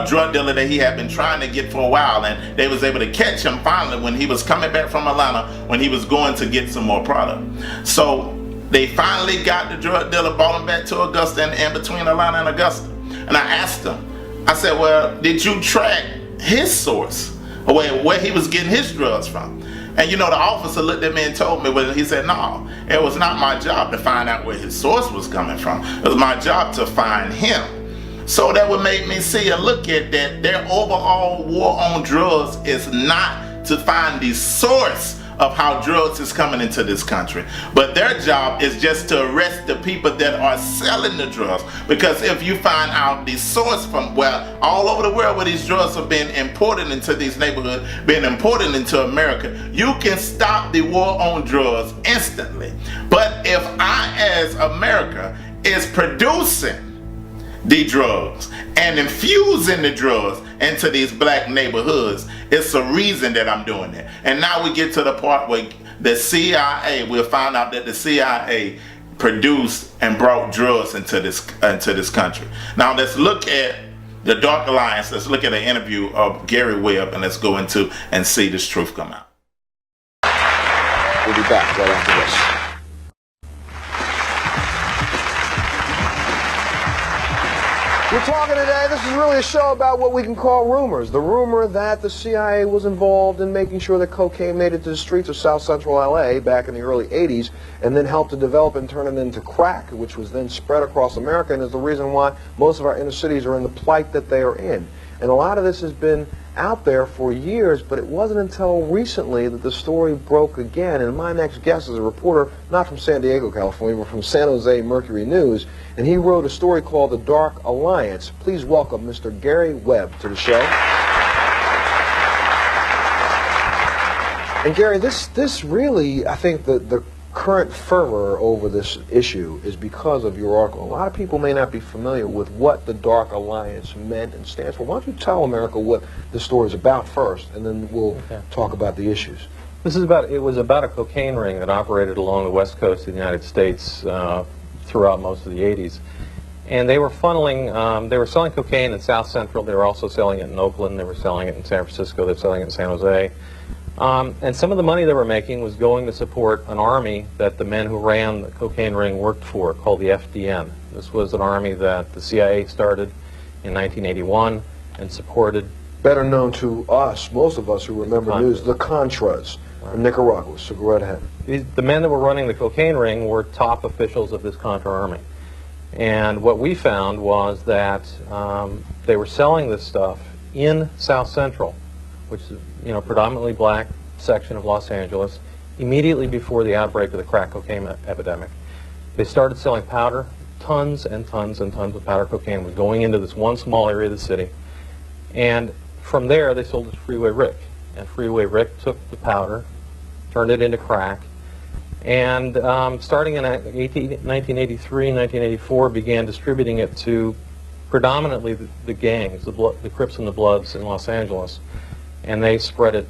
[SPEAKER 2] drug dealer that he had been trying to get for a while, and they was able to catch him finally when he was coming back from Atlanta when he was going to get some more product. So they finally got the drug dealer, brought him back to Augusta, and in between Atlanta and Augusta. And I asked him, I said, well, did you track his source, or where he was getting his drugs from? And you know, the officer looked at me and told me, well, he said, no, it was not my job to find out where his source was coming from. It was my job to find him. So that would make me see and look at that their overall war on drugs is not to find the source of how drugs is coming into this country, but their job is just to arrest the people that are selling the drugs. Because if you find out the source from where all over the world where these drugs are being imported into these neighborhoods, being imported into America, you can stop the war on drugs instantly. But if I, as America, is producing the drugs and infusing the drugs into these black neighborhoods, it's a reason that I'm doing it. And now we get to the part where the CIA, we'll find out that the CIA produced and brought drugs into this country. Now let's look at the Dark Alliance. Let's look at an interview of Gary Webb, and let's go into and see this truth come out.
[SPEAKER 3] We'll be back right after this. We're talking today, this is really a show about what we can call rumors. The rumor that the CIA was involved in making sure that cocaine made it to the streets of South Central LA back in the early 80s, and then helped to develop and turn it into crack, which was then spread across America, and is the reason why most of our inner cities are in the plight that they are in. And a lot of this has been out there for years, but it wasn't until recently that the story broke again. And my next guest is a reporter, not from San Diego, California, but from San Jose Mercury News, and he wrote a story called The Dark Alliance. Please welcome Mr. Gary Webb to the show. And Gary, this really, I think the current fervor over this issue is because of your article. A lot of people may not be familiar with what the Dark Alliance meant and stands for. Why don't you tell America what the story is about first, and then we'll talk about the issues.
[SPEAKER 6] It was about a cocaine ring that operated along the west coast of the United States throughout most of the 80s. And they were funneling, they were selling cocaine in South Central. They were also selling it in Oakland. They were selling it in San Francisco. They were selling it in San Jose. And some of the money they were making was going to support an army that the men who ran the cocaine ring worked for, called the FDN. This was an army that the CIA started in 1981 and supported.
[SPEAKER 3] Better known to us, most of us who remember news, the Contras from Nicaragua. So go right ahead.
[SPEAKER 6] The men that were running the cocaine ring were top officials of this Contra army. And what we found was that they were selling this stuff in South Central, which is, predominantly black section of Los Angeles, immediately before the outbreak of the crack cocaine epidemic. They started selling powder. Tons and tons and tons of powder cocaine was going into this one small area of the city. And from there, they sold it to Freeway Rick. And Freeway Rick took the powder, turned it into crack, and starting in 1983, 1984, began distributing it to predominantly the gangs, the Crips and the Bloods in Los Angeles. And they spread it,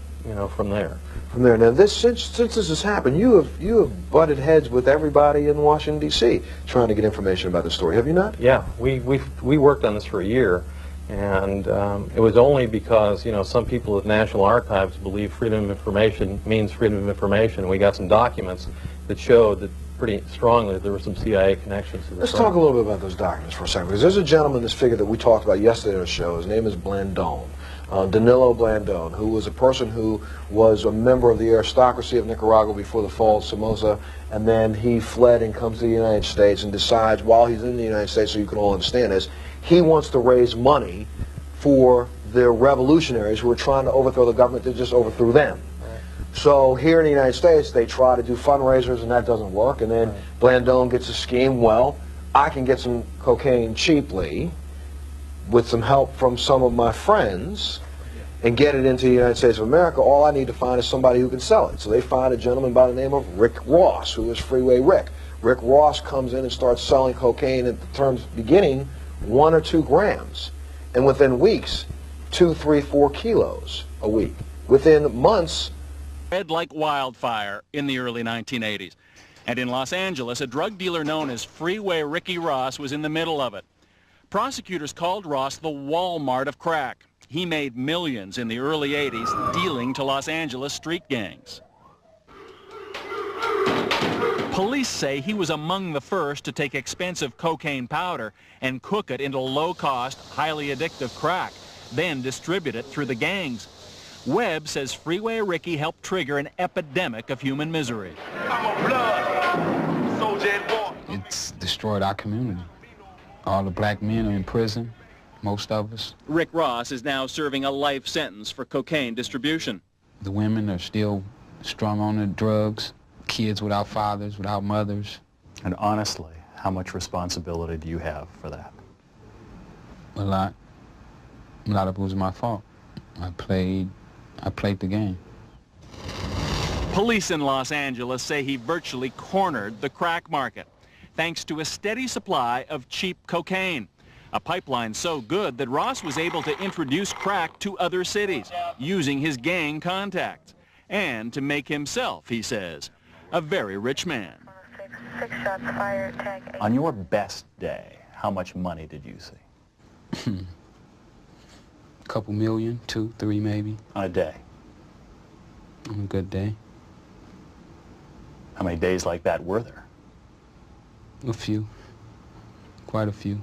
[SPEAKER 6] from there.
[SPEAKER 3] From there. Now, since this has happened, you have butted heads with everybody in Washington, D.C., trying to get information about the story. Have you not?
[SPEAKER 6] Yeah, we worked on this for a year, and it was only because some people at National Archives believe freedom of information means freedom of information. We got some documents that showed that pretty strongly that there were some CIA connections to this.
[SPEAKER 3] Let's talk a little bit about those documents for a second, because there's a gentleman, this figure that we talked about yesterday on the show. His name is Blandón. Danilo Blandón, who was a person who was a member of the aristocracy of Nicaragua before the fall of Somoza, and then he fled and comes to the United States and decides, while he's in the United States, so you can all understand this, he wants to raise money for the revolutionaries who are trying to overthrow the government that just overthrew them. So here in the United States, they try to do fundraisers, and that doesn't work, and then Blandón gets a scheme, well, I can get some cocaine cheaply, with some help from some of my friends, and get it into the United States of America. All I need to find is somebody who can sell it. So they find a gentleman by the name of Rick Ross, who is Freeway Rick. Rick Ross comes in and starts selling cocaine at the terms beginning 1 or 2 grams, and within weeks 2, 3, 4 kilos a week. Within months,
[SPEAKER 7] spread like wildfire in the early 1980s. And in Los Angeles, a drug dealer known as Freeway Ricky Ross was in the middle of it. Prosecutors called Ross the Walmart of crack. He made millions in the early 80s dealing to Los Angeles street gangs. Police say he was among the first to take expensive cocaine powder and cook it into low-cost, highly addictive crack, then distribute it through the gangs. Webb says Freeway Ricky helped trigger an epidemic of human misery.
[SPEAKER 12] It's destroyed our community. All the black men are in prison, most of us.
[SPEAKER 7] Rick Ross is now serving a life sentence for cocaine distribution.
[SPEAKER 12] The women are still strung on the drugs, kids without fathers, without mothers.
[SPEAKER 13] And honestly, how much responsibility do you have for that?
[SPEAKER 12] A lot. A lot of it was my fault. I played the game.
[SPEAKER 7] Police in Los Angeles say he virtually cornered the crack market, thanks to a steady supply of cheap cocaine. A pipeline so good that Ross was able to introduce crack to other cities, using his gang contacts, and to make himself, he says, a very rich man.
[SPEAKER 14] 6 shots fired, tag 8.
[SPEAKER 13] On your best day, how much money did you see?
[SPEAKER 12] A couple million, 2, 3 maybe.
[SPEAKER 13] On a day?
[SPEAKER 12] On a good day.
[SPEAKER 13] How many days like that were there?
[SPEAKER 12] A few. Quite a few.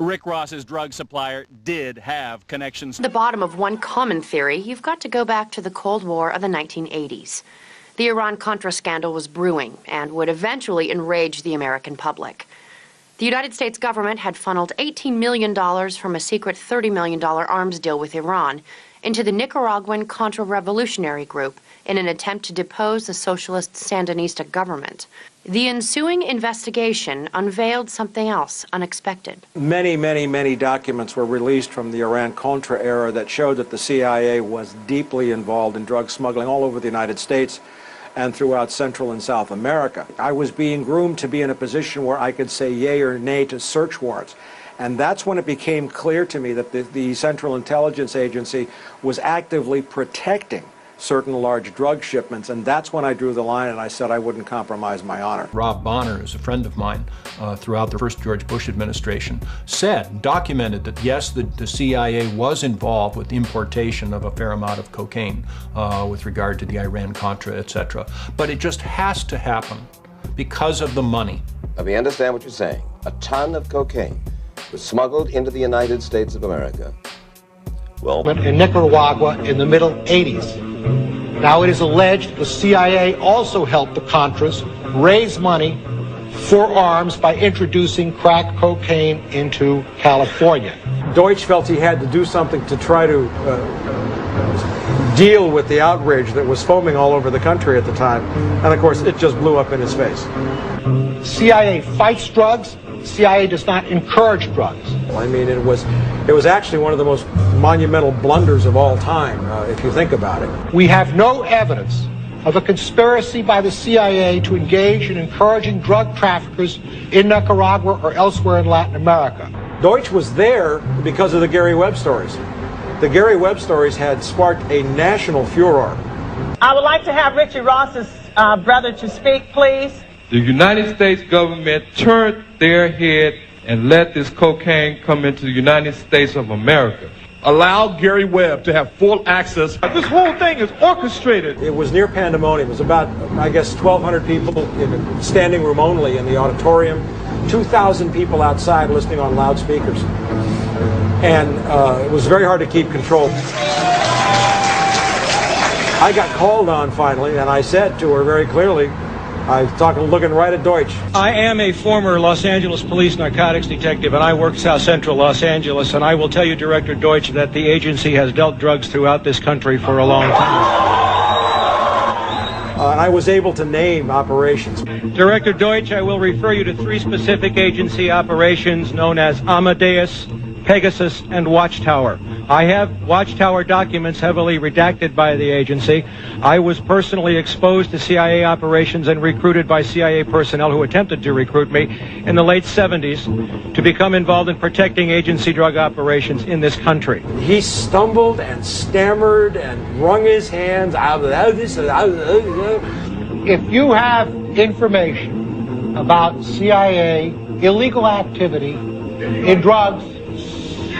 [SPEAKER 7] Rick Ross's drug supplier did have connections.
[SPEAKER 15] The bottom of one common theory, you've got to go back to the Cold War of the 1980s. The Iran-Contra scandal was brewing and would eventually enrage the American public. The United States government had funneled $18 million from a secret $30 million arms deal with Iran into the Nicaraguan Contra-Revolutionary Group in an attempt to depose the socialist Sandinista government. The ensuing investigation unveiled something else unexpected.
[SPEAKER 24] Many documents were released from the Iran-Contra era that showed that the CIA was deeply involved in drug smuggling all over the United States and throughout Central and South America. I was being groomed to be in a position where I could say yay or nay to search warrants. And that's when it became clear to me that the Central Intelligence Agency was actively protecting certain large drug shipments, and that's when I drew the line and I said I wouldn't compromise my honor.
[SPEAKER 27] Rob Bonner is a friend of mine throughout the first George Bush administration, documented that yes, the CIA was involved with the importation of a fair amount of cocaine with regard to the Iran-Contra, etc. But it just has to happen because of the money.
[SPEAKER 28] Let me understand what you're saying. A ton of cocaine was smuggled into the United States of America. Well,
[SPEAKER 29] in Nicaragua in the middle 80s. Now it is alleged the CIA also helped the Contras raise money for arms by introducing crack cocaine into California.
[SPEAKER 24] Deutsch felt he had to do something to try to deal with the outrage that was foaming all over the country at the time, and of course it just blew up in his face.
[SPEAKER 29] CIA fights drugs. CIA does not encourage drugs.
[SPEAKER 24] I mean, it was actually one of the most monumental blunders of all time, if you think about it.
[SPEAKER 29] We have no evidence of a conspiracy by the CIA to engage in encouraging drug traffickers in Nicaragua or elsewhere in Latin America.
[SPEAKER 24] Deutsch was there because of the Gary Webb stories. The Gary Webb stories had sparked a national furor.
[SPEAKER 30] I would like to have Richie Ross's brother to speak, please.
[SPEAKER 31] The United States government turned their head and let this cocaine come into the United States of America.
[SPEAKER 24] Allow Gary Webb to have full access.
[SPEAKER 29] This whole thing is orchestrated.
[SPEAKER 24] It was near pandemonium. It was about, I guess, 1,200 people in a standing room only in the auditorium, 2,000 people outside listening on loudspeakers. And it was very hard to keep control. I got called on finally, and I said to her very clearly, I was looking right at Deutsch.
[SPEAKER 29] I am a former Los Angeles police narcotics detective, and I work South Central Los Angeles, and I will tell you, Director Deutsch, that the agency has dealt drugs throughout this country for a long time.
[SPEAKER 24] And I was able to name operations.
[SPEAKER 29] Director Deutsch, I will refer you to 3 specific agency operations known as Amadeus, Pegasus, and Watchtower. I have Watchtower documents heavily redacted by the agency. I was personally exposed to CIA operations and recruited by CIA personnel who attempted to recruit me in the late 70s to become involved in protecting agency drug operations in this country.
[SPEAKER 24] He stumbled and stammered and wrung his hands.
[SPEAKER 29] If you have information about CIA illegal activity in drugs,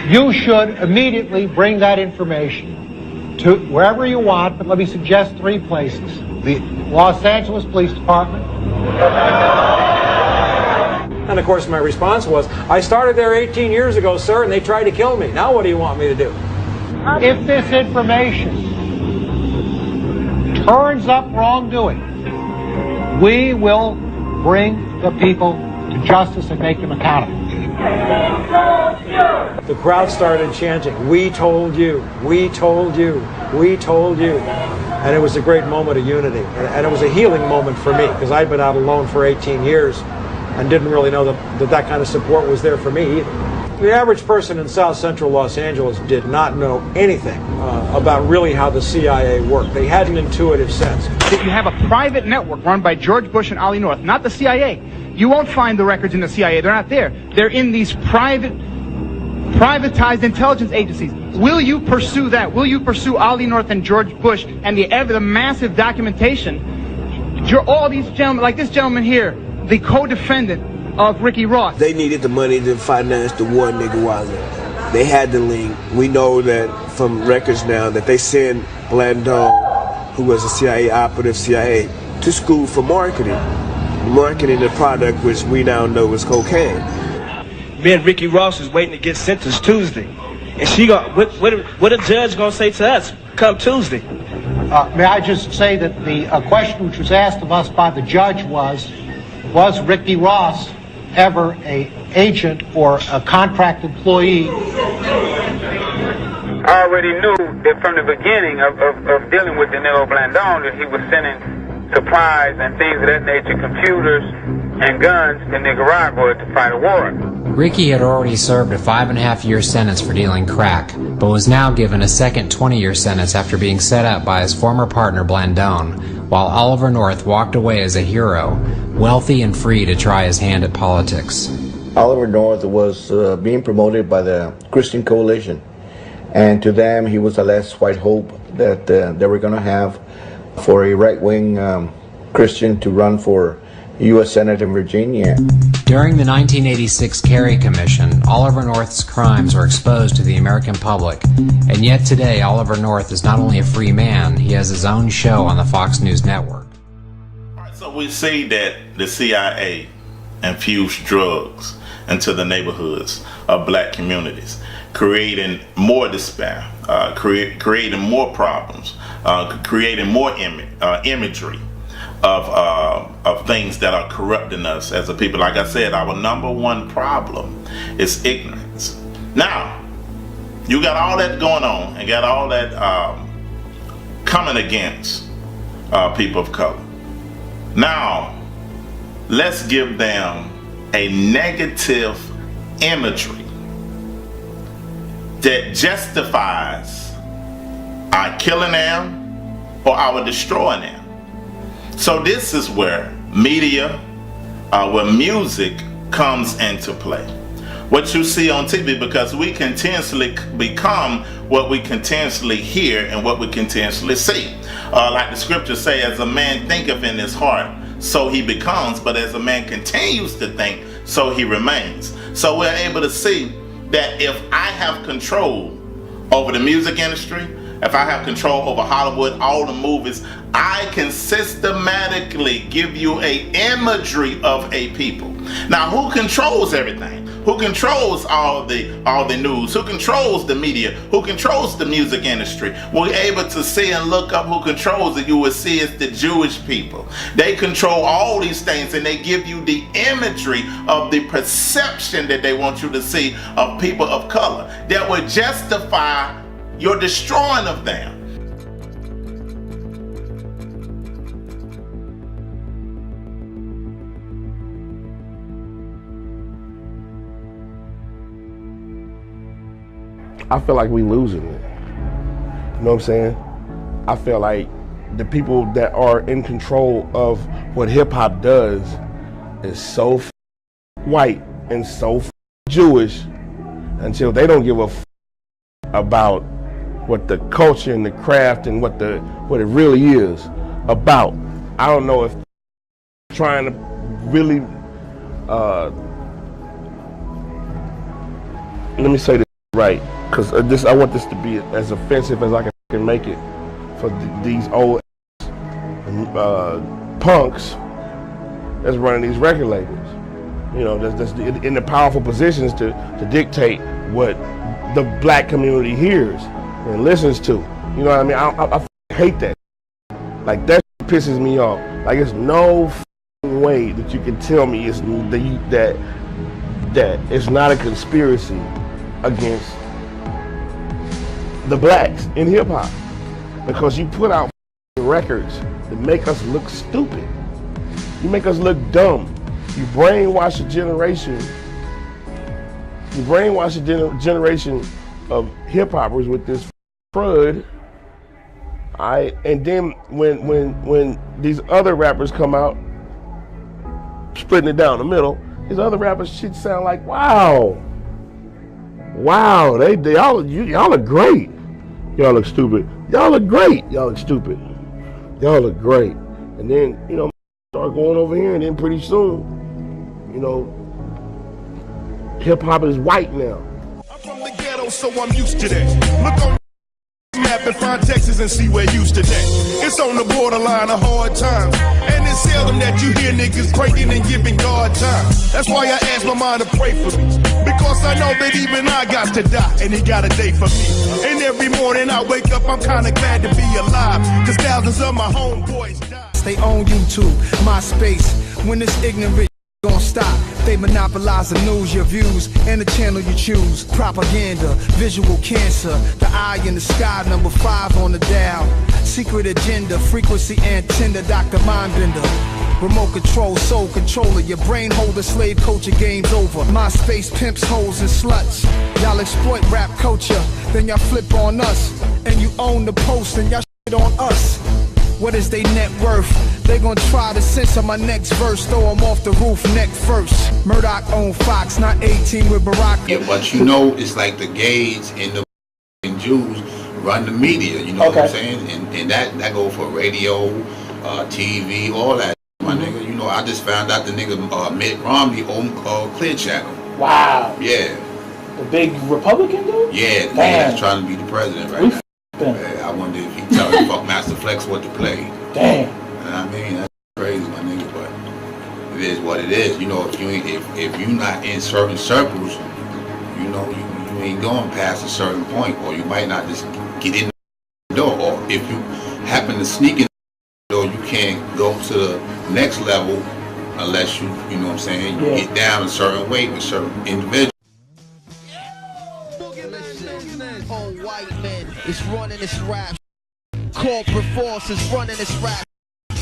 [SPEAKER 29] you should immediately bring that information to wherever you want, but let me suggest 3 places. The Los Angeles Police Department.
[SPEAKER 24] And of course my response was, I started there 18 years ago, sir, and they tried to kill me. Now what do you want me to do?
[SPEAKER 29] If this information turns up wrongdoing, we will bring the people to justice and make them accountable.
[SPEAKER 24] The crowd started chanting, "We told you, we told you, we told you." And it was a great moment of unity. And it was a healing moment for me, because I'd been out alone for 18 years and didn't really know that kind of support was there for me either. The average person in South Central Los Angeles did not know anything about really how the CIA worked. They had an intuitive sense.
[SPEAKER 1] That you have a private network run by George Bush and Ollie North, not the CIA. You won't find the records in the CIA. They're not there. They're in these privatized intelligence agencies. Will you pursue that? Will you pursue Ollie North and George Bush and the massive documentation? All these gentlemen, like this gentleman here, the co-defendant of Ricky Ross.
[SPEAKER 4] They needed the money to finance the war in Nicaragua. They had the link. We know that from records now that they sent Blandon, who was a CIA operative, to school for marketing the product which we now know is cocaine.
[SPEAKER 5] Me and Ricky Ross is waiting to get sentenced Tuesday, and what a judge gonna say to us come Tuesday?
[SPEAKER 29] May I just say that the question which was asked of us by the judge was Ricky Ross ever an agent or a contract employee?
[SPEAKER 16] I already knew that from the beginning of dealing with Danilo Blandon that he was sending supplies and things of that nature, computers and guns to Nicaragua to fight a war.
[SPEAKER 17] Ricky had already served a 5.5-year sentence for dealing crack, but was now given a second 20-year sentence after being set up by his former partner Blandon, while Oliver North walked away as a hero, wealthy and free to try his hand at politics.
[SPEAKER 18] Oliver North was being promoted by the Christian Coalition, and to them he was the last white hope that they were going to have for a right-wing Christian to run for U.S. Senate in Virginia.
[SPEAKER 17] During the 1986 Kerry Commission, Oliver North's crimes were exposed to the American public, and yet today Oliver North is not only a free man, he has his own show on the Fox News network.
[SPEAKER 2] So we see that the CIA infused drugs into the neighborhoods of black communities, creating more despair, creating more problems, creating more imagery of things that are corrupting us as a people. Like I said, our number one problem is ignorance. Now, you got all that going on and got all that coming against people of color. Now, let's give them a negative imagery that justifies our killing them or our destroying them. So this is where media, where music comes into play. What you see on TV, because we continuously become what we continuously hear and what we continuously see. Like the scriptures say, as a man thinketh in his heart, so he becomes, but as a man continues to think, so he remains. So we're able to see that if I have control over the music industry, if I have control over Hollywood, all the movies, I can systematically give you a imagery of a people. Now, who controls everything? Who controls all the news? Who controls the media? Who controls the music industry? We're able to see and look up who controls it. You will see it's the Jewish people. They control all these things, and they give you the imagery of the perception that they want you to see of people of color that would justify your destroying of them.
[SPEAKER 8] I feel like we losing it. You know what I'm saying? I feel like the people that are in control of what hip hop does is so white and so Jewish until they don't give a about what the culture and the craft and what it really is about. I don't know if trying to really let me say this right, because I want this to be as offensive as I can make it for these old punks that's running these record labels. You know, that's in the powerful positions to dictate what the black community hears and listens to. You know what I mean? I hate that. Like, that pisses me off. Like, there's no way that you can tell me that it's not a conspiracy against the blacks in hip hop, because you put out records that make us look stupid. You make us look dumb. You brainwash a generation. You brainwash a generation of hip hoppers with this crud. And then when these other rappers come out, splitting it down the middle, these other rappers shit sound like, wow, y'all look great. Y'all look stupid. Y'all look great. Y'all look stupid. Y'all look great. And then, you know, start going over here, and then pretty soon, you know, hip hop is white now.
[SPEAKER 9] I'm from the ghetto, so I'm used to that. Look on the map and find Texas and see where used to that. It's on the borderline of hard times. And it's seldom that you hear niggas praying and giving God time. That's why I ask my mom to pray for me. Because I know that even I got to die, and he got a day for me. And every morning I wake up, I'm kinda glad to be alive. Cause thousands of my homeboys die.
[SPEAKER 10] They own YouTube, MySpace. When this ignorant gon' stop, they monopolize the news, your views, and the channel you choose. Propaganda, visual cancer, the eye in the sky, number 5 on the dial. Secret agenda, frequency antenna, Dr. Mindbender. Remote control, soul controller, your brain holder, slave culture, game's over. MySpace pimps, hoes, and sluts. Y'all exploit rap culture, then y'all flip on us. And you own the post, and y'all shit on us. What is they net worth? They gon' try to censor my next verse, throw 'em off the roof neck first. Murdoch owned Fox, not 18 with Barack.
[SPEAKER 11] Yeah, but you know, it's like the gays and the Jews run the media, you know what I'm saying? And that go for radio, TV, all that, my nigga. You know, I just found out the nigga Mitt Romney owned Clear Channel.
[SPEAKER 19] Wow.
[SPEAKER 11] Yeah.
[SPEAKER 19] The big Republican dude?
[SPEAKER 11] Yeah, the nigga that's trying to be the president right now. Yeah, I wonder if he telling fuck Master Flex what to play.
[SPEAKER 19] Damn.
[SPEAKER 11] I mean, that's crazy, my nigga, but it is what it is. You know, if you not in certain circles, you know, you ain't going past a certain point, or you might not just get in the door, or if you happen to sneak in the door, you can't go to the next level unless you know what I'm saying, you get down a certain way with certain individuals.
[SPEAKER 10] Old white men is running this rap. Corporate force is running this rap.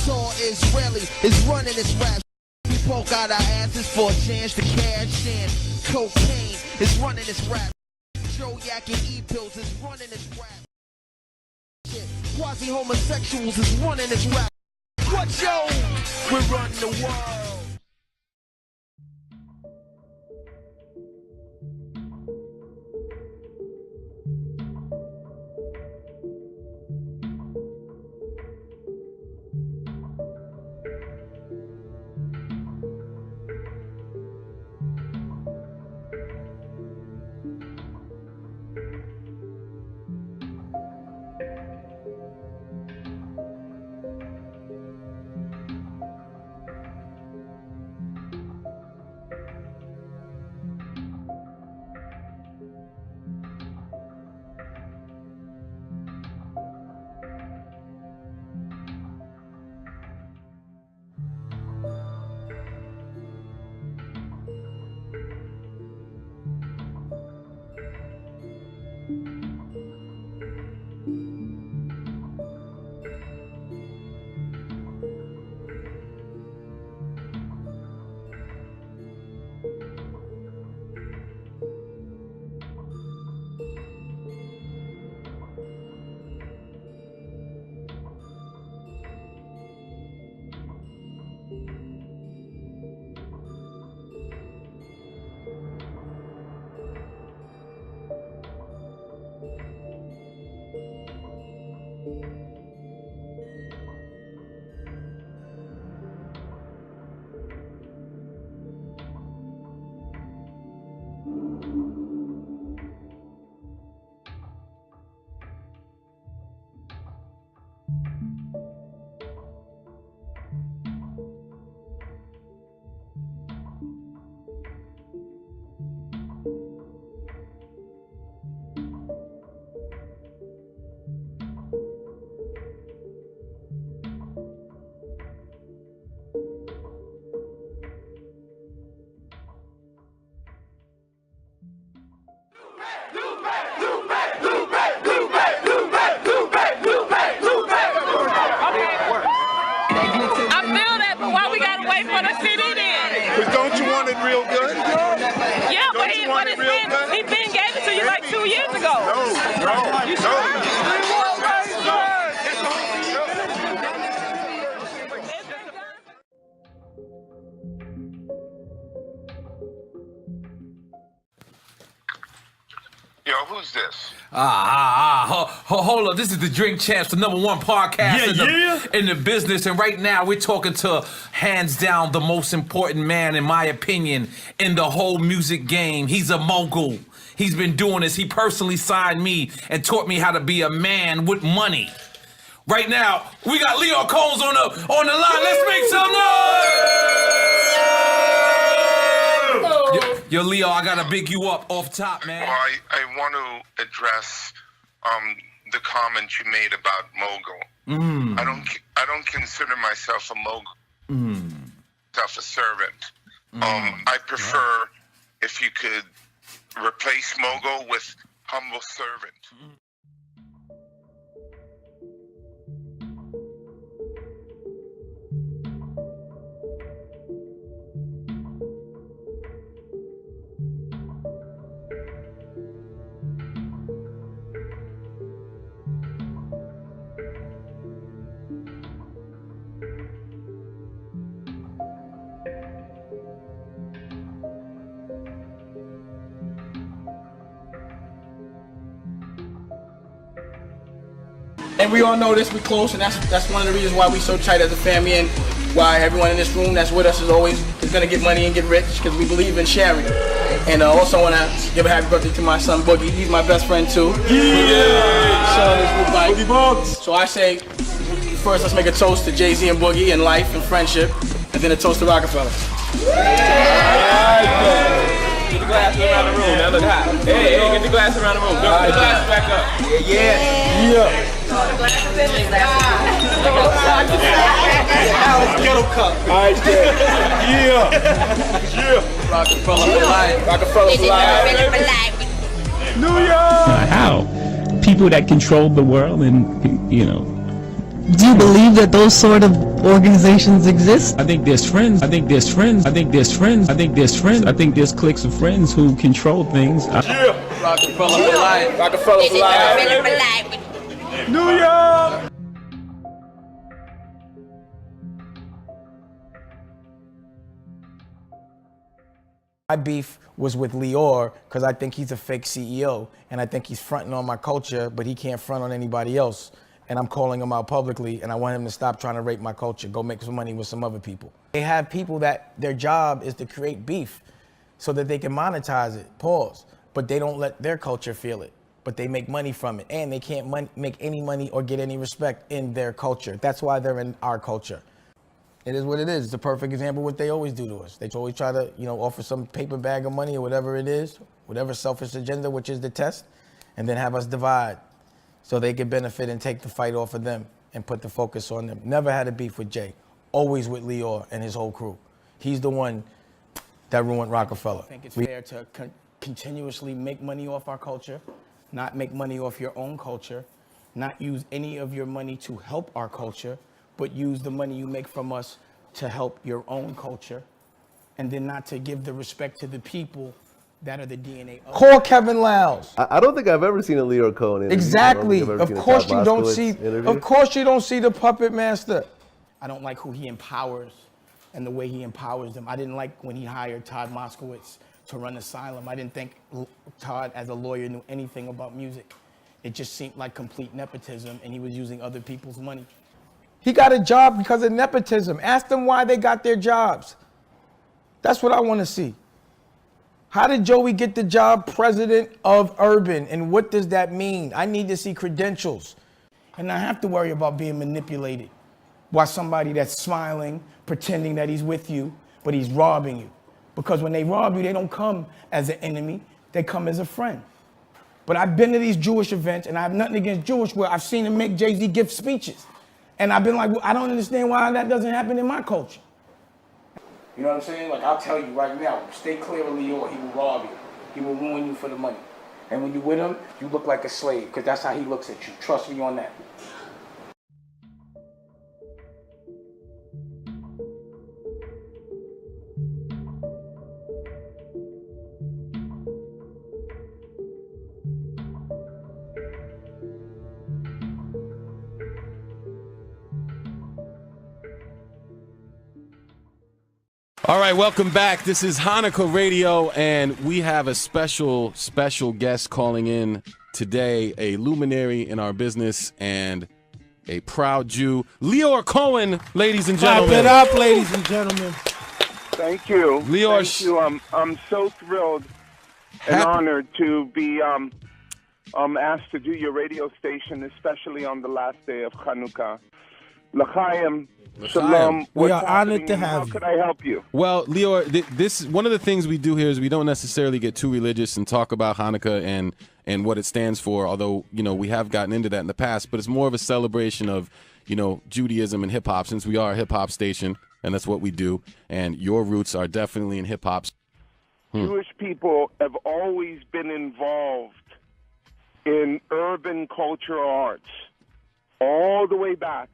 [SPEAKER 10] Tall Israeli is running this rap. We poke out our asses for a chance to cash in. Cocaine is running this rap. Joe Yak and E-pills is running this rap. Shit. Quasi-homosexuals is running this rap. What yo? We're running the world.
[SPEAKER 3] Yo, who's this?
[SPEAKER 6] Hold up. This is the Drink Champs, the #1 podcast in the business. And right now we're talking to, hands down, the most important man, in my opinion, in the whole music game. He's a mogul. He's been doing this. He personally signed me and taught me how to be a man with money. Right now, we got Leo Combs on the line. Let's make some noise! Yo, Leo, I gotta big you up off top, man.
[SPEAKER 3] Well, I want to address the comment you made about mogul. I don't consider myself a mogul. Myself a servant. I prefer if you could replace mogul with humble servant.
[SPEAKER 19] And we all know this, we close, and that's one of the reasons why we so tight as a family, and why everyone in this room that's with us is always gonna get money and get rich, because we believe in sharing. And also want to give a happy birthday to my son Boogie. He's my best friend too. So I say, first let's make a toast to Jay-Z and Boogie and life and friendship, and then a toast to Rockefeller.
[SPEAKER 5] Get the glass around the room. That look hot. Hey, get the glass around the room. Go, put the glasses back up. Yeah.
[SPEAKER 19] Kettle cup.
[SPEAKER 8] Alright, yeah.
[SPEAKER 19] Rockefeller for life. Rockefeller for life.
[SPEAKER 8] New York.
[SPEAKER 12] How people that controlled the world, and you know.
[SPEAKER 13] Do you believe that those sort of organizations exist?
[SPEAKER 12] I think there's friends. I think there's friends. I think there's friends. I think there's friends. I think there's cliques of friends who control things.
[SPEAKER 19] Rockefeller for life. Rockefeller for life.
[SPEAKER 8] New York.
[SPEAKER 14] My beef was with Lior because I think he's a fake CEO, and I think he's fronting on my culture, but he can't front on anybody else. And I'm calling him out publicly, and I want him to stop trying to rape my culture, go make some money with some other people. They have people that their job is to create beef so that they can monetize it, pause, but they don't let their culture feel it, but they make money from it, and they can't make any money or get any respect in their culture. That's why they're in our culture. It is what it is. It's a perfect example of what they always do to us. They always try to, offer some paper bag of money or whatever it is, whatever selfish agenda, which is the test, and then have us divide so they can benefit and take the fight off of them and put the focus on them. Never had a beef with Jay, always with Lior and his whole crew. He's the one that ruined Rockefeller. I think it's fair to continuously make money off our culture, not make money off your own culture, not use any of your money to help our culture, but use the money you make from us to help your own culture, and then not to give the respect to the people that are the DNA of. Call Kevin Lowndes.
[SPEAKER 20] I don't think I've ever seen a Leo Cohen interview.
[SPEAKER 14] Exactly. Of course you don't see. Of course you don't see the puppet master. I don't like who he empowers and the way he empowers them. I didn't like when he hired Todd Moskowitz to run Asylum. I didn't think Todd, as a lawyer, knew anything about music. It just seemed like complete nepotism, and he was using other people's money. He got a job because of nepotism. Ask them why they got their jobs. That's what I want to see. How did Joey get the job president of Urban, and what does that mean? I need to see credentials. And I have to worry about being manipulated by somebody that's smiling, pretending that he's with you, but he's robbing you. Because when they rob you, they don't come as an enemy, they come as a friend. But I've been to these Jewish events, and I have nothing against Jewish, where I've seen him make Jay-Z gift speeches. And I've been like, well, I don't understand why that doesn't happen in my culture. You know what I'm saying? Like, I'll tell you right now, stay clear of Lior. He will rob you. He will ruin you for the money. And when you're with him, you look like a slave, because that's how he looks at you. Trust me on that.
[SPEAKER 7] All right, welcome back. This is Hanukkah Radio, and we have a special guest calling in today, a luminary in our business and a proud Jew, Leor Cohen, ladies and gentlemen.
[SPEAKER 15] Clap it up, ladies and gentlemen.
[SPEAKER 21] Thank you.
[SPEAKER 7] Leor,
[SPEAKER 21] Thank you. I'm so thrilled and honored to be asked to do your radio station, especially on the last day of Hanukkah. L'chaim, shalom.
[SPEAKER 15] We are honored to have
[SPEAKER 21] you. How could I help you?
[SPEAKER 7] Well, Leor, this one of the things we do here is we don't necessarily get too religious and talk about Hanukkah and what it stands for, although, we have gotten into that in the past, but it's more of a celebration of, Judaism and hip-hop, since we are a hip-hop station, and that's what we do, and your roots are definitely in hip-hop.
[SPEAKER 21] Jewish people have always been involved in urban cultural arts, all the way back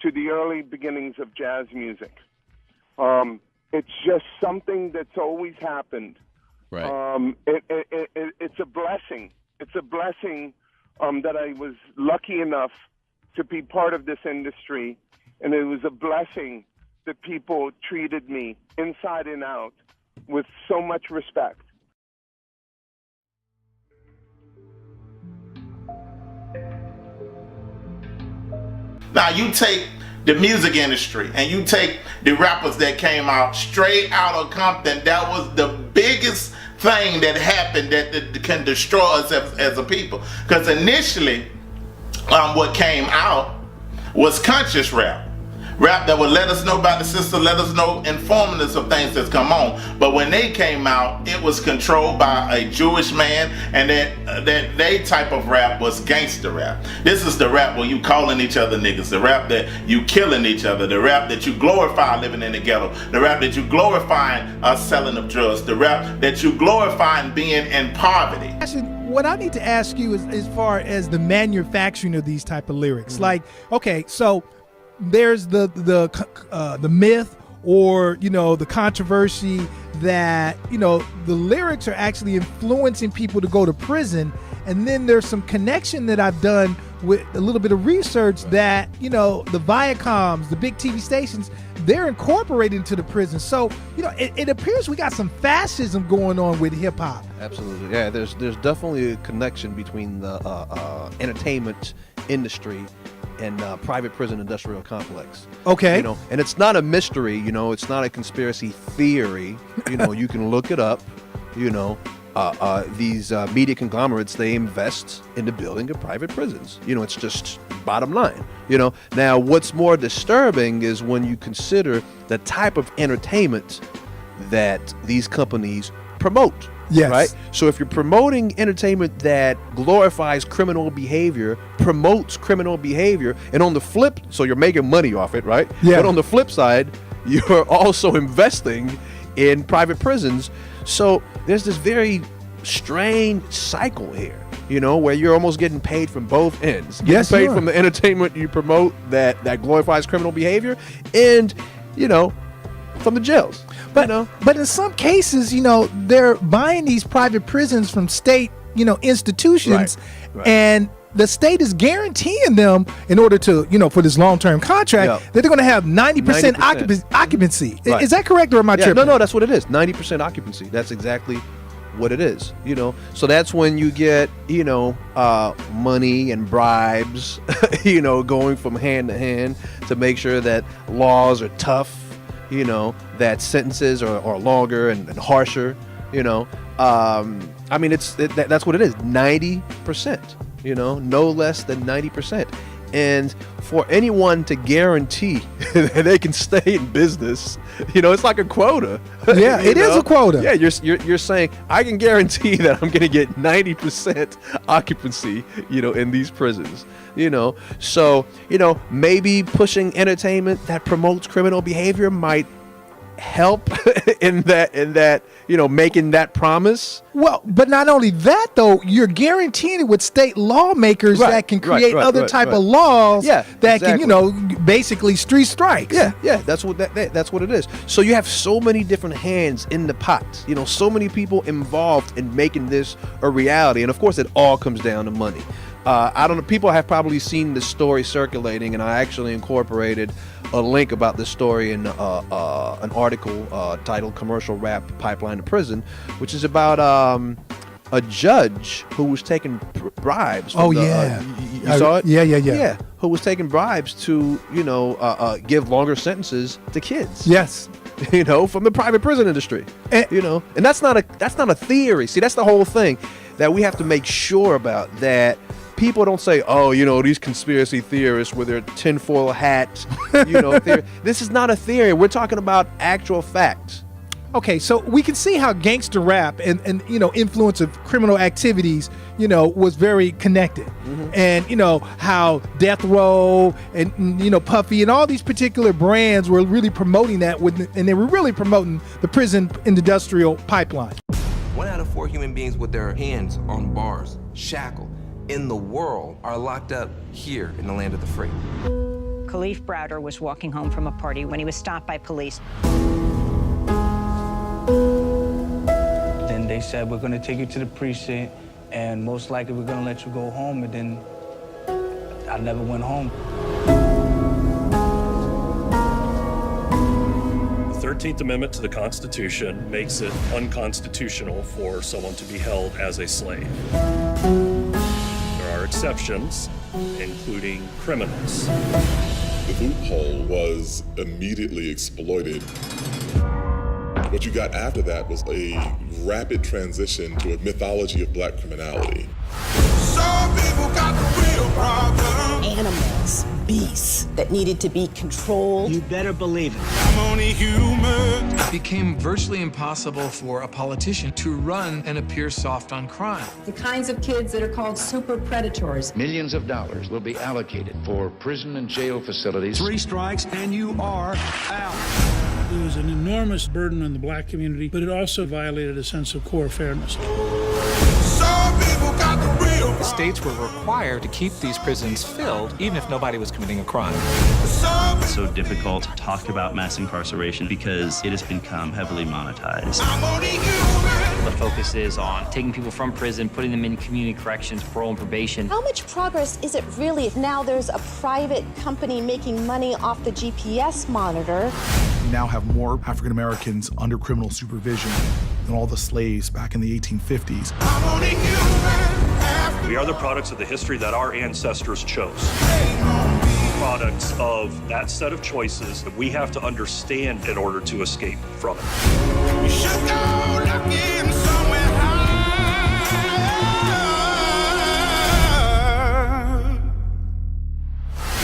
[SPEAKER 21] to the early beginnings of jazz music. It's just something that's always happened.
[SPEAKER 7] Right.
[SPEAKER 21] It's a blessing. It's a blessing that I was lucky enough to be part of this industry, and it was a blessing that people treated me inside and out with so much respect.
[SPEAKER 2] Now you take the music industry and you take the rappers that came out straight out of Compton. That was the biggest thing that happened that can destroy us as a people. Because initially, what came out was conscious rap. Rap that would let us know about the system, let us know, informing us of things that's come on. But when they came out, it was controlled by a Jewish man, and that they type of rap was gangster rap. This is the rap where you calling each other niggas, the rap that you killing each other, the rap that you glorify living in the ghetto, the rap that you glorifying selling of drugs, the rap that you glorifying being in poverty.
[SPEAKER 15] What I need to ask you is as far as the manufacturing of these type of lyrics. Like, okay, so there's the myth or the controversy that the lyrics are actually influencing people to go to prison, and then there's some connection that I've done with a little bit of research that the Viacoms, the big TV stations, they're incorporated into the prison. So it appears we got some fascism going on with hip hop.
[SPEAKER 20] Absolutely, yeah. There's definitely a connection between the entertainment industry and private prison industrial complex.
[SPEAKER 15] Okay.
[SPEAKER 20] And it's not a mystery, it's not a conspiracy theory. You can look it up. These media conglomerates, they invest in the building of private prisons. It's just bottom line. Now what's more disturbing is when you consider the type of entertainment that these companies promote.
[SPEAKER 15] Yes.
[SPEAKER 20] Right? So if you're promoting entertainment that glorifies criminal behavior, promotes criminal behavior, and on the flip, so you're making money off it, right?
[SPEAKER 15] Yeah.
[SPEAKER 20] But on the flip side, you're also investing in private prisons. So there's this very strange cycle here, where you're almost getting paid from both ends. Getting paid from the entertainment you promote that glorifies criminal behavior, and, from the jails.
[SPEAKER 15] But in some cases, they're buying these private prisons from state, institutions,
[SPEAKER 20] Right.
[SPEAKER 15] and the state is guaranteeing them in order to, for this long-term contract, that they're going to have 90% occupancy.
[SPEAKER 20] Right.
[SPEAKER 15] Is that correct, or am I tripping?
[SPEAKER 20] No, that's what it is. 90% occupancy. That's exactly what it is. So that's when you get, money and bribes, going from hand to hand to make sure that laws are tough. That sentences are longer and harsher. That's what it is. 90%. No less than 90%. And for anyone to guarantee that they can stay in business, it's like a quota.
[SPEAKER 15] Yeah, it is a quota.
[SPEAKER 20] Yeah, you're saying I can guarantee that I'm going to get 90% occupancy, in these prisons. So maybe pushing entertainment that promotes criminal behavior might help in that making that promise.
[SPEAKER 15] Well, but not only that though, you're guaranteeing it with state lawmakers that can create other type of laws that can basically street strikes.
[SPEAKER 20] Yeah, that's what it is. So you have so many different hands in the pot. So many people involved in making this a reality, and of course it all comes down to money. I don't know. People have probably seen the story circulating, and I actually incorporated a link about this story in an article titled "Commercial Rap Pipeline to Prison," which is about a judge who was taking bribes. From you saw it?
[SPEAKER 15] Yeah.
[SPEAKER 20] Who was taking bribes to give longer sentences to kids.
[SPEAKER 15] Yes.
[SPEAKER 20] From the private prison industry. And that's not a theory. See, that's the whole thing that we have to make sure about, that people don't say, oh, these conspiracy theorists with their tinfoil hats, theory. This is not a theory. We're talking about actual facts.
[SPEAKER 15] Okay, so we can see how gangster rap and influence of criminal activities, was very connected. And, how Death Row and, Puffy and all these particular brands were really promoting that, and they were really promoting the prison industrial pipeline.
[SPEAKER 1] 1 out of 4 human beings with their hands on bars, shackled, in the world are locked up here in the land of the free.
[SPEAKER 4] Khalif Browder was walking home from a party when he was stopped by police.
[SPEAKER 22] Then they said, we're going to take you to the precinct, and most likely we're going to let you go home. And then I never went home.
[SPEAKER 23] The 13th Amendment to the Constitution makes it unconstitutional for someone to be held as a slave. There are exceptions, including criminals.
[SPEAKER 24] The loophole was immediately exploited. What you got after that was a rapid transition to a mythology of black criminality.
[SPEAKER 9] Some people got the real problem.
[SPEAKER 25] Animals, beasts that needed to be controlled.
[SPEAKER 22] You better believe it.
[SPEAKER 9] I'm only human.
[SPEAKER 26] It became virtually impossible for a politician to run and appear soft on crime.
[SPEAKER 27] The kinds of kids that are called super predators.
[SPEAKER 28] Millions of dollars will be allocated for prison and jail facilities.
[SPEAKER 22] 3 strikes and you are out.
[SPEAKER 29] It was an enormous burden on the black community, but it also violated a sense of core fairness.
[SPEAKER 9] Some people got the real problem.
[SPEAKER 30] States were required to keep these prisons filled, even if nobody was committing a crime.
[SPEAKER 31] It's so difficult to talk about mass incarceration because it has become heavily monetized.
[SPEAKER 32] The focus is on taking people from prison, putting them in community corrections, parole and probation.
[SPEAKER 33] How much progress is it really if now there's a private company making money off the GPS monitor?
[SPEAKER 34] We now have more African Americans under criminal supervision than all the slaves back in the 1850s.
[SPEAKER 23] We are the products of the history that our ancestors chose. Products of that set of choices that we have to understand in order to escape from it.
[SPEAKER 9] You should go looking somewhere high.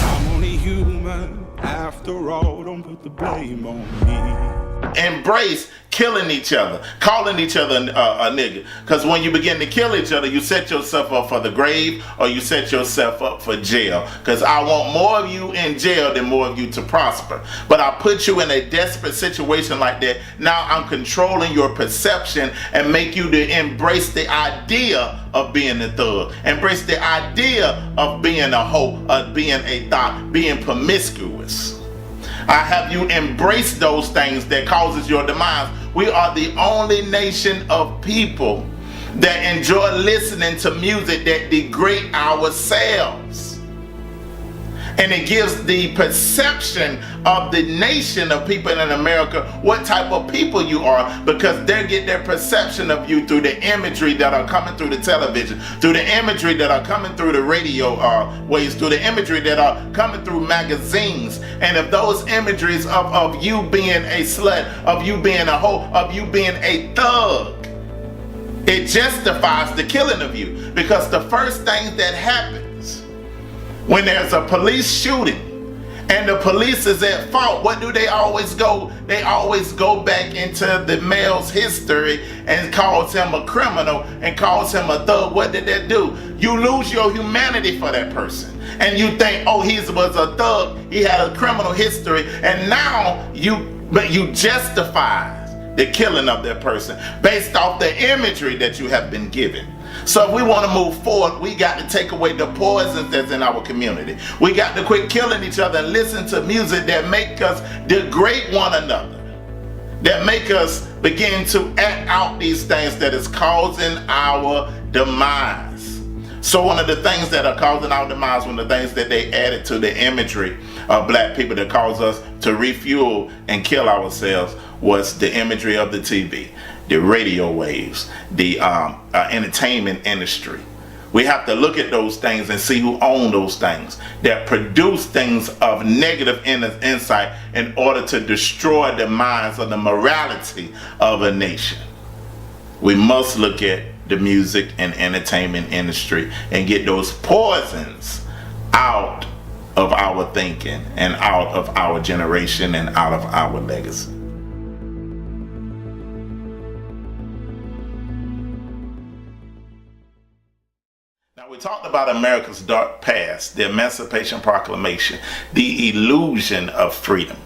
[SPEAKER 9] I'm only human after all. Don't put the blame on me.
[SPEAKER 2] Embrace killing each other, calling each other a nigga. Because when you begin to kill each other, you set yourself up for the grave or you set yourself up for jail. Because I want more of you in jail than more of you to prosper. But I put you in a desperate situation like that. Now I'm controlling your perception and make you to embrace the idea of being a thug. Embrace the idea of being a hoe, of being a thought, being promiscuous. I have you embrace those things that causes your demise. We are the only nation of people that enjoy listening to music that degrade ourselves. And it gives the perception of the nation of people in America what type of people you are, because they get their perception of you through the imagery that are coming through the television, through the imagery that are coming through the radio waves, through the imagery that are coming through magazines. And if those imageries of you being a slut, of you being a hoe, of you being a thug, it justifies the killing of you. Because the first thing that happens when there's a police shooting and the police is at fault, what do they always go? They always go back into the male's history and calls him a criminal and calls him a thug. What did that do? You lose your humanity for that person. And you think, oh, he was a thug, he had a criminal history, and now you justify the killing of that person based off the imagery that you have been given. So if we want to move forward, we got to take away the poisons that's in our community. We got to quit killing each other and listen to music that make us degrade one another, that make us begin to act out these things that is causing our demise. So one of the things that are causing our demise, one of the things that they added to the imagery of black people that caused us to refuel and kill ourselves was the imagery of the TV, the radio waves, the entertainment industry. We have to look at those things and see who own those things that produce things of negative insight in order to destroy the minds or the morality of a nation. We must look at the music and entertainment industry and get those poisons out of our thinking and out of our generation and out of our legacy. Now, we talked about America's dark past, the Emancipation Proclamation, the illusion of freedom.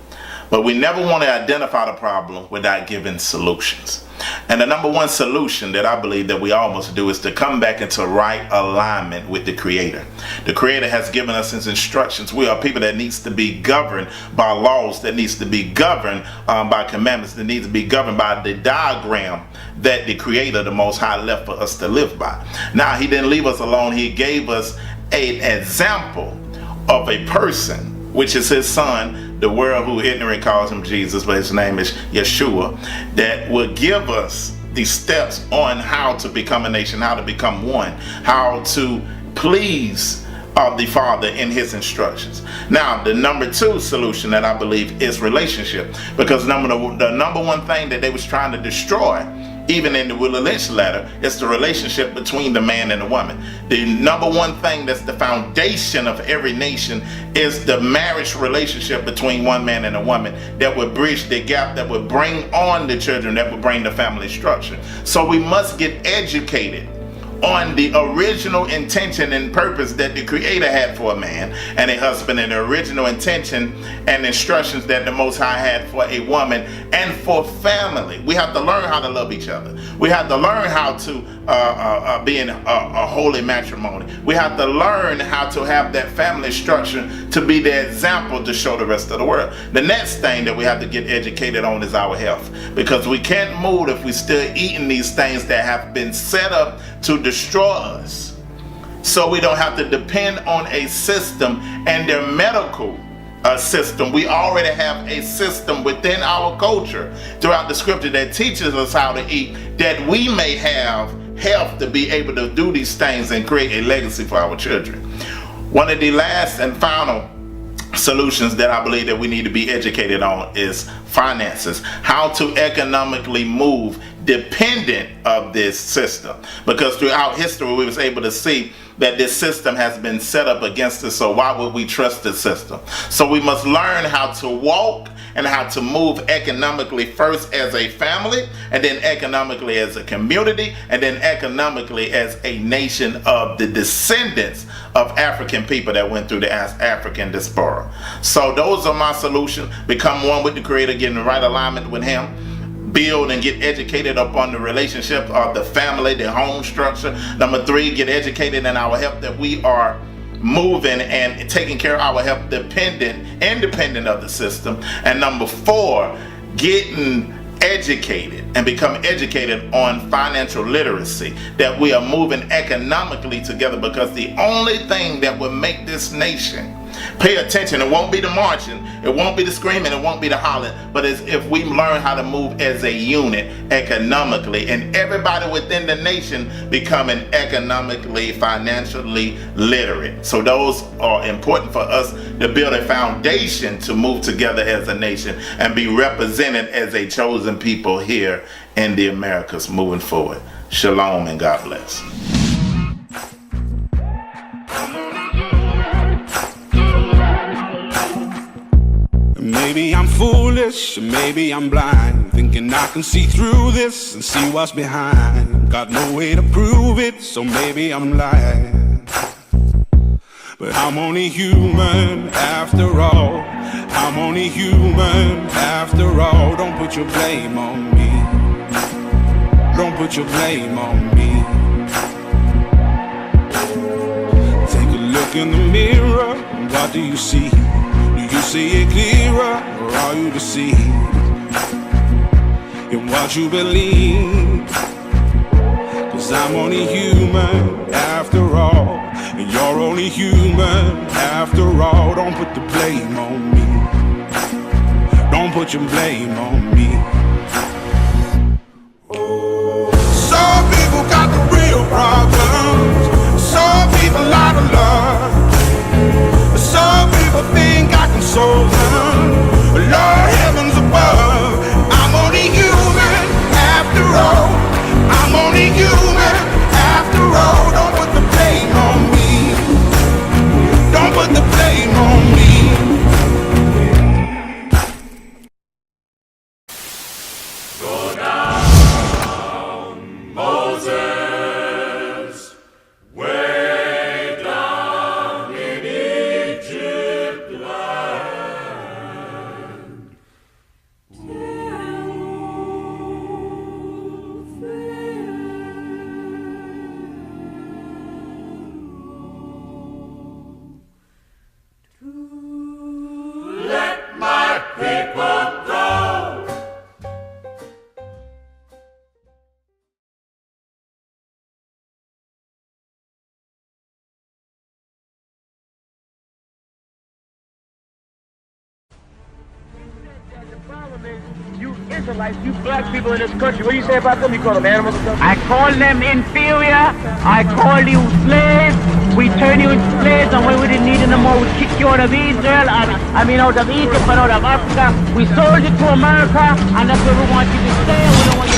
[SPEAKER 2] But we never want to identify the problem without giving solutions. And the number one solution that I believe that we all must do is to come back into right alignment with the Creator. The Creator has given us His instructions. We are people that needs to be governed by laws, that needs to be governed by commandments, that needs to be governed by the diagram that the Creator, the Most High, left for us to live by. Now, He didn't leave us alone. He gave us an example of a person, which is His Son, the world who ignorant calls Him Jesus, but His name is Yeshua, that will give us the steps on how to become a nation, how to become one, how to please the Father in His instructions. Now, the number two solution that I believe is relationship, because the number one thing that they was trying to destroy, even in the Willie Lynch letter, is the relationship between the man and the woman. The number one thing that's the foundation of every nation is the marriage relationship between one man and a woman that would bridge the gap, that would bring on the children, that would bring the family structure. So we must get educated on the original intention and purpose that the Creator had for a man and a husband, and the original intention and instructions that the Most High had for a woman and for family. We have to learn how to love each other. We have to learn how to be in a holy matrimony. We have to learn how to have that family structure to be the example to show the rest of the world. The next thing that we have to get educated on is our health, because we can't move if we're still eating these things that have been set up to destroy us. So we don't have to depend on a system and their medical system. We already have a system within our culture throughout the scripture that teaches us how to eat, that we may have health to be able to do these things and create a legacy for our children. One of the last and final solutions that I believe that we need to be educated on is finances, how to economically move dependent of this system, because throughout history we was able to see that this system has been set up against us. So why would we trust the system? So we must learn how to walk and how to move economically, first as a family, and then economically as a community, and then economically as a nation of the descendants of African people that went through the African diaspora. So those are my solutions. Become one with the Creator, get in the right alignment with Him, build and get educated upon the relationship of the family, the home structure. Number three, get educated in our health, that we are moving and taking care of our health independent of the system. And number four, getting educated and become educated on financial literacy, that we are moving economically together, because the only thing that will make this nation pay attention, it won't be the marching, it won't be the screaming, it won't be the hollering, but it's if we learn how to move as a unit economically, and everybody within the nation becoming economically, financially literate. So those are important for us to build a foundation to move together as a nation and be represented as a chosen people here in the Americas moving forward. Shalom and God bless.
[SPEAKER 3] Maybe I'm foolish, maybe I'm blind, thinking I can see through this and see what's behind. Got no way to prove it, so maybe I'm lying. But I'm only human after all. I'm only human after all. Don't put your blame on me. Don't put your blame on me. Take a look in the mirror, what do you see? You see it clearer, or are you deceived in what you believe? 'Cause I'm only human after after all. And you're only human after all. Don't put the blame on me. Don't put your blame on me. Some people got the real problems. Some people out of love. Some people think I can solve them. Lord heavens above, I'm only human after all. I'm only human after all. Don't put the blame on me. Don't put the blame on me.
[SPEAKER 9] Go down, Moses, way down in Egypt land. Let my people go.
[SPEAKER 5] You Israelites, you black people in this country, what do you say about them? You call them animals or something? I call them inferior. I call you slaves. We turn you into slaves, and when we didn't need you no more, we kick you out of Israel, out of Egypt and out of Africa. We sold you to America, and that's where we want you to stay. We don't want you